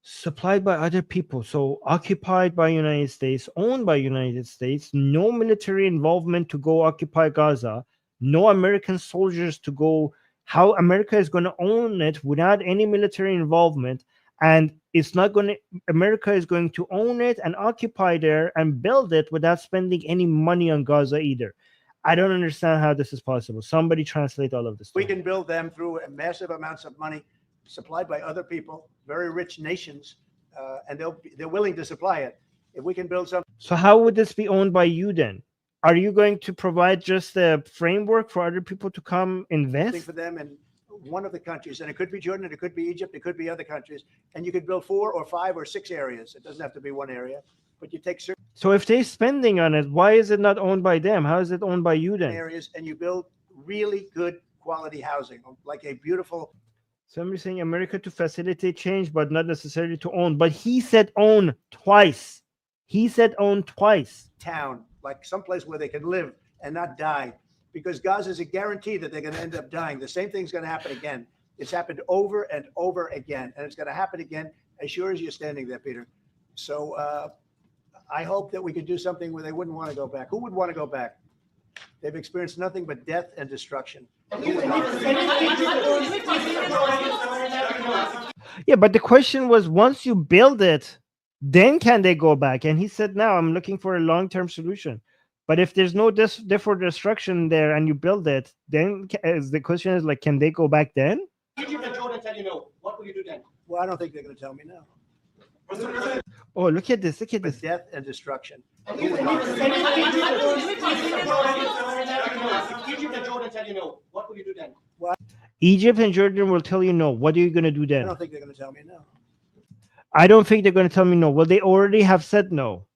Speaker 1: Supplied by other people, so occupied by United States, owned by United States, no military involvement to go occupy Gaza, no American soldiers to go. How America is going to own it without any military involvement, and it's not going to. America is going to own it and occupy there and build it without spending any money on Gaza either. I don't understand how this is possible. Somebody translate all of this.
Speaker 3: We can build them through massive amounts of money supplied by other people, very rich nations, and they're willing to supply it. If we can build something.
Speaker 1: So how would this be owned by you then? Are you going to provide just a framework for other people to come invest?
Speaker 3: For them in one of the countries, and it could be Jordan, it could be Egypt, it could be other countries, and you could build 4 or 5 or 6 areas. It doesn't have to be one area, but you take certain.
Speaker 1: So if they're spending on it, why is it not owned by them? How is it owned by you then?
Speaker 3: Areas, and you build really good quality housing, like a beautiful.
Speaker 1: Somebody saying America to facilitate change, but not necessarily to own. But he said own twice. He said own twice.
Speaker 3: Town, like someplace where they can live and not die, because Gaza is a guarantee that they're going to end up dying. The same thing's going to happen again. It's happened over and over again, and it's going to happen again as sure as you're standing there, Peter. So I hope that we could do something where they wouldn't want to go back. Who would want to go back? They've experienced nothing but death and destruction.
Speaker 1: Yeah, but the question was, once you build it, then can they go back? And he said, no, I'm looking for a long-term solution. But if there's no therefore destruction there and you build it, then the question is, like, can they go back then?
Speaker 15: Egypt and Jordan tell you no. What will you do then?
Speaker 3: Well, I don't think they're going to tell me no.
Speaker 1: Oh, look at this. Look at this.
Speaker 3: Death and destruction.
Speaker 15: Egypt and Jordan tell you no. What will you do then?
Speaker 1: Egypt and Jordan will tell you no. What are you going to do
Speaker 3: I
Speaker 1: then?
Speaker 3: don't think they're going to tell me no.
Speaker 1: I don't think they're going to tell me no. Well, they already have said no.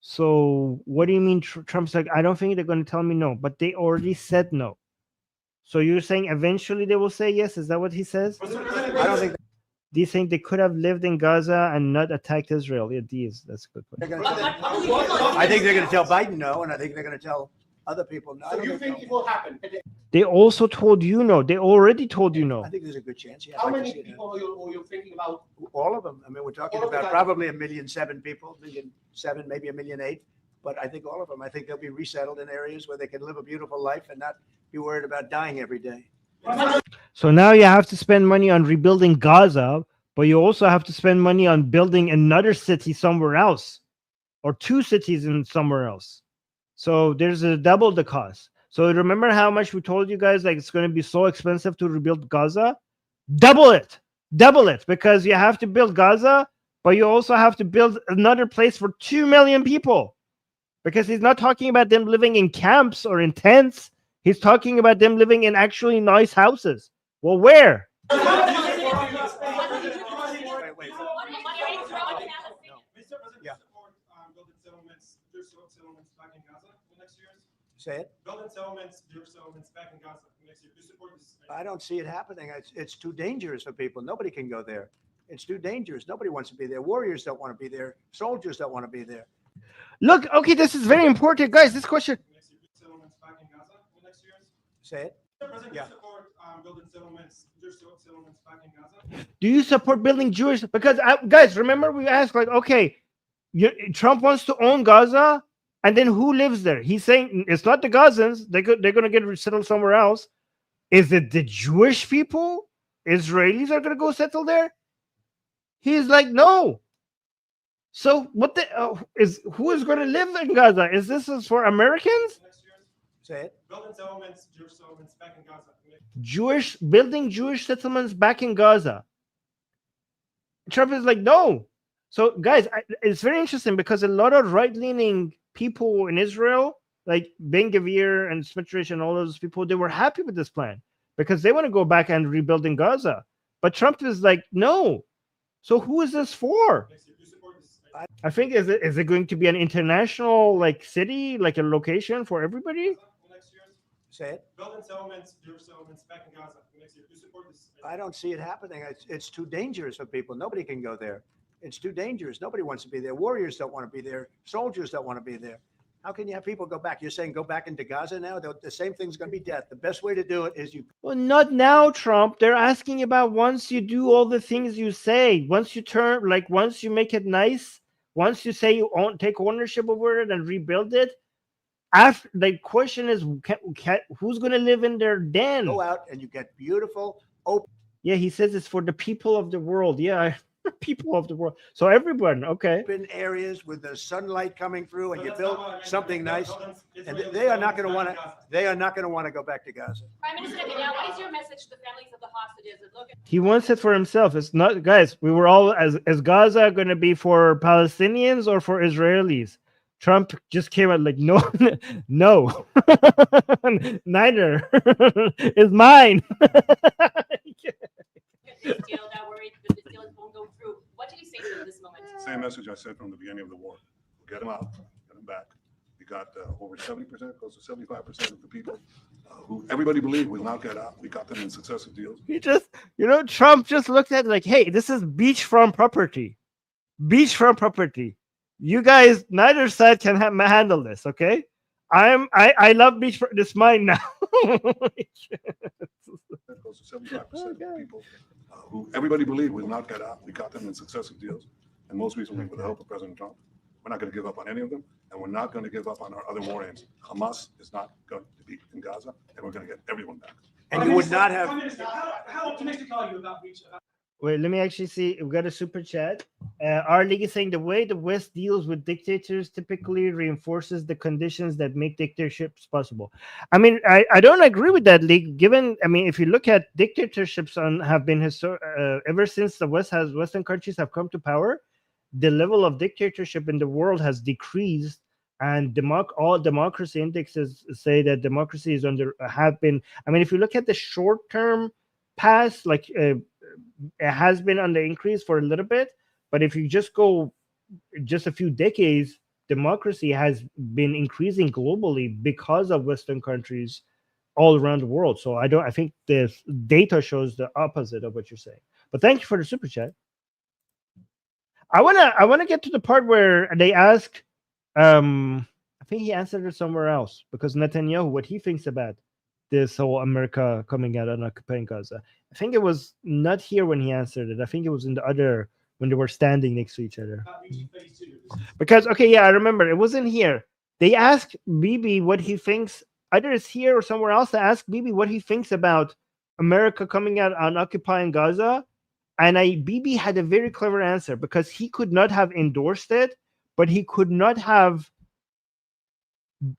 Speaker 1: So what do you mean Trump's like, I don't think they're going to tell me no, but they already said no. So you're saying eventually they will say yes? Is that what he says?
Speaker 3: I don't think.
Speaker 1: Do you think they could have lived in Gaza and not attacked Israel? Yeah, that's a good point.
Speaker 3: I think they're going to tell Biden no, and I think they're going to tell other people no.
Speaker 15: So you think it will happen?
Speaker 1: They also told you no. They already told you no.
Speaker 3: I think there's a good chance. Yeah,
Speaker 15: How many people are you thinking about?
Speaker 3: All of them. I mean, we're talking
Speaker 15: All of
Speaker 3: about
Speaker 15: them.
Speaker 3: probably 1,000,007 people, 1,000,007, maybe 1,000,008. But I think all of them. I think they'll be resettled in areas where they can live a beautiful life and not be worried about dying every day.
Speaker 1: So now you have to spend money on rebuilding Gaza, but you also have to spend money on building another city somewhere else, or 2 cities in somewhere else. So there's a double the cost. So remember how much we told you guys, like, it's going to be so expensive to rebuild Gaza? Double it, because you have to build Gaza, but you also have to build another place for 2 million people. Because he's not talking about them living in camps or in tents. He's talking about them living in actually nice houses. Well, where?
Speaker 3: Say it.
Speaker 13: Building settlements, their settlements back in Gaza next year. Do you support this?
Speaker 3: I don't see it happening. It's too dangerous for people. Nobody can go there. It's too dangerous. Nobody wants to be there. Warriors don't want to be there. Soldiers don't want to be there.
Speaker 1: Look, okay, this is very important, guys. This question.
Speaker 13: Settlements back in Gaza next year.
Speaker 3: Say it.
Speaker 13: Yeah. Support building settlements, their settlements back in Gaza.
Speaker 1: Do you support building Jewish? Because guys, remember we asked, like, okay, Trump wants to own Gaza, and then who lives there? He's saying it's not the Gazans. They're going to get resettled somewhere else. Is it the Jewish people? Israelis are going to go settle there? He's like, no. So what who is going to live in Gaza? Is this for Americans?
Speaker 3: Say it.
Speaker 13: Building settlements, Jewish settlements back in Gaza.
Speaker 1: Building Jewish settlements back in Gaza. Trump is like, no. So guys, it's very interesting because a lot of right-leaning people in Israel, like Ben Gvir and Smitrich and all those people, they were happy with this plan because they want to go back and rebuild in Gaza. But Trump is like, no. So who is this for? I think is it going to be an international like city, like a location for everybody?
Speaker 3: Say it.
Speaker 13: Building settlements, Jewish settlements back in Gaza next year. Do you support this?
Speaker 3: I don't see it happening. It's too dangerous for people. Nobody can go there. It's too dangerous. Nobody wants to be there. Warriors don't want to be there. Soldiers don't want to be there. How can you have people go back? You're saying go back into Gaza now? The same thing's going to be death. The best way to do it is you.
Speaker 1: Well, not now, Trump. They're asking about once you do all the things you say, once you turn, like once you make it nice, once you say you take ownership over it and rebuild it. After the question is, who's going to live in their den?
Speaker 3: Go out and you get beautiful, open.
Speaker 1: Yeah, he says it's for the people of the world. Yeah, people of the world. So everyone, okay.
Speaker 3: Open areas with the sunlight coming through, and you build something nice. And they are not going to want to. They are not going to want to go back to Gaza.
Speaker 12: Prime Minister Netanyahu, what is your message to the families of the hostages?
Speaker 1: He wants it for himself. It's not, guys. We were all is Gaza going to be for Palestinians or for Israelis? Trump just came out like, no, no, neither is mine.
Speaker 12: This deal that worried that this deal won't go through. What did he say to them this moment?
Speaker 14: Same message I said from the beginning of the war. Get them out, get them back. We got over 70%, close to 75% of the people who everybody believed will not get out. We got them in successive deals.
Speaker 1: He just, Trump just looked at it like, hey, this is beachfront property. Beachfront property. You guys, neither side can handle this, okay? I love beachfront. This is mine now.
Speaker 14: Close to 75% of the people who everybody believed will not get out. We got them in successive deals, and most recently with the help of President Trump. We're not going to give up on any of them, and we're not going to give up on our other war aims. Hamas is not going to be in Gaza, and we're going to get everyone back.
Speaker 3: And you would not have.
Speaker 13: How optimistic are you about reach?
Speaker 1: Wait, let me actually see. We got a super chat. Our league is saying the way the West deals with dictators typically reinforces the conditions that make dictatorships possible. I mean, I don't agree with that, league. Given, I mean, if you look at dictatorships have been ever since the Western countries have come to power, the level of dictatorship in the world has decreased, and all democracy indexes say that democracy is have been. I mean, if you look at the short-term past, like. It has been on the increase for a little bit, but if you just go just a few decades, democracy has been increasing globally because of Western countries all around the world. So I think the data shows the opposite of what you're saying. But thank you for the super chat. I wanna get to the part where they ask, I think he answered it somewhere else, because Netanyahu, what he thinks about this whole America coming out and occupying Gaza. I think it was not here when he answered it. I think it was in the other, when they were standing next to each other. Because, okay, yeah, I remember. It wasn't here. They asked Bibi what he thinks, either it's here or somewhere else, they asked Bibi what he thinks about America coming out and occupying Gaza. And Bibi had a very clever answer, because he could not have endorsed it, but he could not have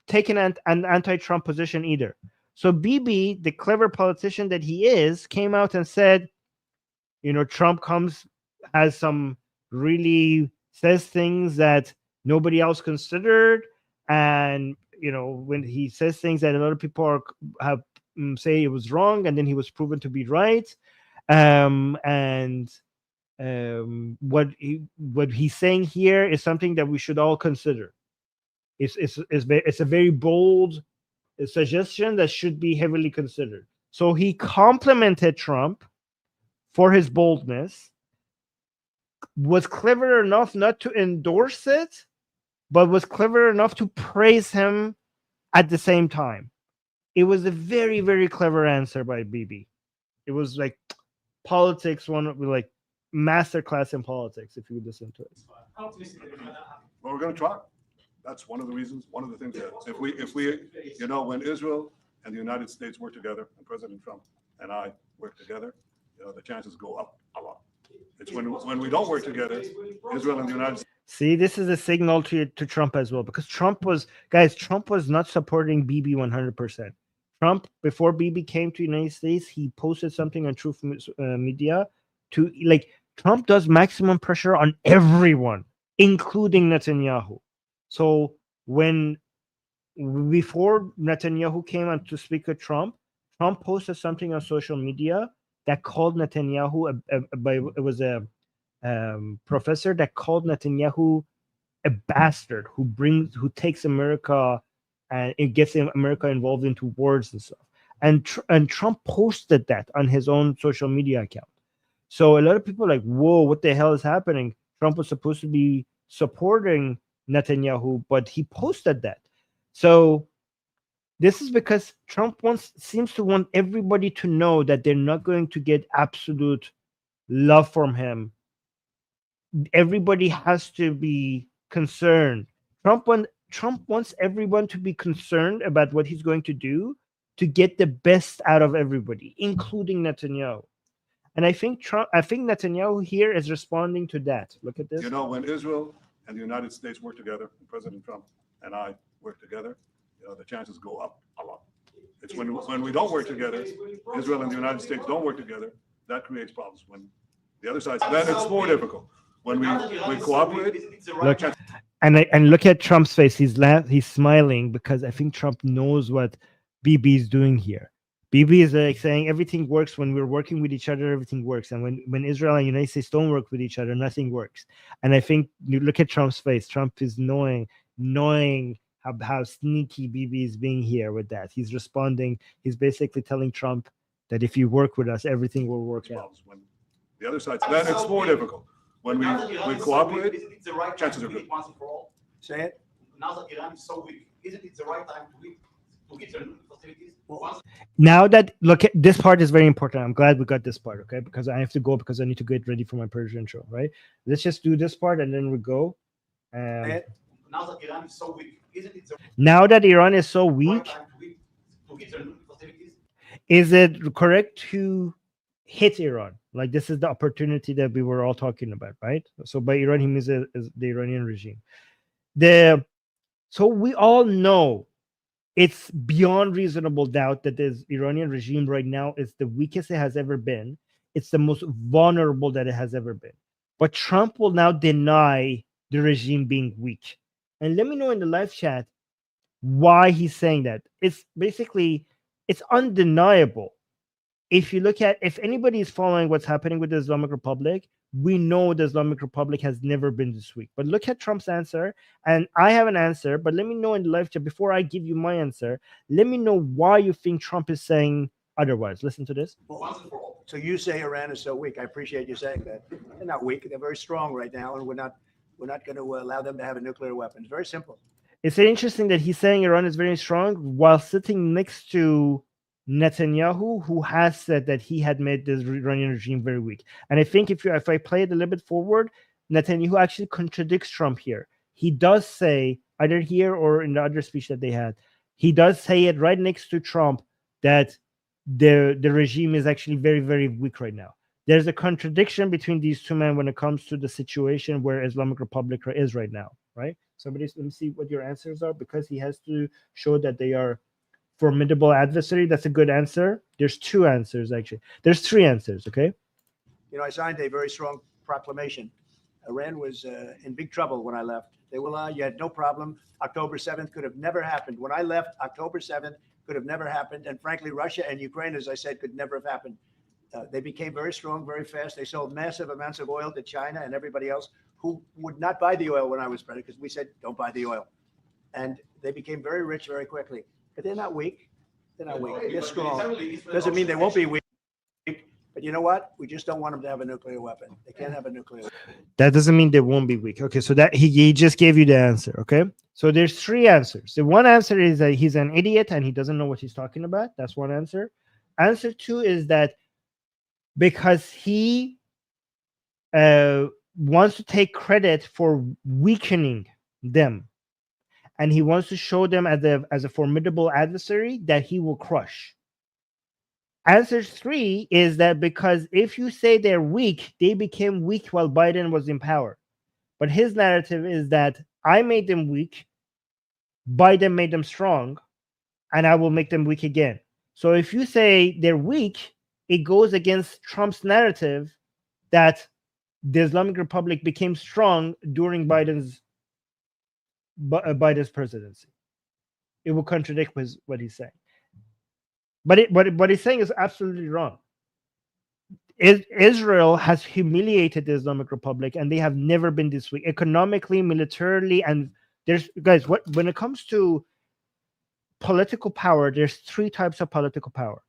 Speaker 1: taken an anti-Trump position either. So Bibi, the clever politician that he is, came out and said, Trump has some really says things that nobody else considered. And, when he says things that a lot of people say it was wrong, and then he was proven to be right. What he's saying here is something that we should all consider. It's a very bold suggestion that should be heavily considered. So he complimented Trump for his boldness, was clever enough not to endorse it, but was clever enough to praise him at the same time. It was a very, very clever answer by Bibi. It was like politics, like masterclass in politics, if you would listen to it.
Speaker 14: Well, we're going to try. That's one of the reasons, one of the things that if we, when Israel and the United States work together, and President Trump and I work together, the chances go up a lot. It's when we don't work together, Israel and the United States.
Speaker 1: See, this is a signal to Trump as well, because Trump was not supporting Bibi 100%. Trump, before Bibi came to the United States, he posted something on Truth Media to, like, Trump does maximum pressure on everyone, including Netanyahu. So before Netanyahu came on to speak with Trump posted something on social media that called Netanyahu it was a professor that called Netanyahu a bastard who takes America and it gets America involved into wars and stuff. And Trump posted that on his own social media account. So a lot of people are like, whoa, what the hell is happening? Trump was supposed to be supporting Netanyahu, but he posted that. So this is because Trump seems to want everybody to know that they're not going to get absolute love from him. Everybody has to be concerned. Trump wants everyone to be concerned about what he's going to do to get the best out of everybody, including Netanyahu. And I think Netanyahu here is responding to that. Look at this.
Speaker 14: You know, when Israel and the United States work together, President Trump and I work together, you know, the chances go up a lot. It's when we don't work together, Israel and the United States don't work together, that creates problems. When the other side, then it's more difficult. When we cooperate,
Speaker 1: look, and look at Trump's face. He's smiling because I think Trump knows what Bibi is doing here. Bibi is like saying everything works when we're working with each other, everything works. And when Israel and the United States don't work with each other, nothing works. And I think you look at Trump's face. Trump is knowing how sneaky Bibi is being here with that. He's responding. He's basically telling Trump that if you work with us, everything will work out.
Speaker 14: when the other side, then it's more difficult. When we cooperate,
Speaker 8: It's the right
Speaker 14: chances
Speaker 8: time
Speaker 14: are
Speaker 8: to
Speaker 14: good.
Speaker 8: quit once and for all.
Speaker 3: Say it.
Speaker 8: Now that Iran is so weak, isn't it the right time to quit their nuclear facilities? Once
Speaker 1: Now that look at this part is very important. I'm glad we got this part, okay? Because I have to go because I need to get ready for my Persian show, right? Let's just do this part and then we go.
Speaker 8: now that Iran is so weak, isn't it the
Speaker 1: Now that Iran is so
Speaker 8: right
Speaker 1: weak,
Speaker 8: time to quit their nuclear facilities?
Speaker 1: is it correct to hit Iran? Like this is the opportunity that we were all talking about, right? So by Iran, he means the Iranian regime. So we all know it's beyond reasonable doubt that this Iranian regime right now is the weakest it has ever been. It's the most vulnerable that it has ever been. But Trump will now deny the regime being weak. And let me know in the live chat why he's saying that. It's basically, it's undeniable. If anybody is following what's happening with the Islamic Republic, we know the Islamic Republic has never been this weak. But look at Trump's answer, and I have an answer, but let me know in the live chat before I give you my answer. Let me know why you think Trump is saying otherwise. Listen to this.
Speaker 3: So you say Iran is so weak. I appreciate you saying that. They're not weak. They're very strong right now, and we're not going to allow them to have a nuclear weapon. It's very simple.
Speaker 1: It's interesting that he's saying Iran is very strong while sitting next to Netanyahu, who has said that he had made this Iranian regime very weak. And I think if I play it a little bit forward, Netanyahu actually contradicts Trump here. He does say, either here or in the other speech that they had, he does say it right next to Trump that the regime is actually very, very weak right now. There's a contradiction between these two men when it comes to the situation where Islamic Republic is right now, right? Somebody, let me see what your answers are, because he has to show that they are formidable adversary. That's a good answer. There's two answers, actually. There's three answers, okay?
Speaker 3: You know, I signed a very strong proclamation. Iran was in big trouble when I left. They will, you had no problem. October 7th could have never happened. When I left, October 7th could have never happened. And frankly, Russia and Ukraine, as I said, could never have happened. They became very strong, very fast. They sold massive amounts of oil to China and everybody else who would not buy the oil when I was president, because we said, don't buy the oil. And they became very rich very quickly. But they're not weak. They're not weak. They're strong. Doesn't mean they won't be weak. But you know what? We just don't want them to have a nuclear weapon. They can't have a nuclear weapon.
Speaker 1: That doesn't mean they won't be weak. Okay, so that he just gave you the answer, okay? So there's three answers. The one answer is that he's an idiot and he doesn't know what he's talking about. That's one answer. Answer two is that because he wants to take credit for weakening them, and he wants to show them as a formidable adversary that he will crush. Answer three is that because if you say they're weak, they became weak while Biden was in power. But his narrative is that I made them weak, Biden made them strong, and I will make them weak again. So if you say they're weak, it goes against Trump's narrative that the Islamic Republic became strong during Biden's presidency. It will contradict what he's saying. But what he's saying is absolutely wrong. Israel has humiliated the Islamic Republic, and they have never been this weak economically, militarily, and there's guys. What when it comes to political power, there's three types of political power: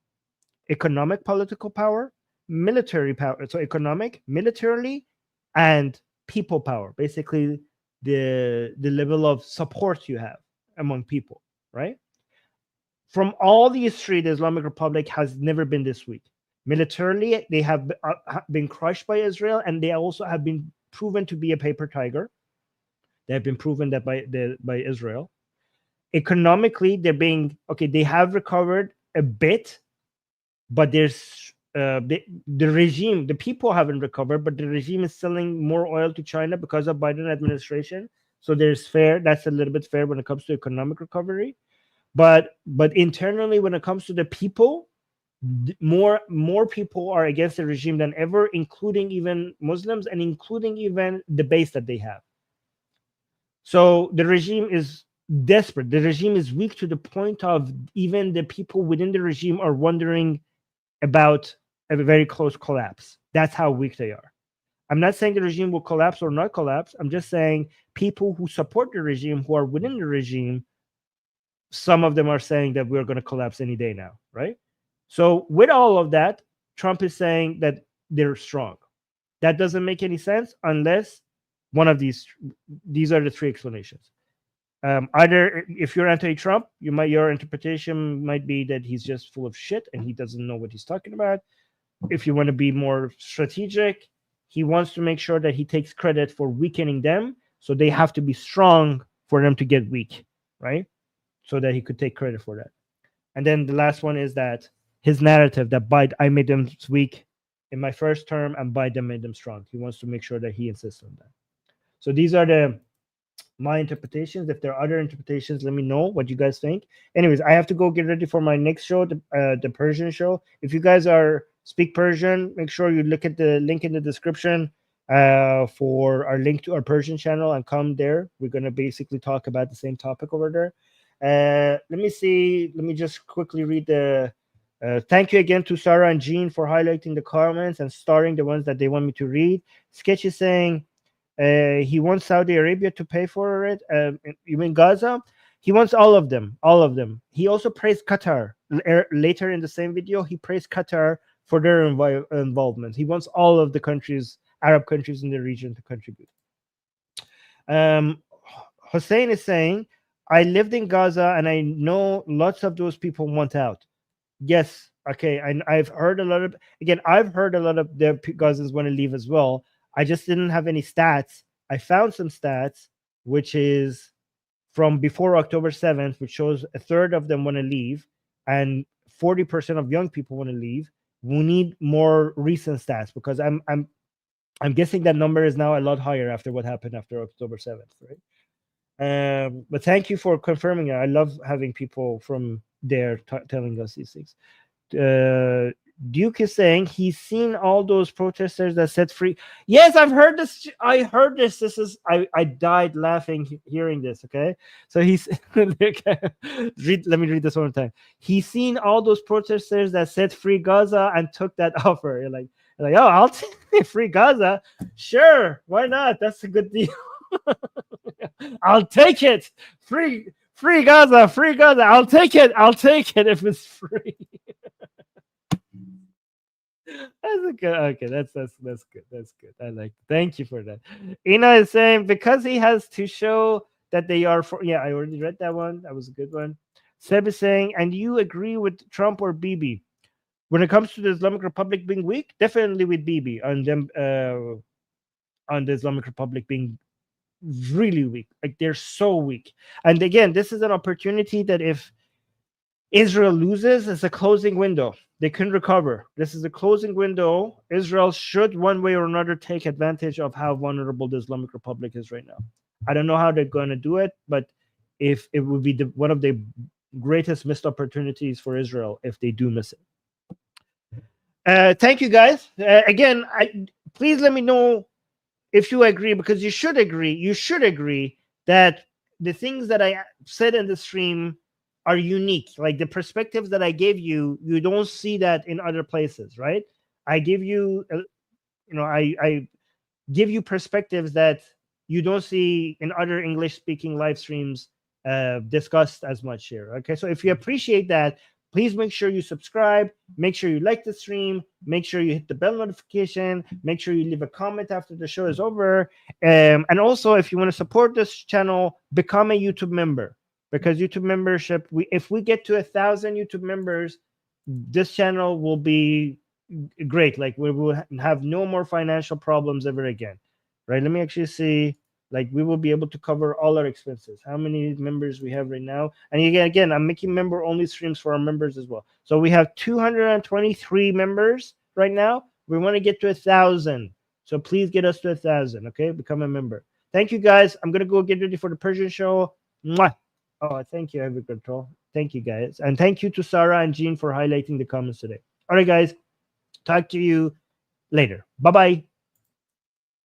Speaker 1: economic political power, military power. So economic, militarily, and people power. Basically, the level of support you have among people, right? From all the history, the Islamic Republic has never been this weak. Militarily, they have been crushed by Israel, and they also have been proven to be a paper tiger. They have been proven that by Israel. Economically, they're being okay. They have recovered a bit, but there's the regime. The people haven't recovered, but the regime is selling more oil to China because of Biden administration. So there's fair. That's a little bit fair when it comes to economic recovery. But internally, when it comes to the people, more people are against the regime than ever, including even Muslims and including even the base that they have. So the regime is desperate. The regime is weak to the point of even the people within the regime are wondering about a very close collapse. That's how weak they are. I'm not saying the regime will collapse or not collapse. I'm just saying people who support the regime, who are within the regime, some of them are saying that we're going to collapse any day now, right? So with all of that, Trump is saying that they're strong. That doesn't make any sense unless one of these are the three explanations. Either if you're anti-Trump, your interpretation might be that he's just full of shit and he doesn't know what he's talking about. If you want to be more strategic, he wants to make sure that he takes credit for weakening them, so they have to be strong for them to get weak, right? So that he could take credit for that. And then the last one is that his narrative that I made them weak in my first term and Biden made them strong. He wants to make sure that he insists on that. So these are my interpretations. If there are other interpretations, let me know what you guys think. Anyways, I have to go get ready for my next show, the Persian show. If you guys speak Persian, make sure you look at the link in the description for our link to our Persian channel and come there. We're going to basically talk about the same topic over there. Let me see. Let me just quickly read the. Thank you again to Sarah and Jean for highlighting the comments and starring the ones that they want me to read. Sketch is saying he wants Saudi Arabia to pay for it. You mean Gaza? He wants all of them. All of them. He also praised Qatar. Later in the same video, he praised Qatar for their involvement. He wants all of the countries, Arab countries in the region, to contribute. Hussein is saying, I lived in Gaza and I know lots of those people want out. Yes, okay. I've heard a lot of the Gazans want to leave as well. I just didn't have any stats. I found some stats, which is from before October 7th, which shows a third of them want to leave and 40% of young people want to leave. We need more recent stats because I'm guessing that number is now a lot higher after what happened after October 7th, right? But thank you for confirming it. I love having people from there telling us these things. Duke is saying he's seen all those protesters that set free. Yes, I've heard this. I heard this. This is I died laughing hearing this. Okay, so he's let me read this one more time. He's seen all those protesters that set free Gaza and took that offer. You're like, oh, I'll take free Gaza. Sure, why not? That's a good deal. I'll take it. Free Gaza, free Gaza. I'll take it if it's free. That's a good. Okay, that's good. That's good. I like. Thank you for that. Ina is saying because he has to show that they are for. Yeah, I already read that one. That was a good one. Seb is saying, and you agree with Trump or Bibi when it comes to the Islamic Republic being weak? Definitely with Bibi on them. On the Islamic Republic being really weak, like they're so weak. And again, this is an opportunity that if Israel loses, it's a closing window. They can recover. This is a closing window. Israel should, one way or another, take advantage of how vulnerable the Islamic Republic is right now. I don't know how they're going to do it, but if it would be one of the greatest missed opportunities for Israel if they do miss it. Thank you, guys. Again, please let me know if you agree, because you should agree. You should agree that the things that I said in the stream are unique. Like the perspectives that I gave you, you don't see that in other places, right? I give you, I give you perspectives that you don't see in other English-speaking live streams discussed as much here. Okay, so if you appreciate that, please make sure you subscribe, make sure you like the stream, make sure you hit the bell notification, make sure you leave a comment after the show is over. And also, if you want to support this channel, become a YouTube member, because YouTube membership, if we get to 1,000 YouTube members, this channel will be great. Like, we will have no more financial problems ever again, right? Let me actually see. Like, we will be able to cover all our expenses. How many members we have right now? And again, I'm making member-only streams for our members as well. So we have 223 members right now. We want to get to 1,000. So please get us to 1,000, okay? Become a member. Thank you, guys. I'm going to go get ready for the Persian show. Mwah. Oh, thank you, Heavy Control. Thank you, guys. And thank you to Sarah and Jean for highlighting the comments today. All right, guys. Talk to you later. Bye-bye.